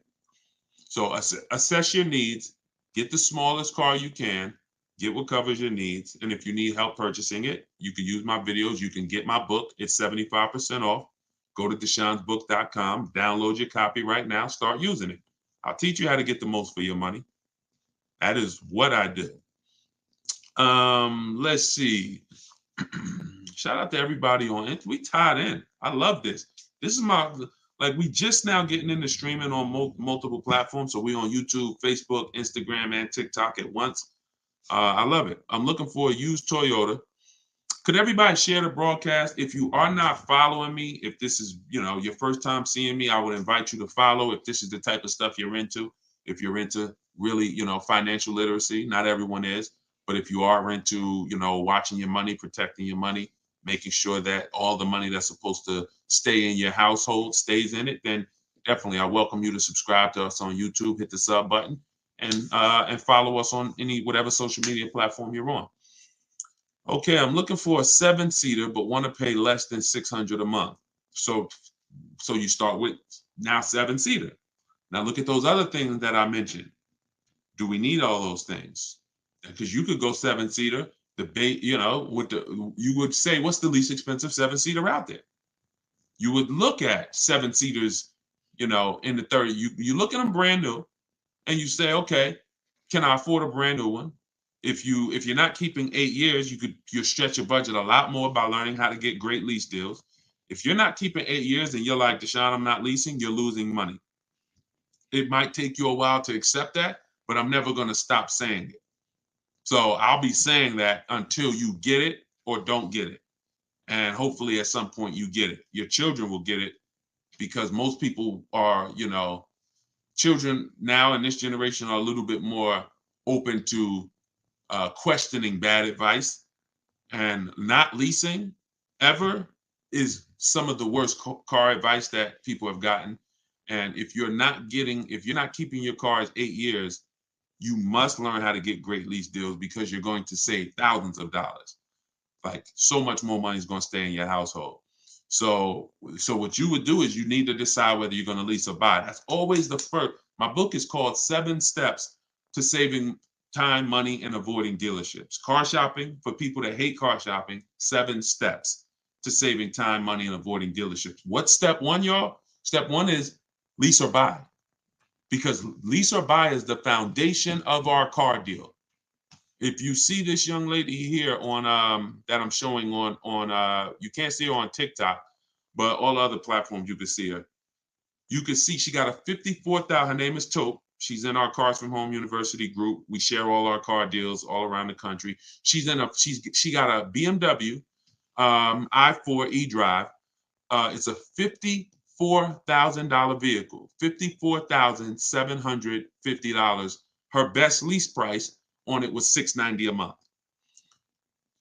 So assess your needs. Get the smallest car you can. Get what covers your needs. And if you need help purchasing it, you can use my videos. You can get my book. It's 75% off. Go to deshonsbook.com. Download your copy right now. Start using it. I'll teach you how to get the most for your money. That is what I do. Let's see. Shout out to everybody on it. We tied in. I love this. This is we just now getting into streaming on multiple platforms. So we on YouTube, Facebook, Instagram, and TikTok at once. I love it. I'm looking for a used Toyota. Could everybody share the broadcast? If you are not following me, if this is, your first time seeing me, I would invite you to follow if this is the type of stuff you're into. If you're into really, financial literacy, not everyone is, but if you are into, watching your money, protecting your money, making sure that all the money that's supposed to stay in your household stays in it, then definitely I welcome you to subscribe to us on YouTube, hit the sub button, and follow us on whatever social media platform you're on. Okay, I'm looking for a 7-seater, but want to pay less than $600 a month. So you start with now 7-seater. Now look at those other things that I mentioned. Do we need all those things? Because you could go 7-seater. You would say, what's the least expensive 7-seater out there? You would look at 7-seaters, in the 30. You look at them brand new, and you say, okay, can I afford a brand new one? If you're not keeping 8 years, you stretch your budget a lot more by learning how to get great lease deals. If you're not keeping 8 years and you're like, Deshone, I'm not leasing, you're losing money. It might take you a while to accept that, but I'm never going to stop saying it. So I'll be saying that until you get it or don't get it. And hopefully at some point you get it. Your children will get it, because most people are, children now in this generation are a little bit more open to questioning bad advice, and not leasing ever is some of the worst car advice that people have gotten. And if you're not keeping your cars 8 years, you must learn how to get great lease deals, because you're going to save thousands of dollars. Like, so much more money is going to stay in your household. So what you would do is you need to decide whether you're going to lease or buy. That's always the first. My book is called 7 Steps to Saving Time, Money, and Avoiding Dealerships. Car shopping, for people that hate car shopping, 7 steps to saving time, money, and avoiding dealerships. What's step 1, y'all? Step 1 is lease or buy, because lease or buy is the foundation of our car deal. If you see this young lady here on that I'm showing on you can't see her on TikTok, but all other platforms you can see her. You can see she got a 54,000. Her name is Taupe. She's in our Cars from Home University group. We share all our car deals all around the country. She got a BMW i4 eDrive. It's a $54,000 vehicle, $54,750. Her best lease price on it was $690 a month.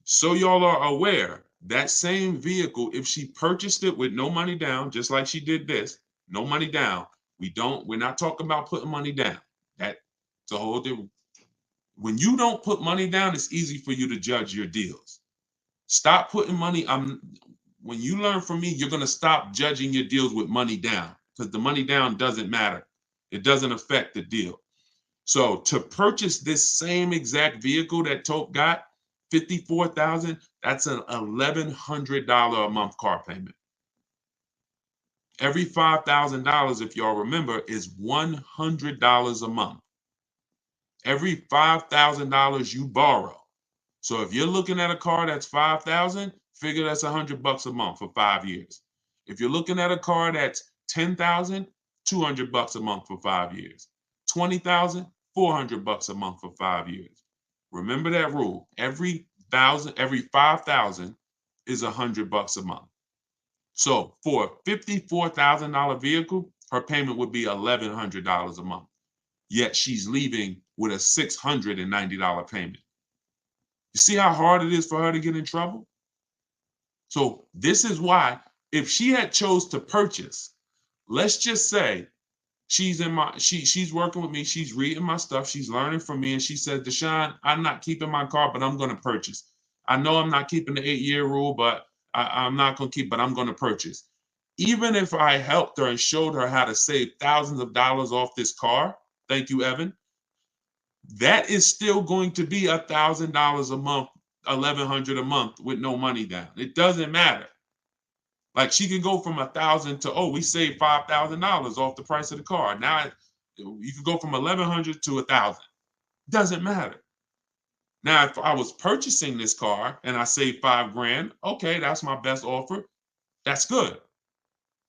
So y'all are aware, that same vehicle, if she purchased it with no money down, just like she did this, no money down. We're not talking about putting money down. That's a whole different. When you don't put money down, it's easy for you to judge your deals. Stop putting money. When you learn from me, you're going to stop judging your deals with money down, because the money down doesn't matter. It doesn't affect the deal. So to purchase this same exact vehicle that Taupe got, $54,000, that's an $1,100 a month car payment. Every $5,000, if y'all remember, is $100 a month. Every $5,000 you borrow. So if you're looking at a car that's $5,000, figure that's $100 a month for 5 years. If you're looking at a car that's $10,000, $200 a month for 5 years. $20,000, $400 a month for 5 years. Remember that rule. Every $5,000 is $100 a month. So for a $54,000 vehicle, her payment would be $1,100 a month. Yet she's leaving with a $690 payment. You see how hard it is for her to get in trouble? So this is why If she had chose to purchase, let's just say she's working with me, she's reading my stuff, she's learning from me, and she said, Deshone, I'm not keeping my car, but I'm going to purchase. I know I'm not keeping the 8-year rule, but I'm not going to keep, but I'm going to purchase. Even if I helped her and showed her how to save thousands of dollars off this car, thank you, Evan, that is still going to be $1,000 a month, $1,100 a month with no money down. It doesn't matter. Like she can go from 1,000 to, oh, we saved $5,000 off the price of the car. Now you can go from 1,100 to 1,000. Doesn't matter. Now, if I was purchasing this car and I saved $5,000, okay, that's my best offer. That's good.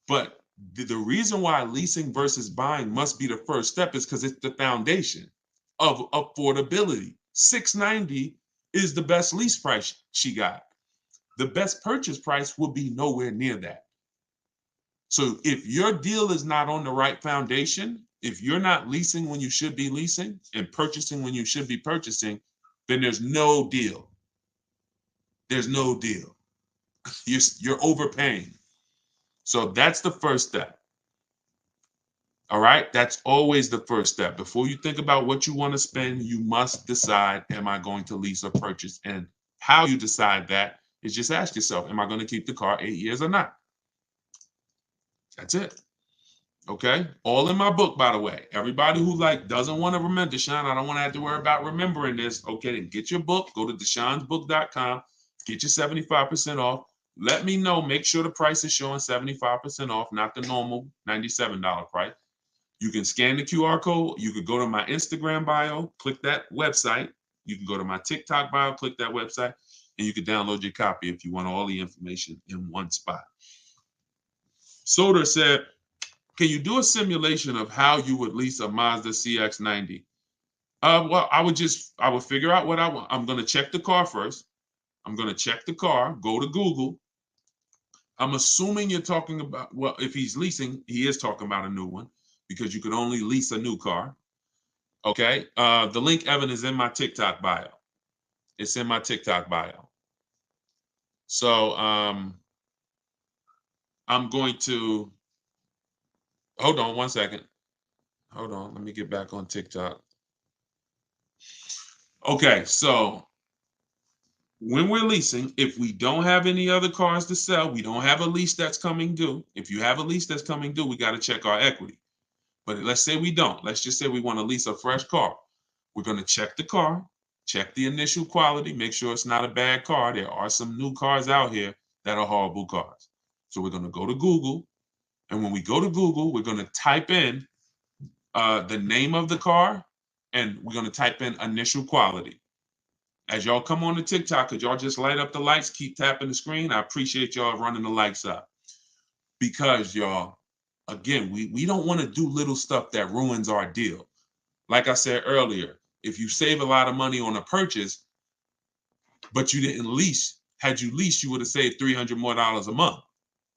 But the reason why leasing versus buying must be the first step is because it's the foundation of affordability. $690 is the best lease price she got. The best purchase price will be nowhere near that. So if your deal is not on the right foundation, if you're not leasing when you should be leasing and purchasing when you should be purchasing, then there's no deal. There's no deal. You're overpaying. So that's the first step. All right, that's always the first step. Before you think about what you want to spend, you must decide, am I going to lease or purchase? And how you decide that is just ask yourself, am I going to keep the car 8 years or not? That's it. Okay, all in my book, by the way. Everybody who doesn't want to remember, Deshone, I don't want to have to worry about remembering this. Okay, then get your book, go to deshonesbook.com, get your 75% off. Let me know, make sure the price is showing 75% off, not the normal $97 price. You can scan the QR code. You could go to my Instagram bio, click that website. You can go to my TikTok bio, click that website, and you can download your copy if you want all the information in one spot. Soder said, can you do a simulation of how you would lease a Mazda CX-90? Well, I would figure out what I want. I'm going to check the car first. I'm going to check the car, go to Google. I'm assuming you're talking about, well, if he's leasing, he is talking about a new one because you could only lease a new car. Okay. The link, Evan, is in my TikTok bio. It's in my TikTok bio. So I'm going to, hold on one second. Hold on. Let me get back on TikTok. Okay. So when we're leasing, if we don't have any other cars to sell, we don't have a lease that's coming due. If you have a lease that's coming due, we got to check our equity. But let's say we don't. Let's just say we want to lease a fresh car. We're going to check the car, check the initial quality, make sure it's not a bad car. There are some new cars out here that are horrible cars. So we're going to go to Google. And when we go to Google, we're going to type in the name of the car, and we're going to type in initial quality. As y'all come on to TikTok, could y'all just light up the lights, keep tapping the screen? I appreciate y'all running the lights up. Because y'all, again, we don't want to do little stuff that ruins our deal. Like I said earlier, if you save a lot of money on a purchase, but you didn't lease, had you leased, you would have saved $300 more a month.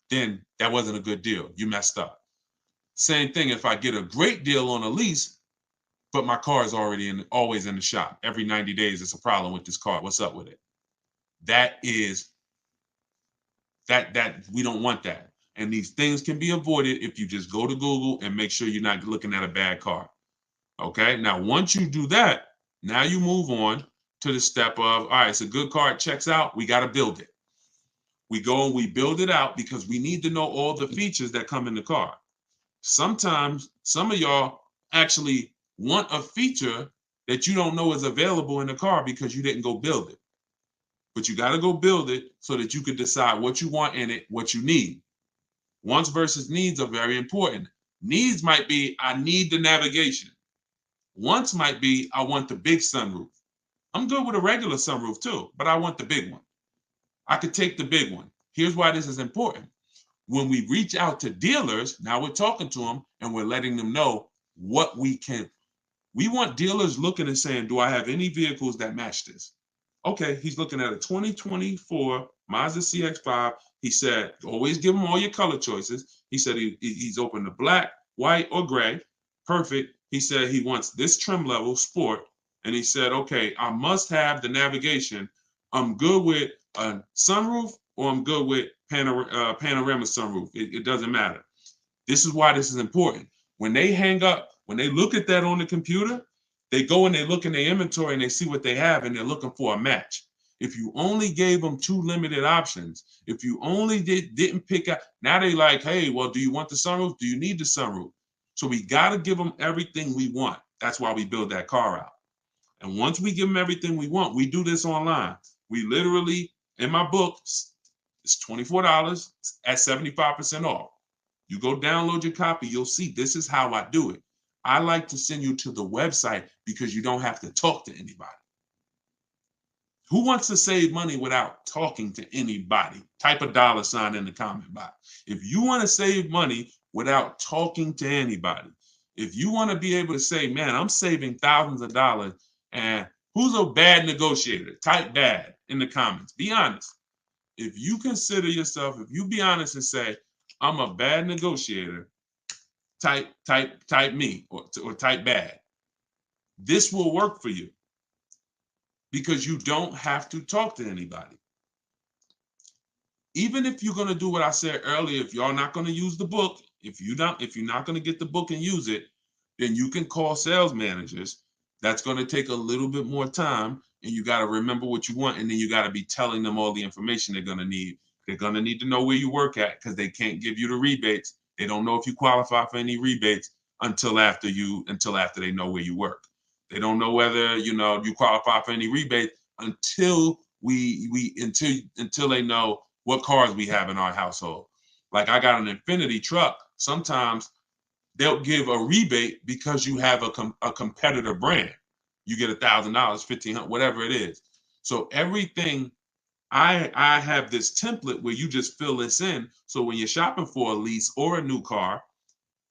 Then that wasn't a good deal. You messed up. Same thing if I get a great deal on a lease, but my car is always in the shop. Every 90 days, it's a problem with this car. What's up with it? That we don't want that. And these things can be avoided if you just go to Google and make sure you're not looking at a bad car. Okay. Now, once you do that, now you move on to the step of, all right, it's a good car, it checks out. We got to build it. We go and we build it out because we need to know all the features that come in the car. Sometimes some of y'all actually want a feature that you don't know is available in the car because you didn't go build it. But you got to go build it so that you can decide what you want in it, what you need. Wants versus needs are very important. Needs might be, I need the navigation. Wants might be, I want the big sunroof. I'm good with a regular sunroof too, but I want the big one. I could take the big one. Here's why this is important. When we reach out to dealers, now we're talking to them and we're letting them know what we can. We want dealers looking and saying, do I have any vehicles that match this? Okay, he's looking at a 2024 Mazda CX-5. He said, always give him all your color choices. He said he's open to black, white, or gray. Perfect. He said he wants this trim level, sport. And he said, okay, I must have the navigation. I'm good with a sunroof or I'm good with panorama sunroof. It doesn't matter. This is why this is important. When they hang up, when they look at that on the computer, they go and they look in their inventory and they see what they have and they're looking for a match. If you only gave them 2 limited options, if you only didn't pick out, now they like, hey, well, do you want the sunroof? Do you need the sunroof? So we got to give them everything we want. That's why we build that car out. And once we give them everything we want, we do this online. We literally, in my book, it's $24 at 75% off. You go download your copy, you'll see this is how I do it. I like to send you to the website because you don't have to talk to anybody. Who wants to save money without talking to anybody? Type a $sign in the comment box. If you want to save money without talking to anybody, if you want to be able to say, man, I'm saving thousands of dollars, and who's a bad negotiator? Type bad in the comments. Be honest. If you consider yourself, if you be honest and say, I'm a bad negotiator, type me or type bad. This will work for you because you don't have to talk to anybody. Even if you're going to do what I said earlier, if y'all not going to use the book, if you're not going to get the book and use it, then you can call sales managers. That's going to take a little bit more time, and you got to remember what you want, and then you got to be telling them all the information they're going to need. They're going to need to know where you work at because they can't give you the rebates. They don't know if you qualify for any rebates until after they know where you work. They don't know whether you qualify for any rebate until until they know what cars we have in our household. Like I got an Infiniti truck. Sometimes they'll give a rebate because you have a competitor brand. You get $1,000, $1,500, whatever it is. So everything. I have this template where you just fill this in. So when you're shopping for a lease or a new car,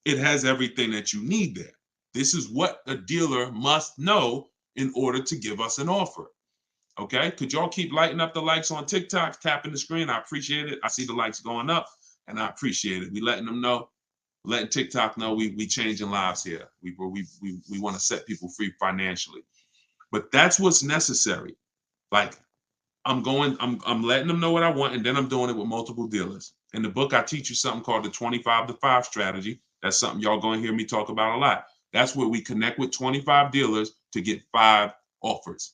it has everything that you need there. This is what a dealer must know in order to give us an offer. Okay, could y'all keep lighting up the likes on TikTok, tapping the screen? I appreciate it. I see the likes going up and I appreciate it. We letting them know, letting TikTok know we changing lives here. We want to set people free financially. But that's what's necessary. Like I'm letting them know what I want, and then I'm doing it with multiple dealers. In the book, I teach you something called the 25-to-5 strategy. That's something y'all going to hear me talk about a lot. That's where we connect with 25 dealers to get 5 offers.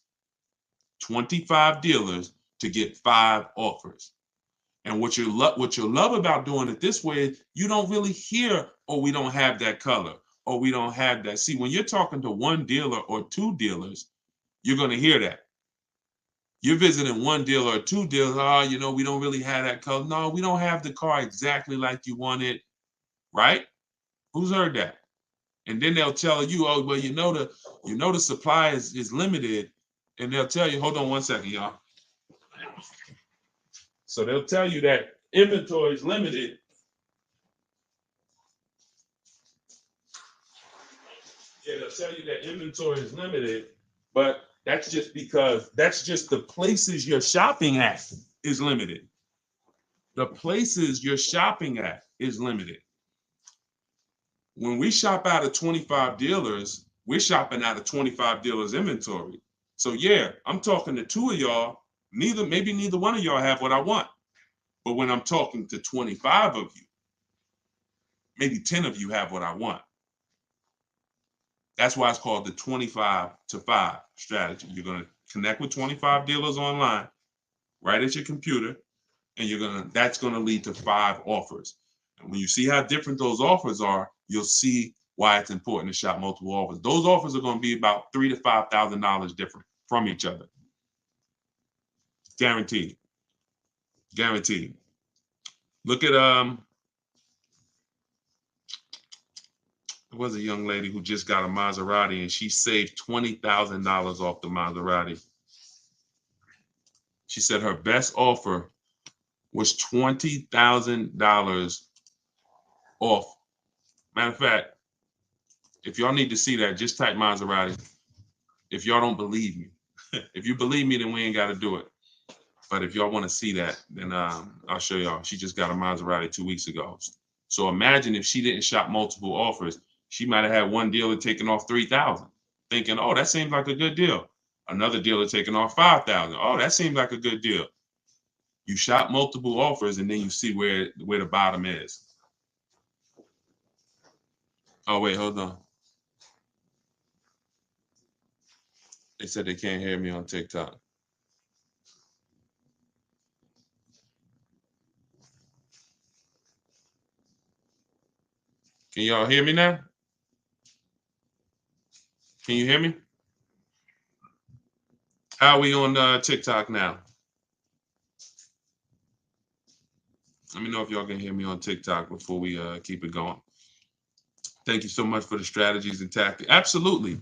25 dealers to get 5 offers. And what you'll love about doing it this way is you don't really hear, oh, we don't have that color, or we don't have that. See, when you're talking to one dealer or 2 dealers, you're going to hear that. You're visiting one dealer or 2 dealers. Oh, we don't really have that color. No, we don't have the car exactly like you want it. Right? Who's heard that? And then they'll tell you, oh, well, the supply is limited. And they'll tell you, hold on one second, y'all. So they'll tell you that inventory is limited. Yeah, they'll tell you that inventory is limited, but that's just because that's just the places you're shopping at is limited. The places you're shopping at is limited. When we shop out of 25 dealers, we're shopping out of 25 dealers inventory. So yeah, I'm talking to 2 of y'all. Maybe neither one of y'all have what I want. But when I'm talking to 25 of you, maybe 10 of you have what I want. That's why it's called the 25-to-5 strategy. You're going to connect with 25 dealers online, right at your computer, and that's going to lead to 5 offers. And when you see how different those offers are, you'll see why it's important to shop multiple offers. Those offers are going to be about $3,000 to $5,000 different from each other. Guaranteed. Guaranteed. Look at there was a young lady who just got a Maserati and she saved $20,000 off the Maserati. She said her best offer was $20,000 off. Matter of fact, if y'all need to see that, just type Maserati. If y'all don't believe me, if you believe me, then we ain't got to do it. But if y'all want to see that, then I'll show y'all. She just got a Maserati 2 weeks ago. So imagine if she didn't shop multiple offers, she might have had one dealer taking off $3,000, thinking, oh, that seems like a good deal. Another dealer taking off $5,000. Oh, that seems like a good deal. You shop multiple offers and then you see where the bottom is. Oh, wait, hold on. They said they can't hear me on TikTok. Can y'all hear me now? Can you hear me? How are we on TikTok now? Let me know if y'all can hear me on TikTok before we keep it going. Thank you so much for the strategies and tactics. Absolutely.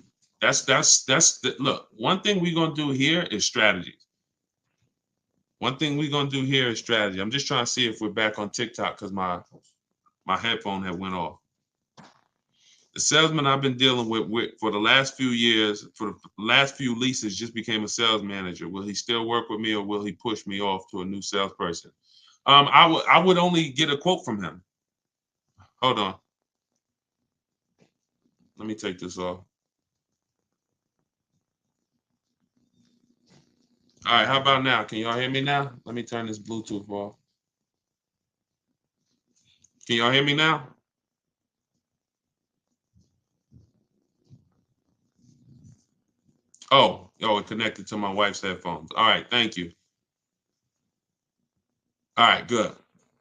Look, one thing we're gonna do here is strategies. One thing we're gonna do here is strategy. I'm just trying to see if we're back on TikTok because my headphone had went off. The salesman I've been dealing with for the last few years, for the last few leases, just became a sales manager. Will he still work with me, or will he push me off to a new salesperson? I would only get a quote from him. Hold on. Let me take this off. All right, how about now? Can y'all hear me now? Let me turn this Bluetooth off. Can y'all hear me now? Oh, it connected to my wife's headphones. All right, thank you. All right, good.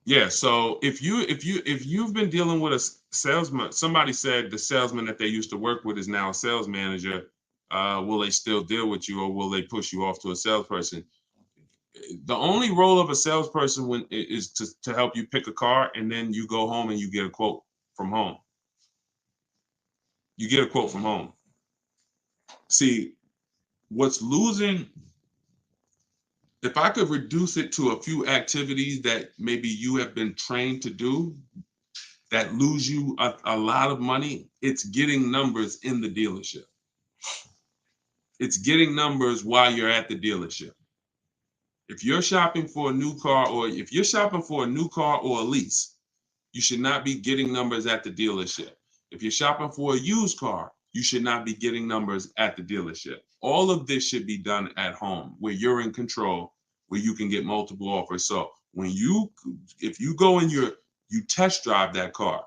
Yeah, so if you've been dealing with a salesman, somebody said the salesman that they used to work with is now a sales manager. Will they still deal with you, or will they push you off to a salesperson? The only role of a salesperson is to help you pick a car, and then you go home and you get a quote from home. You get a quote from home. See, what's losing, if I could reduce it to a few activities that maybe you have been trained to do that lose you a lot of money, it's getting numbers in the dealership. It's getting numbers while you're at the dealership. If you're shopping for a new car, or if you're shopping for a new car or a lease, you should not be getting numbers at the dealership. If you're shopping for a used car, you should not be getting numbers at the dealership. All of this should be done at home, where you're in control, where you can get multiple offers. So if you go and you test drive that car,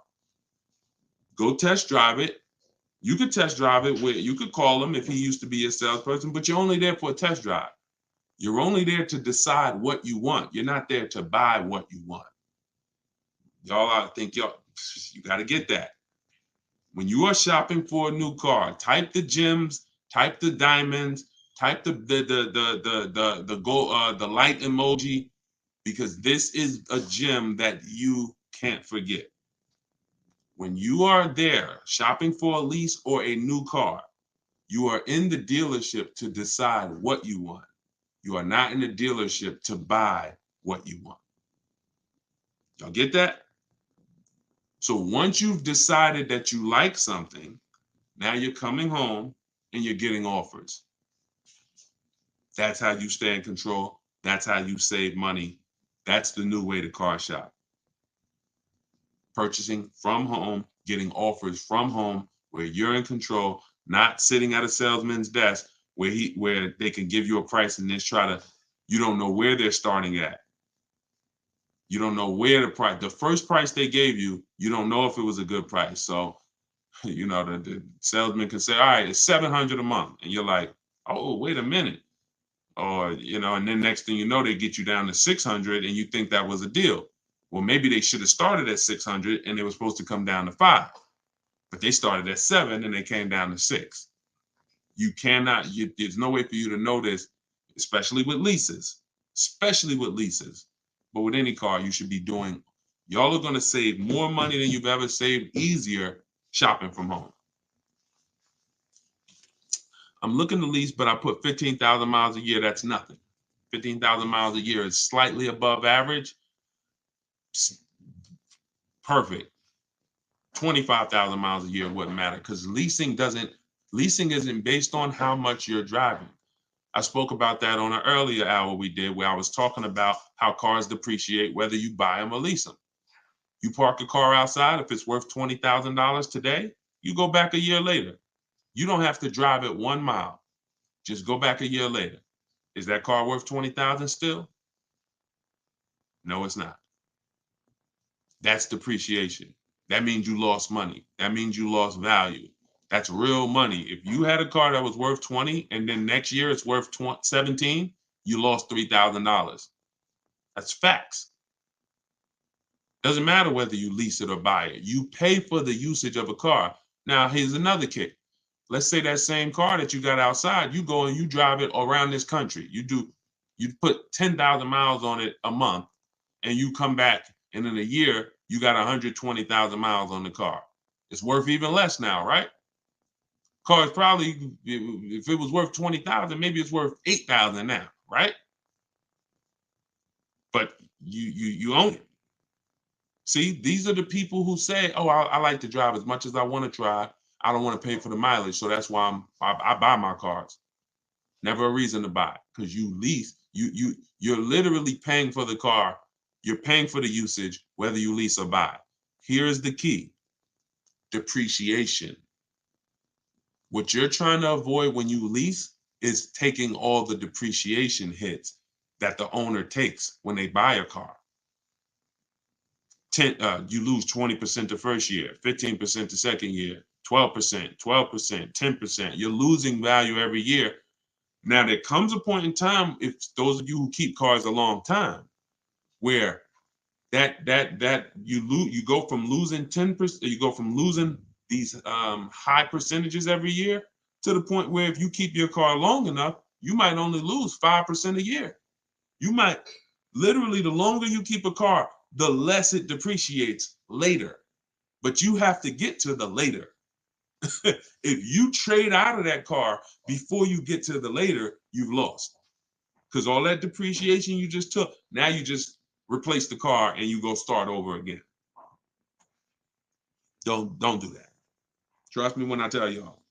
go test drive it. You could test drive it where you could call him if he used to be a salesperson, but you're only there for a test drive. You're only there to decide what you want. You're not there to buy what you want. I think you got to get that. When you are shopping for a new car, type the gems, type the diamonds, type the light emoji, because this is a gem that you can't forget. When you are there shopping for a lease or a new car, you are in the dealership to decide what you want. You are not in the dealership to buy what you want. Y'all get that? So once you've decided that you like something, now you're coming home and you're getting offers. That's how you stay in control. That's how you save money. That's the new way to car shop. Purchasing from home, getting offers from home, where you're in control, not sitting at a salesman's desk where they can give you a price and then you don't know where they're starting at. You don't know where the first price they gave you, you don't know if it was a good price. So, the salesman can say, all right, it's $700 a month. And you're like, oh, wait a minute. Or, and then next thing you know, they get you down to 600 and you think that was a deal. Well, maybe they should have started at 600 and they were supposed to come down to 5, but they started at 7 and they came down to 6. There's no way for you to know this, especially with leases, but with any car, you should be y'all are going to save more money than you've ever saved, easier shopping from home. I'm looking to lease, but I put 15,000 miles a year. That's nothing. 15,000 miles a year is slightly above average. Perfect. 25,000 miles a year wouldn't matter, because leasing isn't based on how much you're driving. I spoke about that on an earlier hour we did, where I was talking about how cars depreciate whether you buy them or lease them. You park a car outside, if it's worth $20,000 today, you go back a year later. You don't have to drive it 1 mile. Just go back a year later. Is that car worth $20,000 still? No, it's not. That's depreciation. That means you lost money. That means you lost value. That's real money. If you had a car that was worth 20 and then next year it's worth 17, you lost $3,000. That's facts. Doesn't matter whether you lease it or buy it. You pay for the usage of a car. Now, here's another kick. Let's say that same car that you got outside, you go and you drive it around this country. You put 10,000 miles on it a month, and you come back, and in a year, you got 120,000 miles on the car. It's worth even less now, right? Car is probably, if it was worth 20,000, maybe it's worth 8,000 now, right? But you own it. See, these are the people who say, "Oh, I like to drive as much as I want to drive. I don't want to pay for the mileage, so that's why I buy my cars." Never a reason to buy, because you lease. You're literally paying for the car. You're paying for the usage, whether you lease or buy. Here's the key: depreciation. What you're trying to avoid when you lease is taking all the depreciation hits that the owner takes when they buy a car. You lose 20% the first year, 15% the second year, 12%, 10%. You're losing value every year. Now, there comes a point in time, if those of you who keep cars a long time, where you go from losing 10%, you go from losing these high percentages every year to the point where if you keep your car long enough, you might only lose 5% a year. You might literally, the longer you keep a car, the less it depreciates later. But you have to get to the later. If you trade out of that car before you get to the later, you've lost. Because all that depreciation you just took, now you just replace the car and you go start over again. Don't do that. Trust me when I tell y'all.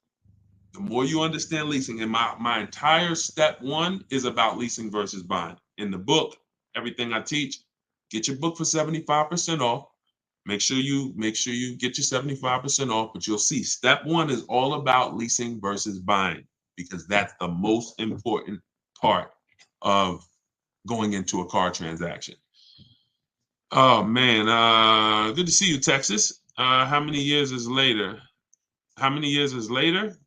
The more you understand leasing, and my entire step 1 is about leasing versus buying. In the book, everything I teach, get your book for 75% off. Make sure you get your 75% off, but you'll see step 1 is all about leasing versus buying, because that's the most important part of going into a car transaction. Oh man, good to see you, Texas. How many years is later? How many years is later?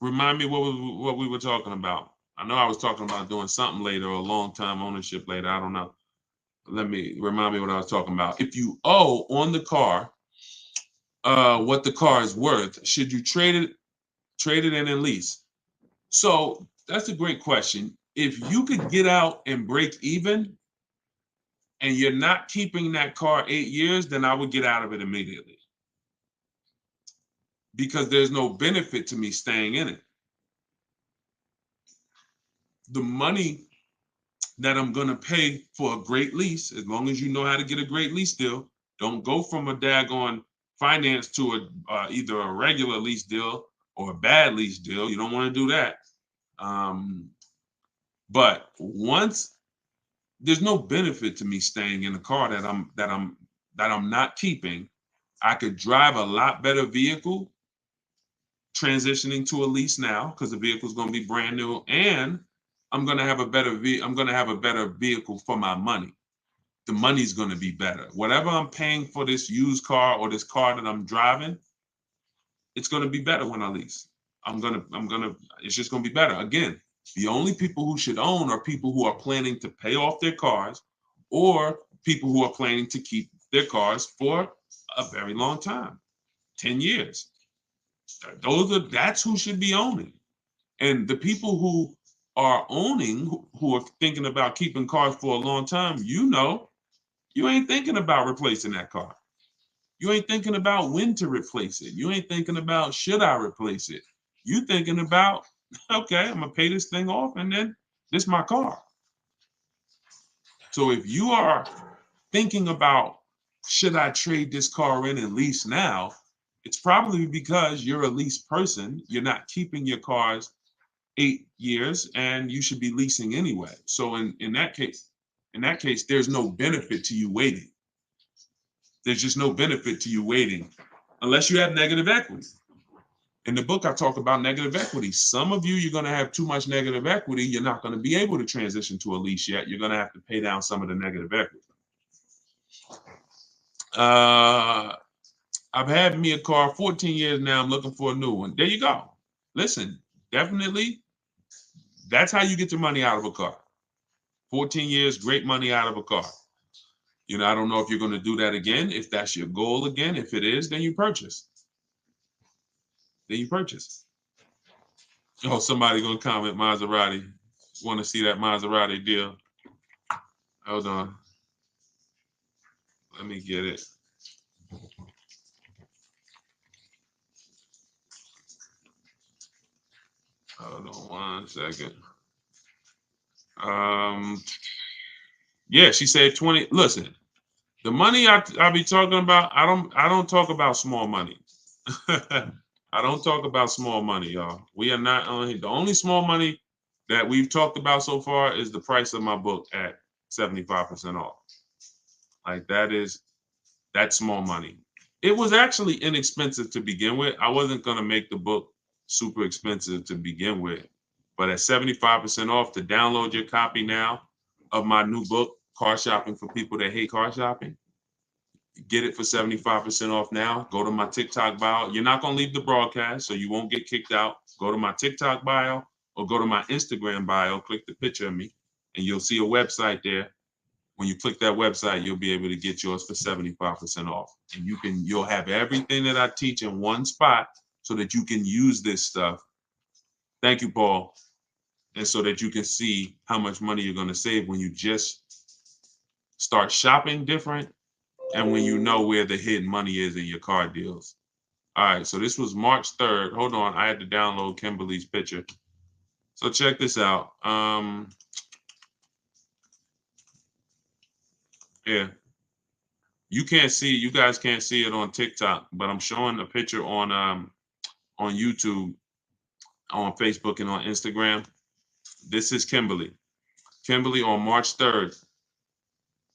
Remind me what we were talking about. I know I was talking about doing something later, or a long time ownership later. I don't know. Remind me what I was talking about. If you owe on the car what the car is worth, should you trade it in and lease? So that's a great question. If you could get out and break even and you're not keeping that car 8 years, then I would get out of it immediately, because there's no benefit to me staying in it. The money that I'm going to pay for a great lease, as long as you know how to get a great lease deal, don't go from a daggone finance to either a regular lease deal or a bad lease deal. You don't want to do that. But once, there's no benefit to me staying in a car that I'm not keeping. I could drive a lot better vehicle transitioning to a lease now, because the vehicle is going to be brand new, and I'm going to have a better vehicle for my money. The money's going to be better. Whatever I'm paying for this used car or this car that I'm driving, it's going to be better when I lease. It's just going to be better. Again, the only people who should own are people who are planning to pay off their cars, or people who are planning to keep their cars for a very long time, 10 years. That's who should be owning. And the people who are owning, who are thinking about keeping cars for a long time, you ain't thinking about replacing that car. You ain't thinking about when to replace it. You ain't thinking about, should I replace it? You thinking about, okay, I'm gonna pay this thing off, and then this is my car. So if you are thinking about, should I trade this car in and lease now, it's probably because you're a lease person. You're not keeping your cars 8 years, and you should be leasing anyway. So in that case, there's no benefit to you waiting. There's just no benefit to you waiting unless you have negative equity. In the book, I talk about negative equity. Some of you, you're going to have too much negative equity. You're not going to be able to transition to a lease yet. You're going to have to pay down some of the negative equity. I've had me a car 14 years now. I'm looking for a new one. There you go. Listen, definitely, that's how you get your money out of a car. 14 years, great money out of a car. You know, I don't know if you're going to do that again. If that's your goal again, if it is, then you purchase. Then you purchase. Oh, somebody going to comment Maserati. Want to see that Maserati deal? Hold on. Let me get it. Hold on 1 second. Yeah, she said 20. Listen, the money I be talking about, I don't talk about small money. I don't talk about small money, y'all. We are not only the only small money that we've talked about so far is the price of my book at 75% off. Like that's small money. It was actually inexpensive to begin with. I wasn't gonna make the book super expensive to begin with, but at 75% off, to download your copy now of my new book, Car Shopping for People That Hate Car Shopping, get it for 75% off now. Go to my TikTok bio. You're not gonna leave the broadcast, so you won't get kicked out. Go to my TikTok bio or go to my Instagram bio, click the picture of me, and you'll see a website there. When you click that website, you'll be able to get yours for 75% off. And you'll have everything that I teach in one spot so that you can use this stuff. Thank you, Paul. And so that you can see how much money you're going to save when you just start shopping different and when you know where the hidden money is in your car deals. All right, so this was March 3rd. Hold on, I had to download Kimberly's picture. So check this out. Yeah. You guys can't see it on TikTok, but I'm showing a picture on YouTube, on Facebook, and on Instagram. This is Kimberly. Kimberly on March 3rd,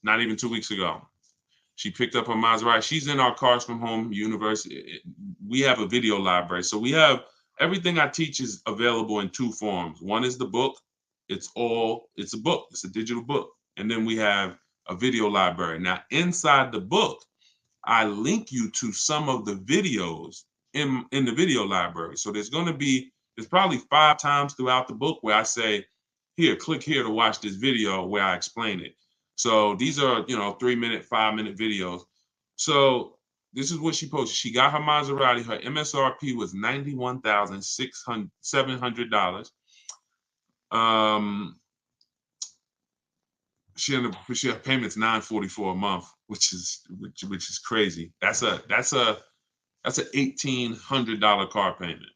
not even 2 weeks ago. She picked up her Maserati. She's in our Cars from Home University. We have a video library. So we have everything I teach is available in two forms. One is the book. It's a book. It's a digital book. And then we have a video library. Now, inside the book, I link you to some of the videos in the video library. So there's probably 5 times throughout the book where I say, here, click here to watch this video where I explain it. So these are, 3-minute, 5-minute videos. So this is what she posted. She got her Maserati. Her MSRP was $91,700. She her payment's $944 a month, which is crazy. That's a $1,800 car payment.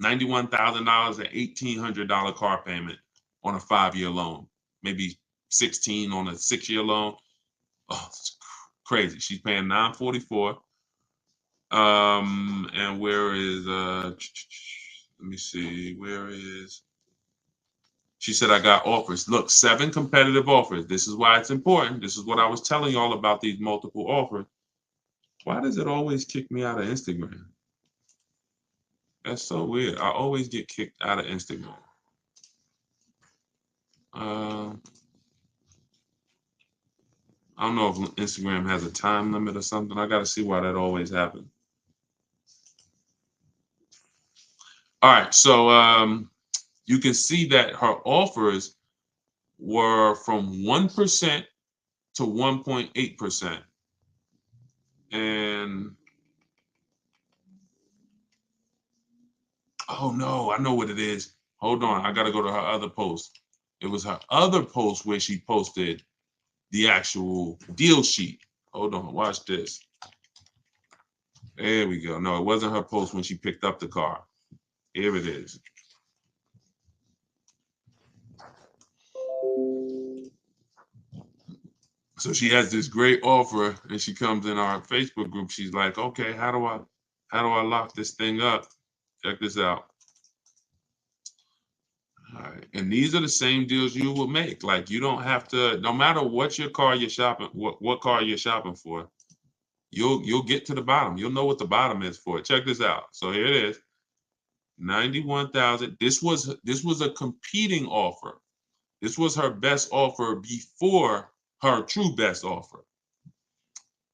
$91,000, an $1,800 car payment on a 5-year loan, maybe 16 on a 6-year loan. Oh, it's crazy. She's paying $944. And where is let me see, where is she said, I got offers. Look, 7 competitive offers. This is why it's important. This is what I was telling y'all about these multiple offers. Why does it always kick me out of Instagram? That's so weird. I always get kicked out of Instagram. I don't know if Instagram has a time limit or something. I got to see why that always happens. All right, so you can see that her offers were from 1% to 1.8%. And oh no, I know what it is. Hold on, I gotta go to her other post. It was her other post where she posted the actual deal sheet. Hold on, watch this. There we go. No, it wasn't her post when she picked up the car. Here it is. So she has this great offer and she comes in our Facebook group. She's like, okay, how do I lock this thing up? Check this out. All right. And these are the same deals you will make. Like you don't have to, no matter what your car you're shopping, what car you're shopping for, You'll get to the bottom. You'll know what the bottom is for it. Check this out. So here it is. 91,000. This was a competing offer. This was her best offer before her true best offer.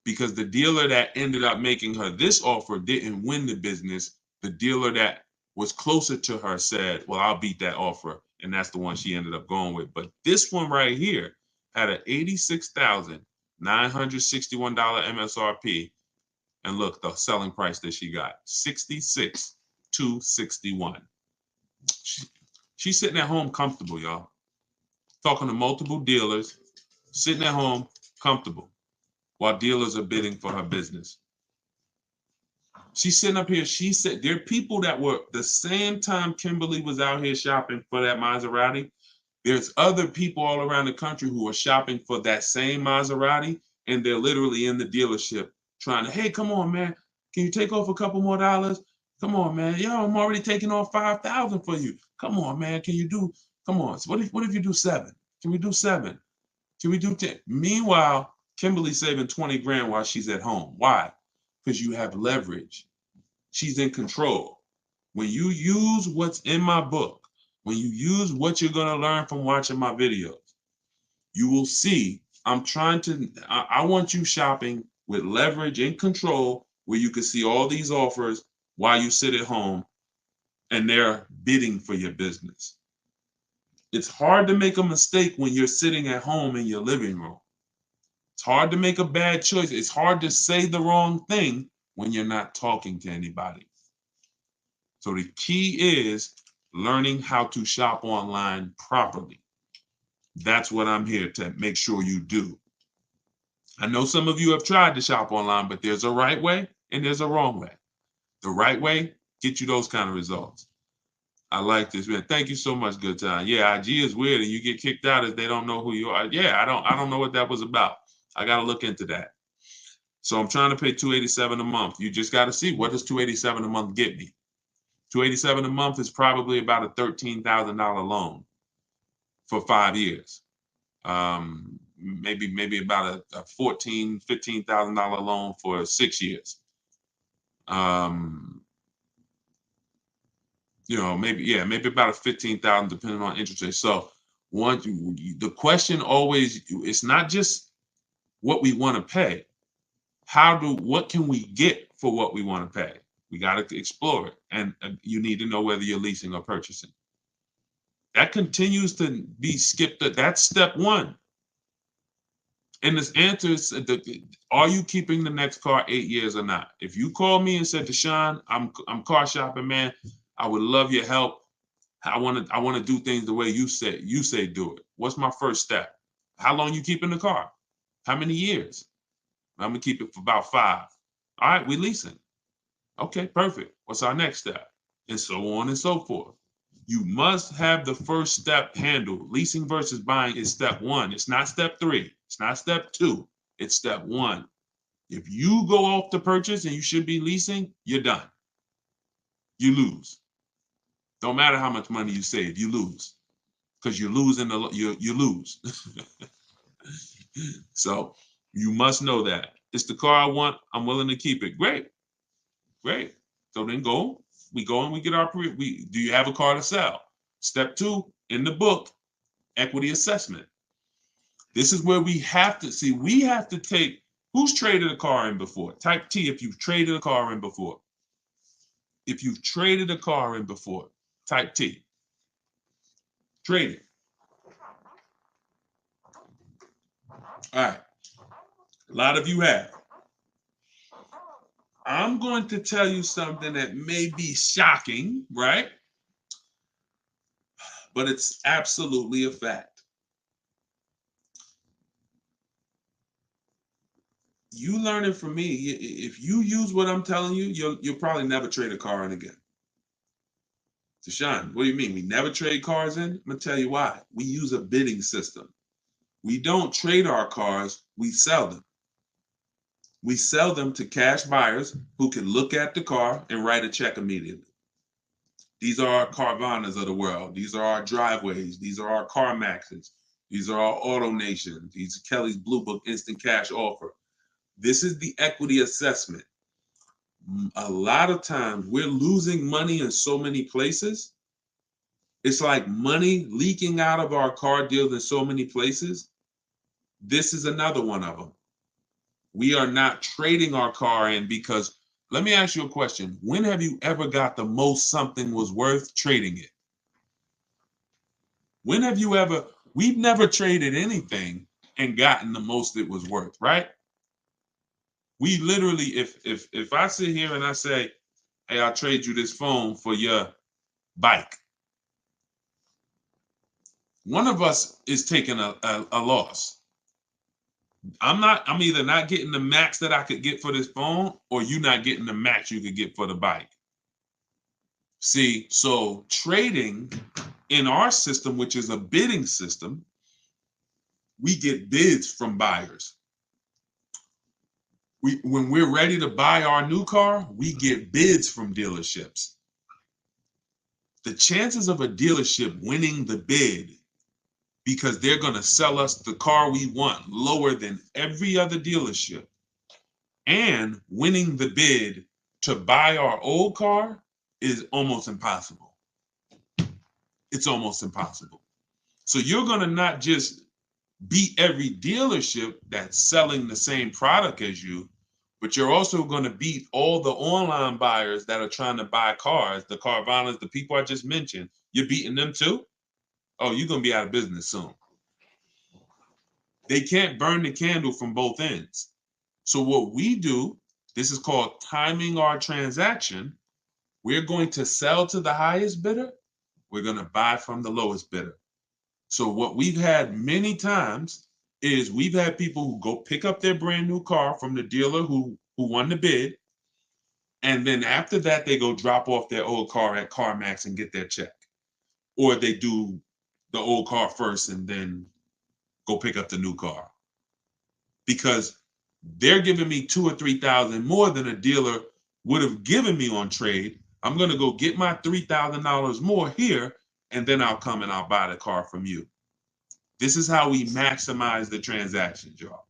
Because the dealer that ended up making her this offer didn't win the business. The dealer that was closer to her said, well, I'll beat that offer. And that's the one she ended up going with. But this one right here had an $86,961 MSRP. And look, the selling price that she got, $66,261. She's sitting at home comfortable, y'all. Talking to multiple dealers, sitting at home comfortable while dealers are bidding for her business. She's sitting up here. She said there are people that were the same time Kimberly was out here shopping for that Maserati. There's other people all around the country who are shopping for that same Maserati, and they're literally in the dealership trying to, hey, come on, man. Can you take off a couple more dollars? Come on, man. Yo, I'm already taking off 5,000 for you. Come on, man. Can you do, come on. So what if you do 7? Can we do 7? Can we do 10? Meanwhile, Kimberly's saving 20 grand while she's at home. Why? Because you have leverage. She's in control. When you use what's in my book, when you use what you're going to learn from watching my videos, you will see I want you shopping with leverage and control where you can see all these offers while you sit at home and they're bidding for your business. It's hard to make a mistake when you're sitting at home in your living room. It's hard to make a bad choice. It's hard to say the wrong thing when you're not talking to anybody. So the key is learning how to shop online properly. That's what I'm here to make sure you do. I know some of you have tried to shop online, but there's a right way and there's a wrong way. The right way gets you those kind of results. I like this, man. Thank you so much, Good Time. Yeah, IG is weird, and you get kicked out if they don't know who you are. Yeah, I don't know what that was about. I got to look into that. So I'm trying to pay $287 a month. You just got to see, what does $287 a month get me? $287 a month is probably about a $13,000 loan for 5 years. Maybe about a $14,000, $15,000 loan for 6 years. Maybe about a 15,000 depending on interest rate. So the question always, it's not just what we want to pay. What can we get for what we want to pay? We got to explore it. And you need to know whether you're leasing or purchasing. That continues to be skipped. That's step 1. And this answer is, are you keeping the next car 8 years or not? If you call me and said, Deshone, I'm car shopping, man. I would love your help. I want to do things the way you say do it. What's my first step? How long you keeping the car? How many years? I'm gonna keep it for about 5. All right, we leasing. Okay, perfect. What's our next step? And so on and so forth. You must have the first step handled. Leasing versus buying is step 1. It's not step 3. It's not step 2. It's step 1. If you go off the purchase and you should be leasing, you're done. You lose. Don't matter how much money you save, you lose. Because you're losing, you lose. So you must know that. It's the car I want. I'm willing to keep it. Great. So then we go and we get do you have a car to sell? Step 2, in the book, equity assessment. This is where we have to take, who's traded a car in before? Type T if you've traded a car in before. If you've traded a car in before, type T. Trade it. All right. A lot of you have. I'm going to tell you something that may be shocking, right? But it's absolutely a fact. You learn it from me. If you use what I'm telling you, you'll probably never trade a car in again. Deshone, what do you mean? We never trade cars in? I'm going to tell you why. We use a bidding system. We don't trade our cars, we sell them. We sell them to cash buyers who can look at the car and write a check immediately. These are our Carvanas of the world. These are our Driveways. These are our CarMaxes. These are our Auto Nations. These are Kelly's Blue Book Instant Cash Offer. This is the equity assessment. A lot of times we're losing money in so many places. It's like money leaking out of our car deals in so many places. This is another one of them. We are not trading our car in because, let me ask you a question. When have you ever got the most something was worth trading it? When have you ever, we've never traded anything and gotten the most it was worth, right? We literally, if I sit here and I say, hey, I'll trade you this phone for your bike, one of us is taking a loss. I'm either not getting the max that I could get for this phone, or you not getting the max you could get for the bike. See, so trading in our system, which is a bidding system, we get bids from buyers. When we're ready to buy our new car, we get bids from dealerships. The chances of a dealership winning the bid because they're going to sell us the car we want lower than every other dealership, and winning the bid to buy our old car is almost impossible. It's almost impossible. So you're going to not just beat every dealership that's selling the same product as you, but you're also going to beat all the online buyers that are trying to buy cars, the Carvanas, the people I just mentioned. You're beating them too? Oh, you're going to be out of business soon. They can't burn the candle from both ends. So what we do, this is called timing our transaction. We're going to sell to the highest bidder. We're going to buy from the lowest bidder. So what we've had many times is we've had people who go pick up their brand new car from the dealer who won the bid. And then after that, they go drop off their old car at CarMax and get their check. Or they do the old car first and then go pick up the new car. Because they're giving me $2,000 or $3,000 more than a dealer would have given me on trade. I'm going to go get my $3,000 more here, and then I'll come and I'll buy the car from you. This is how we maximize the transactions, y'all.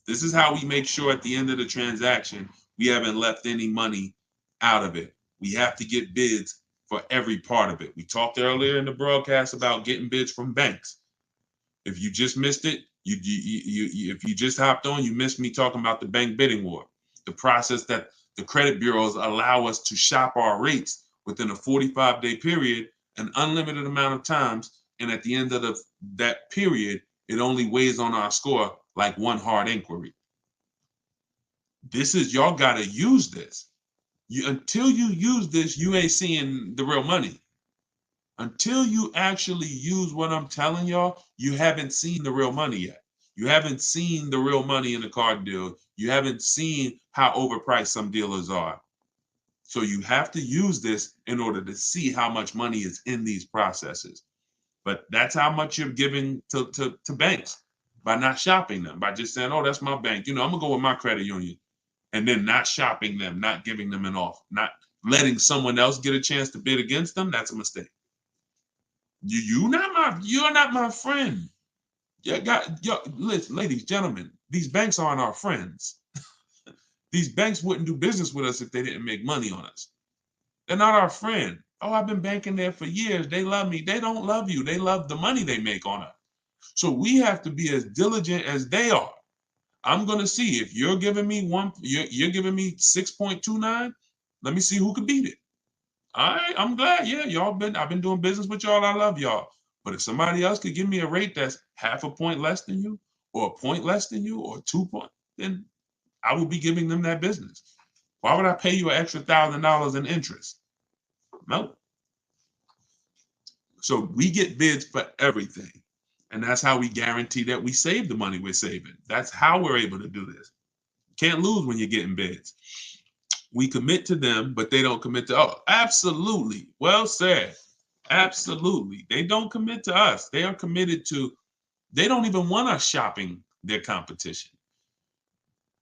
This is how we make sure at the end of the transaction, we haven't left any money out of it. We have to get bids for every part of it. We talked earlier in the broadcast about getting bids from banks. If you just missed it, if you just hopped on, you missed me talking about the bank bidding war, the process that the credit bureaus allow us to shop our rates within a 45-day period, an unlimited amount of times. And at the end of that period, it only weighs on our score like one hard inquiry. This is, y'all got to use this. Until you use this, you ain't seeing the real money. Until you actually use what I'm telling y'all, you haven't seen the real money yet. You haven't seen the real money in the car deal. You haven't seen how overpriced some dealers are. So you have to use this in order to see how much money is in these processes. But that's how much you're giving to banks by not shopping them, by just saying, oh, that's my bank. I'm going to go with my credit union. And then not shopping them, not giving them an offer, not letting someone else get a chance to bid against them. That's a mistake. You're not my friend. Listen, ladies, gentlemen, these banks aren't our friends. These banks wouldn't do business with us if they didn't make money on us. They're not our friend. Oh, I've been banking there for years. They love me. They don't love you. They love the money they make on us. So we have to be as diligent as they are. I'm gonna see if you're giving me you're giving me 6.29. Let me see who could beat it. All right, I'm glad. Yeah, I've been doing business with y'all. I love y'all. But if somebody else could give me a rate that's half a point less than you, or a point less than you, or 2 points, then I will be giving them that business. Why would I pay you an extra $1,000 in interest? No. So we get bids for everything. And that's how we guarantee that we save the money we're saving. That's how we're able to do this. Can't lose when you're getting bids. We commit to them, but they don't commit to us. Absolutely. Well said. Absolutely. They don't commit to us. They are committed to, they don't even want us shopping their competition.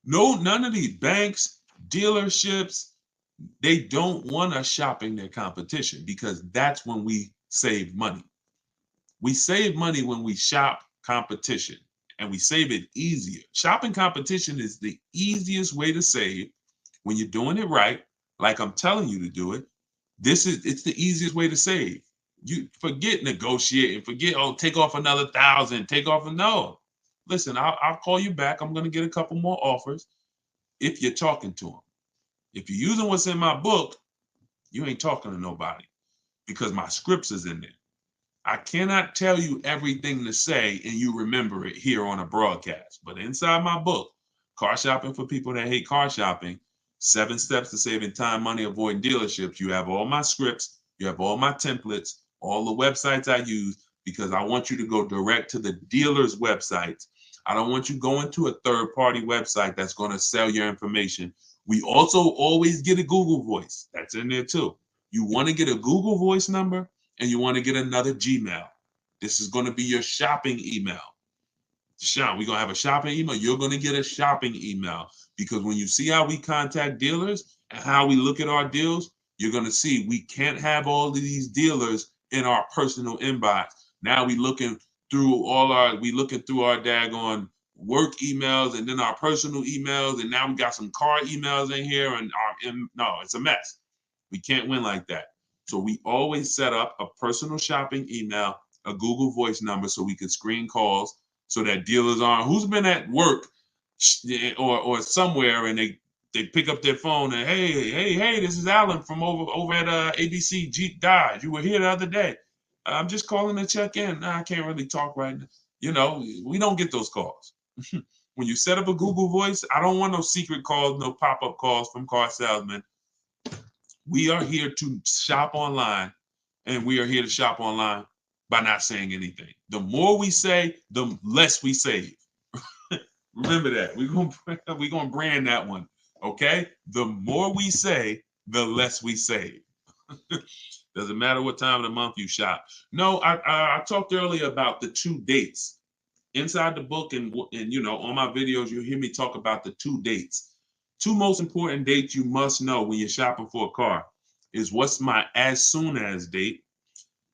No, none of these banks, dealerships, they don't want us shopping their competition, because that's when we save money. We save money when we shop competition. and we save it easier. Shopping competition is the easiest way to save when you're doing it right, like I'm telling you to do it. It's the easiest way to save. You forget negotiating, forget, oh, take off another 1,000, take off no. Listen, I'll call you back. I'm going to get a couple more offers if you're talking to them. If you're using what's in my book, you ain't talking to nobody because my scripts is in there. I cannot tell you everything to say and you remember it here on a broadcast. But inside my book, Car Shopping for People That Hate Car Shopping, 7 Steps to Saving Time, Money, Avoiding Dealerships, you have all my scripts, you have all my templates, all the websites I use, because I want you to go direct to the dealer's websites. I don't want you going to a third-party website that's going to sell your information. We also always get a Google Voice. That's in there too. You want to get a Google Voice number, and you want to get another Gmail. This is going to be your shopping email. Sean, we're going to have a shopping email. You're going to get a shopping email because when you see how we contact dealers and how we look at our deals, you're going to see we can't have all of these dealers in our personal inbox. Now we looking through our daggone work emails and then our personal emails, and now we got some car emails in here, and no, it's a mess. We can't win like that. So we always set up a personal shopping email, a Google Voice number, so we can screen calls so that dealers aren't, who's been at work or somewhere, and they pick up their phone and, hey, this is Alan from over at ABC Jeep Dodge. You were here the other day. I'm just calling to check in. Nah, I can't really talk right now. You know, we don't get those calls. When you set up a Google Voice, I don't want no secret calls, no pop-up calls from car salesmen. We are here to shop online, and we are here to shop online by not saying anything. The more we say, the less we save. Remember that. We're gonna brand that one. Okay? The more we say, the less we save. Doesn't matter what time of the month you shop. No, I talked earlier about the 2 dates. Inside the book and you know, on my videos, you'll hear me talk about the 2 dates. 2 most important dates you must know when you're shopping for a car is what's my as soon as date.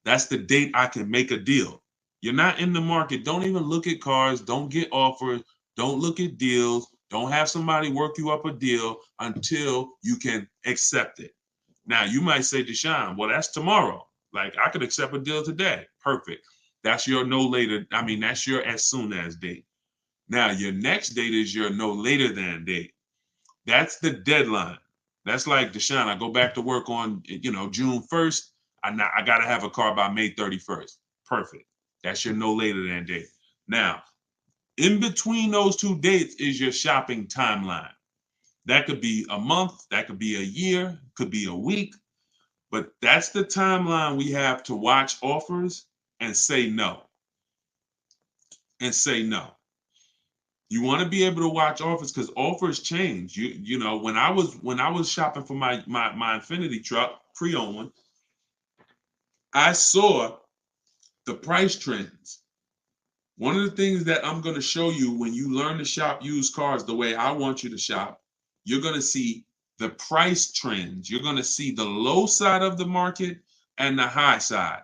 That's the date I can make a deal. You're not in the market. Don't even look at cars. Don't get offers. Don't look at deals. Don't have somebody work you up a deal until you can accept it. Now, you might say, Deshone, well, that's tomorrow. Like, I could accept a deal today. Perfect. That's your no later. That's your as soon as date. Now, your next date is your no later than date. That's the deadline. That's like, Deshone, I go back to work on, June 1st. I got to have a car by May 31st. Perfect. That's your no later than date. Now, in between those 2 dates is your shopping timeline. That could be a month, that could be a year, could be a week, but that's the timeline we have to watch offers and say no. And say no. You want to be able to watch offers because offers change. You know, when I was shopping for my Infiniti truck, pre-owned one, I saw the price trends. One of the things that I'm going to show you when you learn to shop used cars the way I want you to shop, you're going to see the price trends. You're going to see the low side of the market and the high side.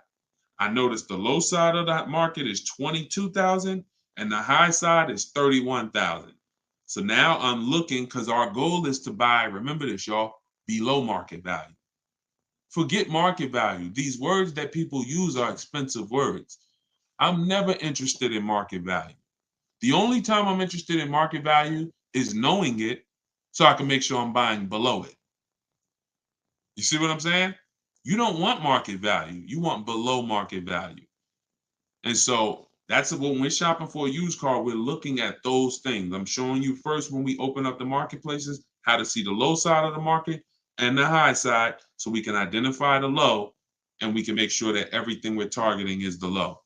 I noticed the low side of that market is 22,000 and the high side is 31,000. So now I'm looking because our goal is to buy, remember this, y'all, below market value. Forget market value. These words that people use are expensive words. I'm never interested in market value. The only time I'm interested in market value is knowing it so I can make sure I'm buying below it. You see what I'm saying? You don't want market value. You want below market value. And so that's when we're shopping for a used car, we're looking at those things. I'm showing you first when we open up the marketplaces, how to see the low side of the market and the high side so we can identify the low and we can make sure that everything we're targeting is the low.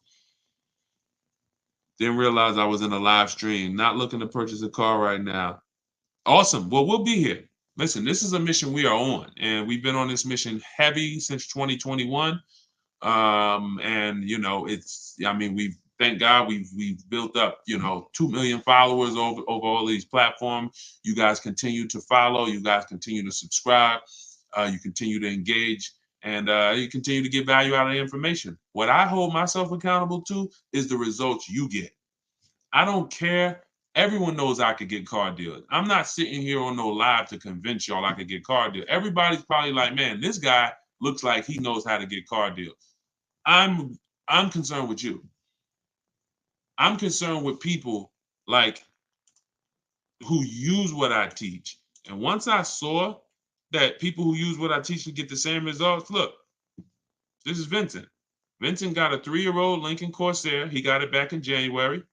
Didn't realize I was in a live stream. Not looking to purchase a car right now. Awesome. Well, we'll be here. Listen, this is a mission we are on, and we've been on this mission heavy since 2021. And thank God we've built up 2 million followers over all these platforms. You guys continue to follow. You guys continue to subscribe. You continue to engage. And you continue to get value out of the information. What I hold myself accountable to is the results you get. I don't care. Everyone knows I could get car deals. I'm not sitting here on no live to convince y'all I could get car deals. Everybody's probably like, man, this guy looks like he knows how to get car deals. I'm concerned with you. I'm concerned with people like who use what I teach. And once I saw that people who use what I teach can get the same results, look, this is Vincent. Vincent got a 3-year-old Lincoln Corsair. He got it back in January.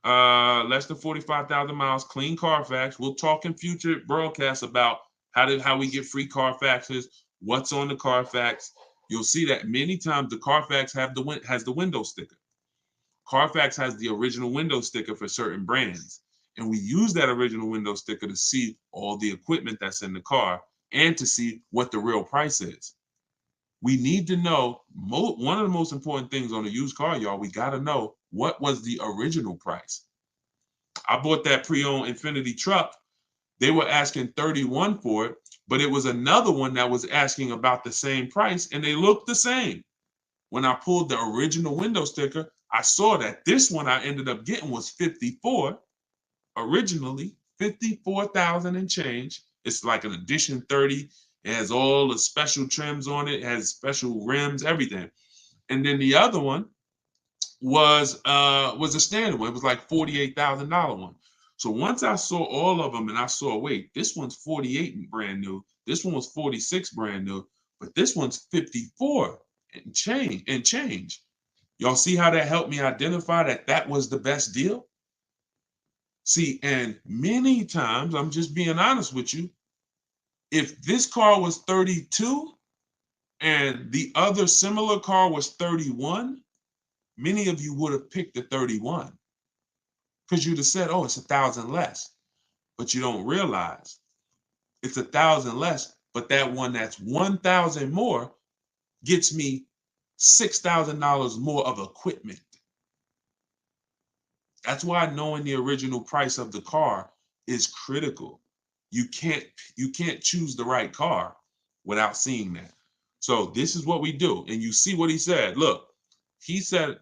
Less than 45,000 miles, clean Carfax. We'll talk in future broadcasts about how we get free Carfaxes, what's on the Carfax. You'll see that many times the Carfax has the window sticker. Carfax has the original window sticker for certain brands. And we use that original window sticker to see all the equipment that's in the car and to see what the real price is. We need to know, one of the most important things on a used car, y'all, we got to know what was the original price. I bought that pre-owned Infiniti truck. They were asking 31 for it, but it was another one that was asking about the same price, and they looked the same. When I pulled the original window sticker, I saw that this one I ended up getting was 54. Originally, 54,000 and change. It's like an edition 30. It has all the special trims on it. It has special rims, everything. And then the other one was a standard one. It was like $48,000 one. So once I saw all of them and I saw, wait, this one's 48 brand new. This one was 46 brand new, but this one's 54 and change. Y'all see how that helped me identify that was the best deal? See, and many times, I'm just being honest with you, if this car was 32 and the other similar car was 31, many of you would have picked the 31 because you'd have said, oh, it's 1,000 less. But you don't realize it's 1,000 less, but that one that's 1,000 more gets me $6,000 more of equipment. That's why knowing the original price of the car is critical. You can't choose the right car without seeing that. So this is what we do. And you see what he said. Look, he said,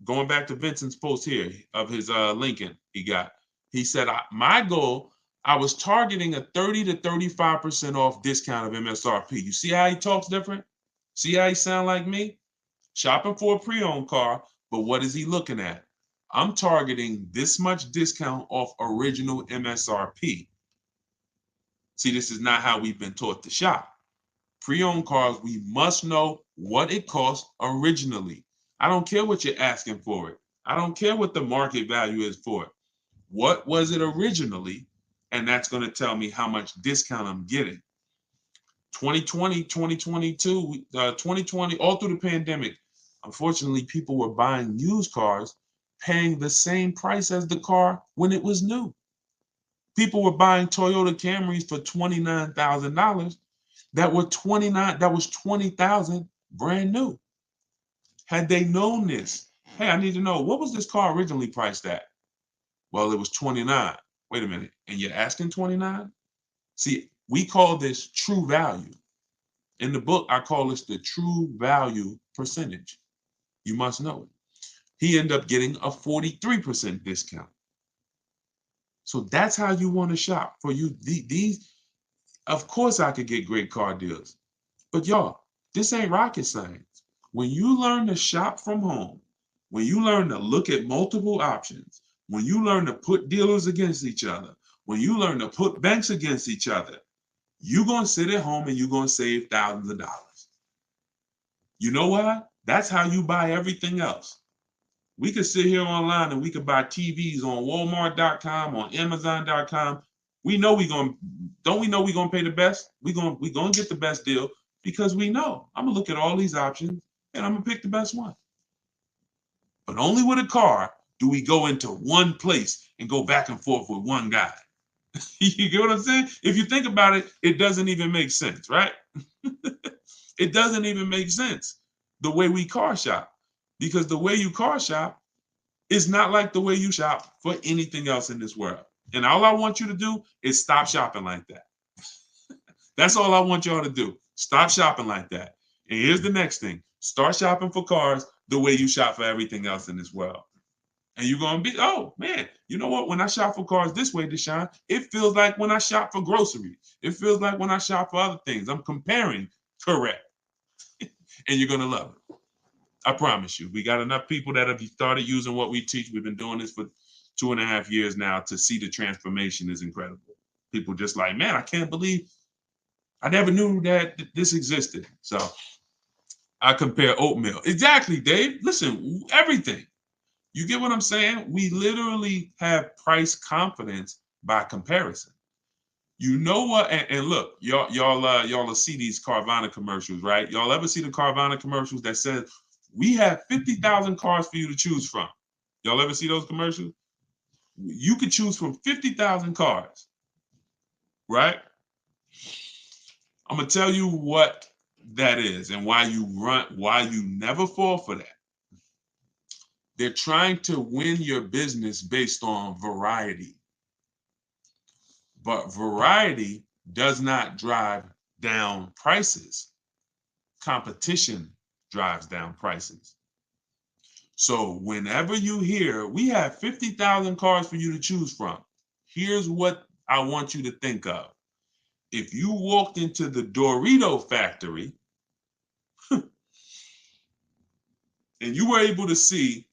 going back to Vincent's post here of his Lincoln he got, he said, my goal, I was targeting a 30 to 35% off discount of MSRP. You see how he talks different? See how he sound like me? Shopping for a pre-owned car, but what is he looking at? I'm targeting this much discount off original MSRP. See, this is not how we've been taught to shop. Pre-owned cars, we must know what it costs originally. I don't care what you're asking for it. I don't care what the market value is for it. What was it originally? And that's going to tell me how much discount I'm getting. 2020, 2022, 2020, all through the pandemic, unfortunately, people were buying used cars paying the same price as the car when it was new. People were buying Toyota Camrys for $29,000 that was $20,000 brand new. Had they known this, hey, I need to know, what was this car originally priced at? Well, it was 29. Wait a minute, and you're asking 29? See, we call this true value. In the book, I call this the true value percentage. You must know it. He ended up getting a 43% discount. So that's how you want to shop. For you, these, of course I could get great car deals. But y'all, this ain't rocket science. When you learn to shop from home, when you learn to look at multiple options, when you learn to put dealers against each other, when you learn to put banks against each other, you're going to sit at home and you're going to save thousands of dollars. You know what? That's how you buy everything else. We could sit here online and we could buy TVs on Walmart.com, on Amazon.com. We know we're going to pay the best? We're going to get the best deal because we know. I'm going to look at all these options and I'm going to pick the best one. But only with a car do we go into one place and go back and forth with one guy. You get what I'm saying? If you think about it, it doesn't even make sense, right? It doesn't even make sense the way we car shop, because the way you car shop is not like the way you shop for anything else in this world. And all I want you to do is stop shopping like that. That's all I want y'all to do. Stop shopping like that. And here's the next thing. Start shopping for cars the way you shop for everything else in this world. And you're going to be, oh, man, you know what? When I shop for cars this way, Deshone, it feels like when I shop for groceries. It feels like when I shop for other things. I'm comparing correct. And you're going to love it. I promise you. We got enough people that have started using what we teach. We've been doing this for 2.5 years now to see the transformation is incredible. People just like, man, I can't believe I never knew that this existed. So I compare oatmeal. Exactly, Dave. Listen, everything. You get what I'm saying? We literally have price confidence by comparison. You know what? And look, y'all will see these Carvana commercials, right? Y'all ever see the Carvana commercials that says we have 50,000 cars for you to choose from? Y'all ever see those commercials? You could choose from 50,000 cars, right? I'm gonna tell you what that is and why you never fall for that. They're trying to win your business based on variety. But variety does not drive down prices. Competition drives down prices. So whenever you hear, we have 50,000 cars for you to choose from, here's what I want you to think of. If you walked into the Dorito factory and you were able to see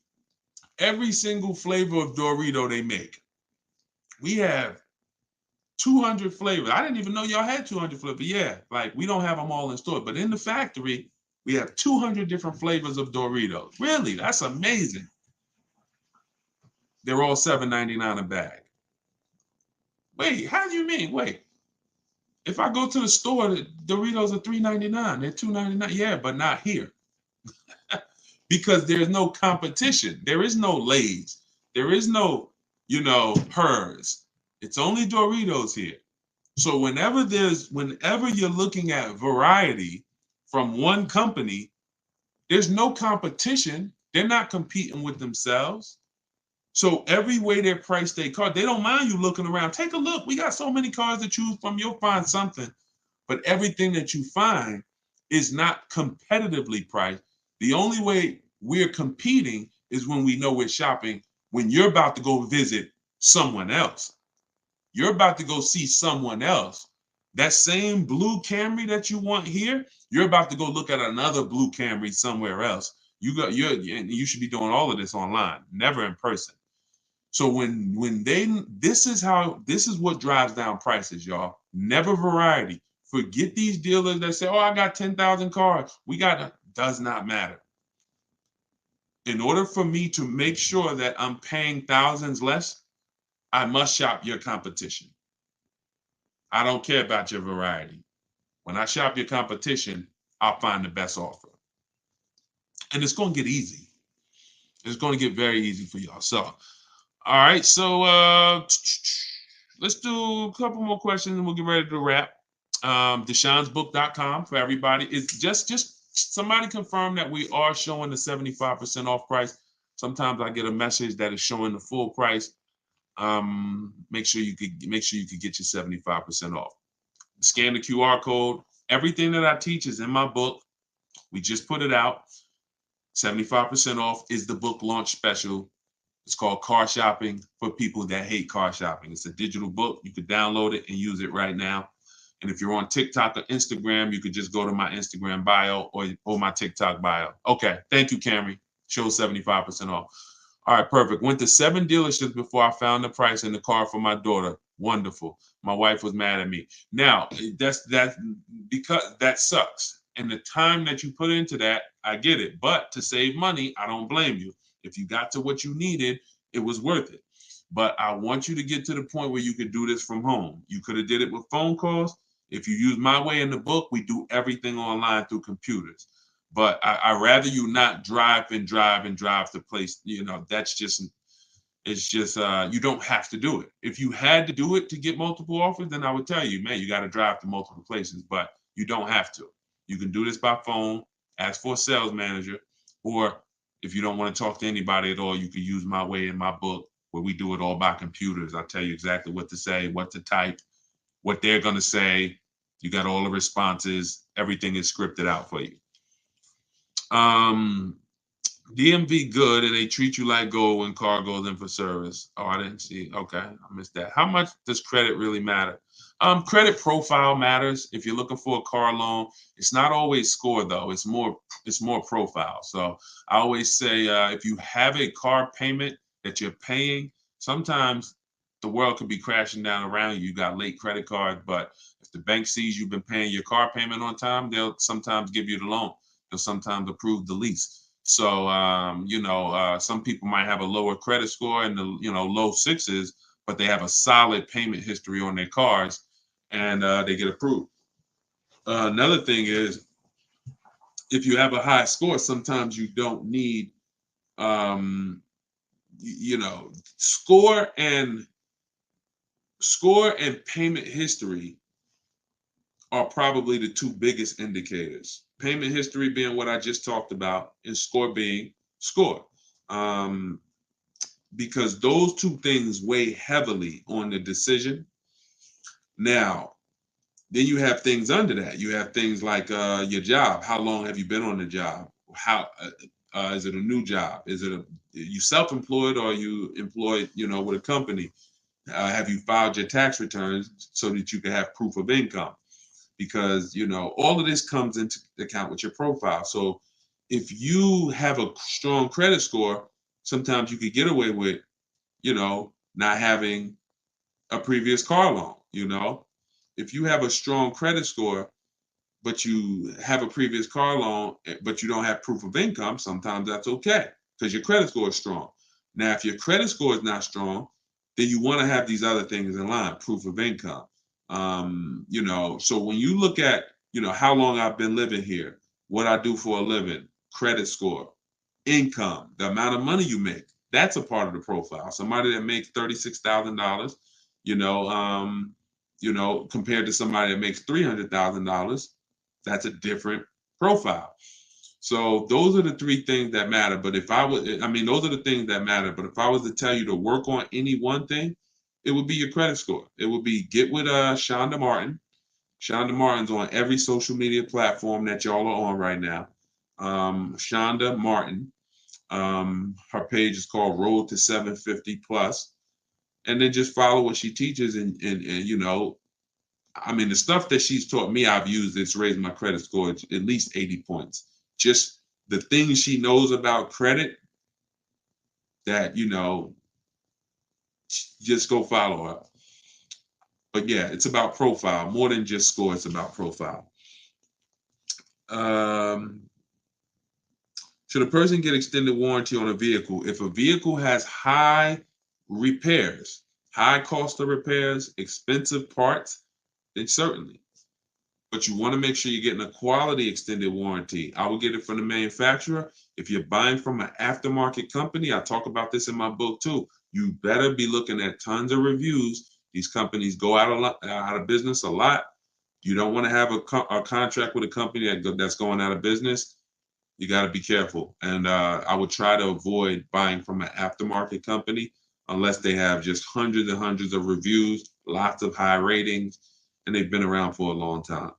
every single flavor of Dorito they make, we have 200 flavors. I didn't even know y'all had 200 flavors. Yeah, like we don't have them all in store, but in the factory, we have 200 different flavors of Doritos. Really, that's amazing. They're all $7.99 a bag. Wait, how do you mean? Wait, if I go to the store, the Doritos are $3.99. They're $2.99. Yeah, but not here. Because there's no competition. There is no Lay's. There is no, Hers. It's only Doritos here. So whenever you're looking at variety from one company, there's no competition. They're not competing with themselves. So every way they price their car, they don't mind you looking around. Take a look. We got so many cars to choose from. You'll find something. But everything that you find is not competitively priced. The only way we're competing is when we know we're shopping, when you're about to go visit someone else. You're about to go see someone else. That same blue Camry that you want here, you're about to go look at another blue Camry somewhere else. You should be doing all of this online, never in person. So this is what drives down prices, y'all. Never variety. Forget these dealers that say, "Oh, I got 10,000 cars." Does not matter. In order for me to make sure that I'm paying thousands less, I must shop your competition. I don't care about your variety. When I shop your competition, I'll find the best offer. And it's going to get easy. It's going to get very easy for y'all. So, all right. So let's do a couple more questions and we'll get ready to wrap. DeshonesBook.com for everybody. It's just somebody confirm that we are showing the 75% off price. Sometimes I get a message that is showing the full price. Make sure you could get your 75% off. Scan the QR code. Everything that I teach is in my book. We just put it out. 75% off is the book launch special. It's called Car Shopping for People That Hate Car Shopping. It's a digital book. You could download it and use it right now. And if you're on TikTok or Instagram, you could just go to my Instagram bio or my TikTok bio. Okay, thank you, Camry. Shows 75% off. All right, perfect. Went to 7 dealerships before I found the price in the car for my daughter. Wonderful. My wife was mad at me. Now, that's because that sucks. And the time that you put into that, I get it. But to save money, I don't blame you. If you got to what you needed, it was worth it. But I want you to get to the point where you could do this from home. You could have did it with phone calls. If you use my way in the book, we do everything online through computers. But I rather you not drive to place. It's just you don't have to do it. If you had to do it to get multiple offers, then I would tell you, man, you got to drive to multiple places. But you don't have to. You can do this by phone, ask for a sales manager, or if you don't want to talk to anybody at all, you can use my way in my book where we do it all by computers. I'll tell you exactly what to say, what to type, what they're going to say. You got all the responses. Everything is scripted out for you. DMV good, and they treat you like gold when car goes in for service. Oh, I didn't see. Okay, I missed that. How much does credit really matter? Credit profile matters. If you're looking for a car loan, it's not always score though. It's more profile. So I always say if you have a car payment that you're paying, sometimes the world could be crashing down around you. You got late credit cards, but if the bank sees you've been paying your car payment on time, they'll sometimes give you the loan. They'll sometimes approve the lease. So, some people might have a lower credit score and low sixes, but they have a solid payment history on their cars, and they get approved. Another thing is, if you have a high score, sometimes you don't need, um, score and payment history are probably the two biggest indicators. Payment history being what I just talked about, and score being score. Um, because those two things weigh heavily on the decision. Now, then you have things under that. You have things like your job. How long have you been on the job? How is it a new job? Is it you self-employed or are you employed, with a company? Have you filed your tax returns so that you can have proof of income? Because all of this comes into account with your profile. So if you have a strong credit score, sometimes you could get away with not having a previous car loan. If you have a strong credit score, but you have a previous car loan, but you don't have proof of income, sometimes that's okay because your credit score is strong. Now, if your credit score is not strong, then you want to have these other things in line, proof of income. So when you look at, how long I've been living here, what I do for a living, credit score, income, the amount of money you make, that's a part of the profile. Somebody that makes $36,000, compared to somebody that makes $300,000, that's a different profile. So those are the three things that matter. But those are the things that matter. But if I was to tell you to work on any one thing, it would be your credit score. It would be get with Shonda Martin. Shonda Martin's on every social media platform that y'all are on right now. Shonda Martin. Her page is called Road to 750 Plus. And then just follow what she teaches and the stuff that she's taught me, I've used. It's raised my credit score at least 80 points. Just the things she knows about credit that, just go follow her. But yeah, it's about profile more than just score. It's about profile. Should a person get extended warranty on a vehicle? If a vehicle has high repairs, high cost of repairs, expensive parts, then certainly. But you want to make sure you're getting a quality extended warranty. I will get it from the manufacturer. If you're buying from an aftermarket company, I talk about this in my book too. You better be looking at tons of reviews. These companies go out of business a lot. You don't want to have a contract with a company that's going out of business. You got to be careful. And I would try to avoid buying from an aftermarket company unless they have just hundreds and hundreds of reviews, lots of high ratings, and they've been around for a long time.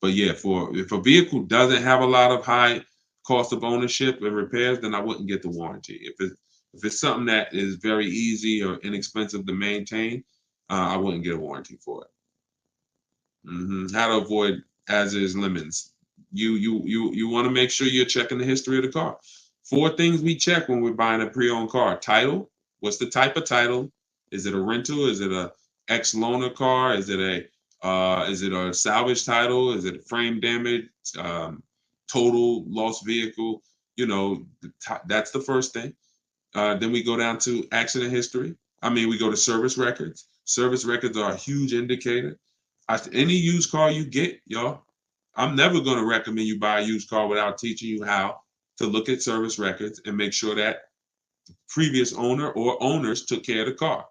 But yeah, if a vehicle doesn't have a lot of high cost of ownership and repairs, then I wouldn't get the warranty. If it's something that is very easy or inexpensive to maintain, I wouldn't get a warranty for it. How to avoid as is lemons. You want to make sure you're checking the history of the car. 4 things we check when we're buying a pre-owned car: title. What's the type of title? Is it a rental? Is it a ex-loaner car? Is it a salvage title? Is it frame damage? Total lost vehicle? That's the first thing. Then we go down to accident history. We go to service records. Service records are a huge indicator. Any used car you get, y'all, I'm never going to recommend you buy a used car without teaching you how to look at service records and make sure that the previous owner or owners took care of the car.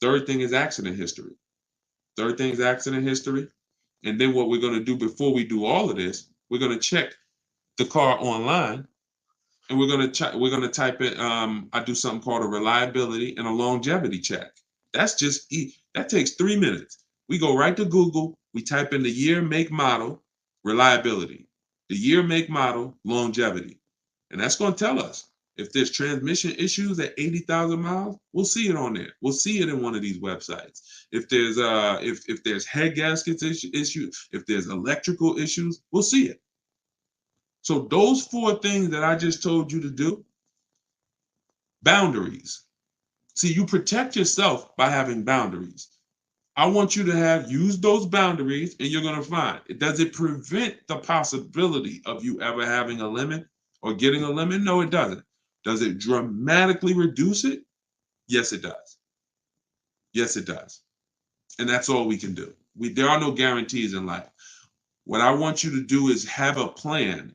Third thing is accident history. And then what we're going to do before we do all of this, we're going to check the car online, and we're going to type in. I do something called a reliability and a longevity check. That takes 3 minutes. We go right to Google. We type in the year, make, model, reliability, the year, make, model, longevity, and that's going to tell us If there's transmission issues at 80,000 miles, we'll see it on there. We'll see it in one of these websites. If there's if there's head gaskets issues, if there's electrical issues, we'll see it. So those 4 things that I just told you to do, boundaries. See, you protect yourself by having boundaries. I want you to use those boundaries, and you're going to find it. Does it prevent the possibility of you ever having a limit or getting a limit? No, it doesn't. Does it dramatically reduce it? Yes, it does. Yes, it does. And that's all we can do. There are no guarantees in life. What I want you to do is have a plan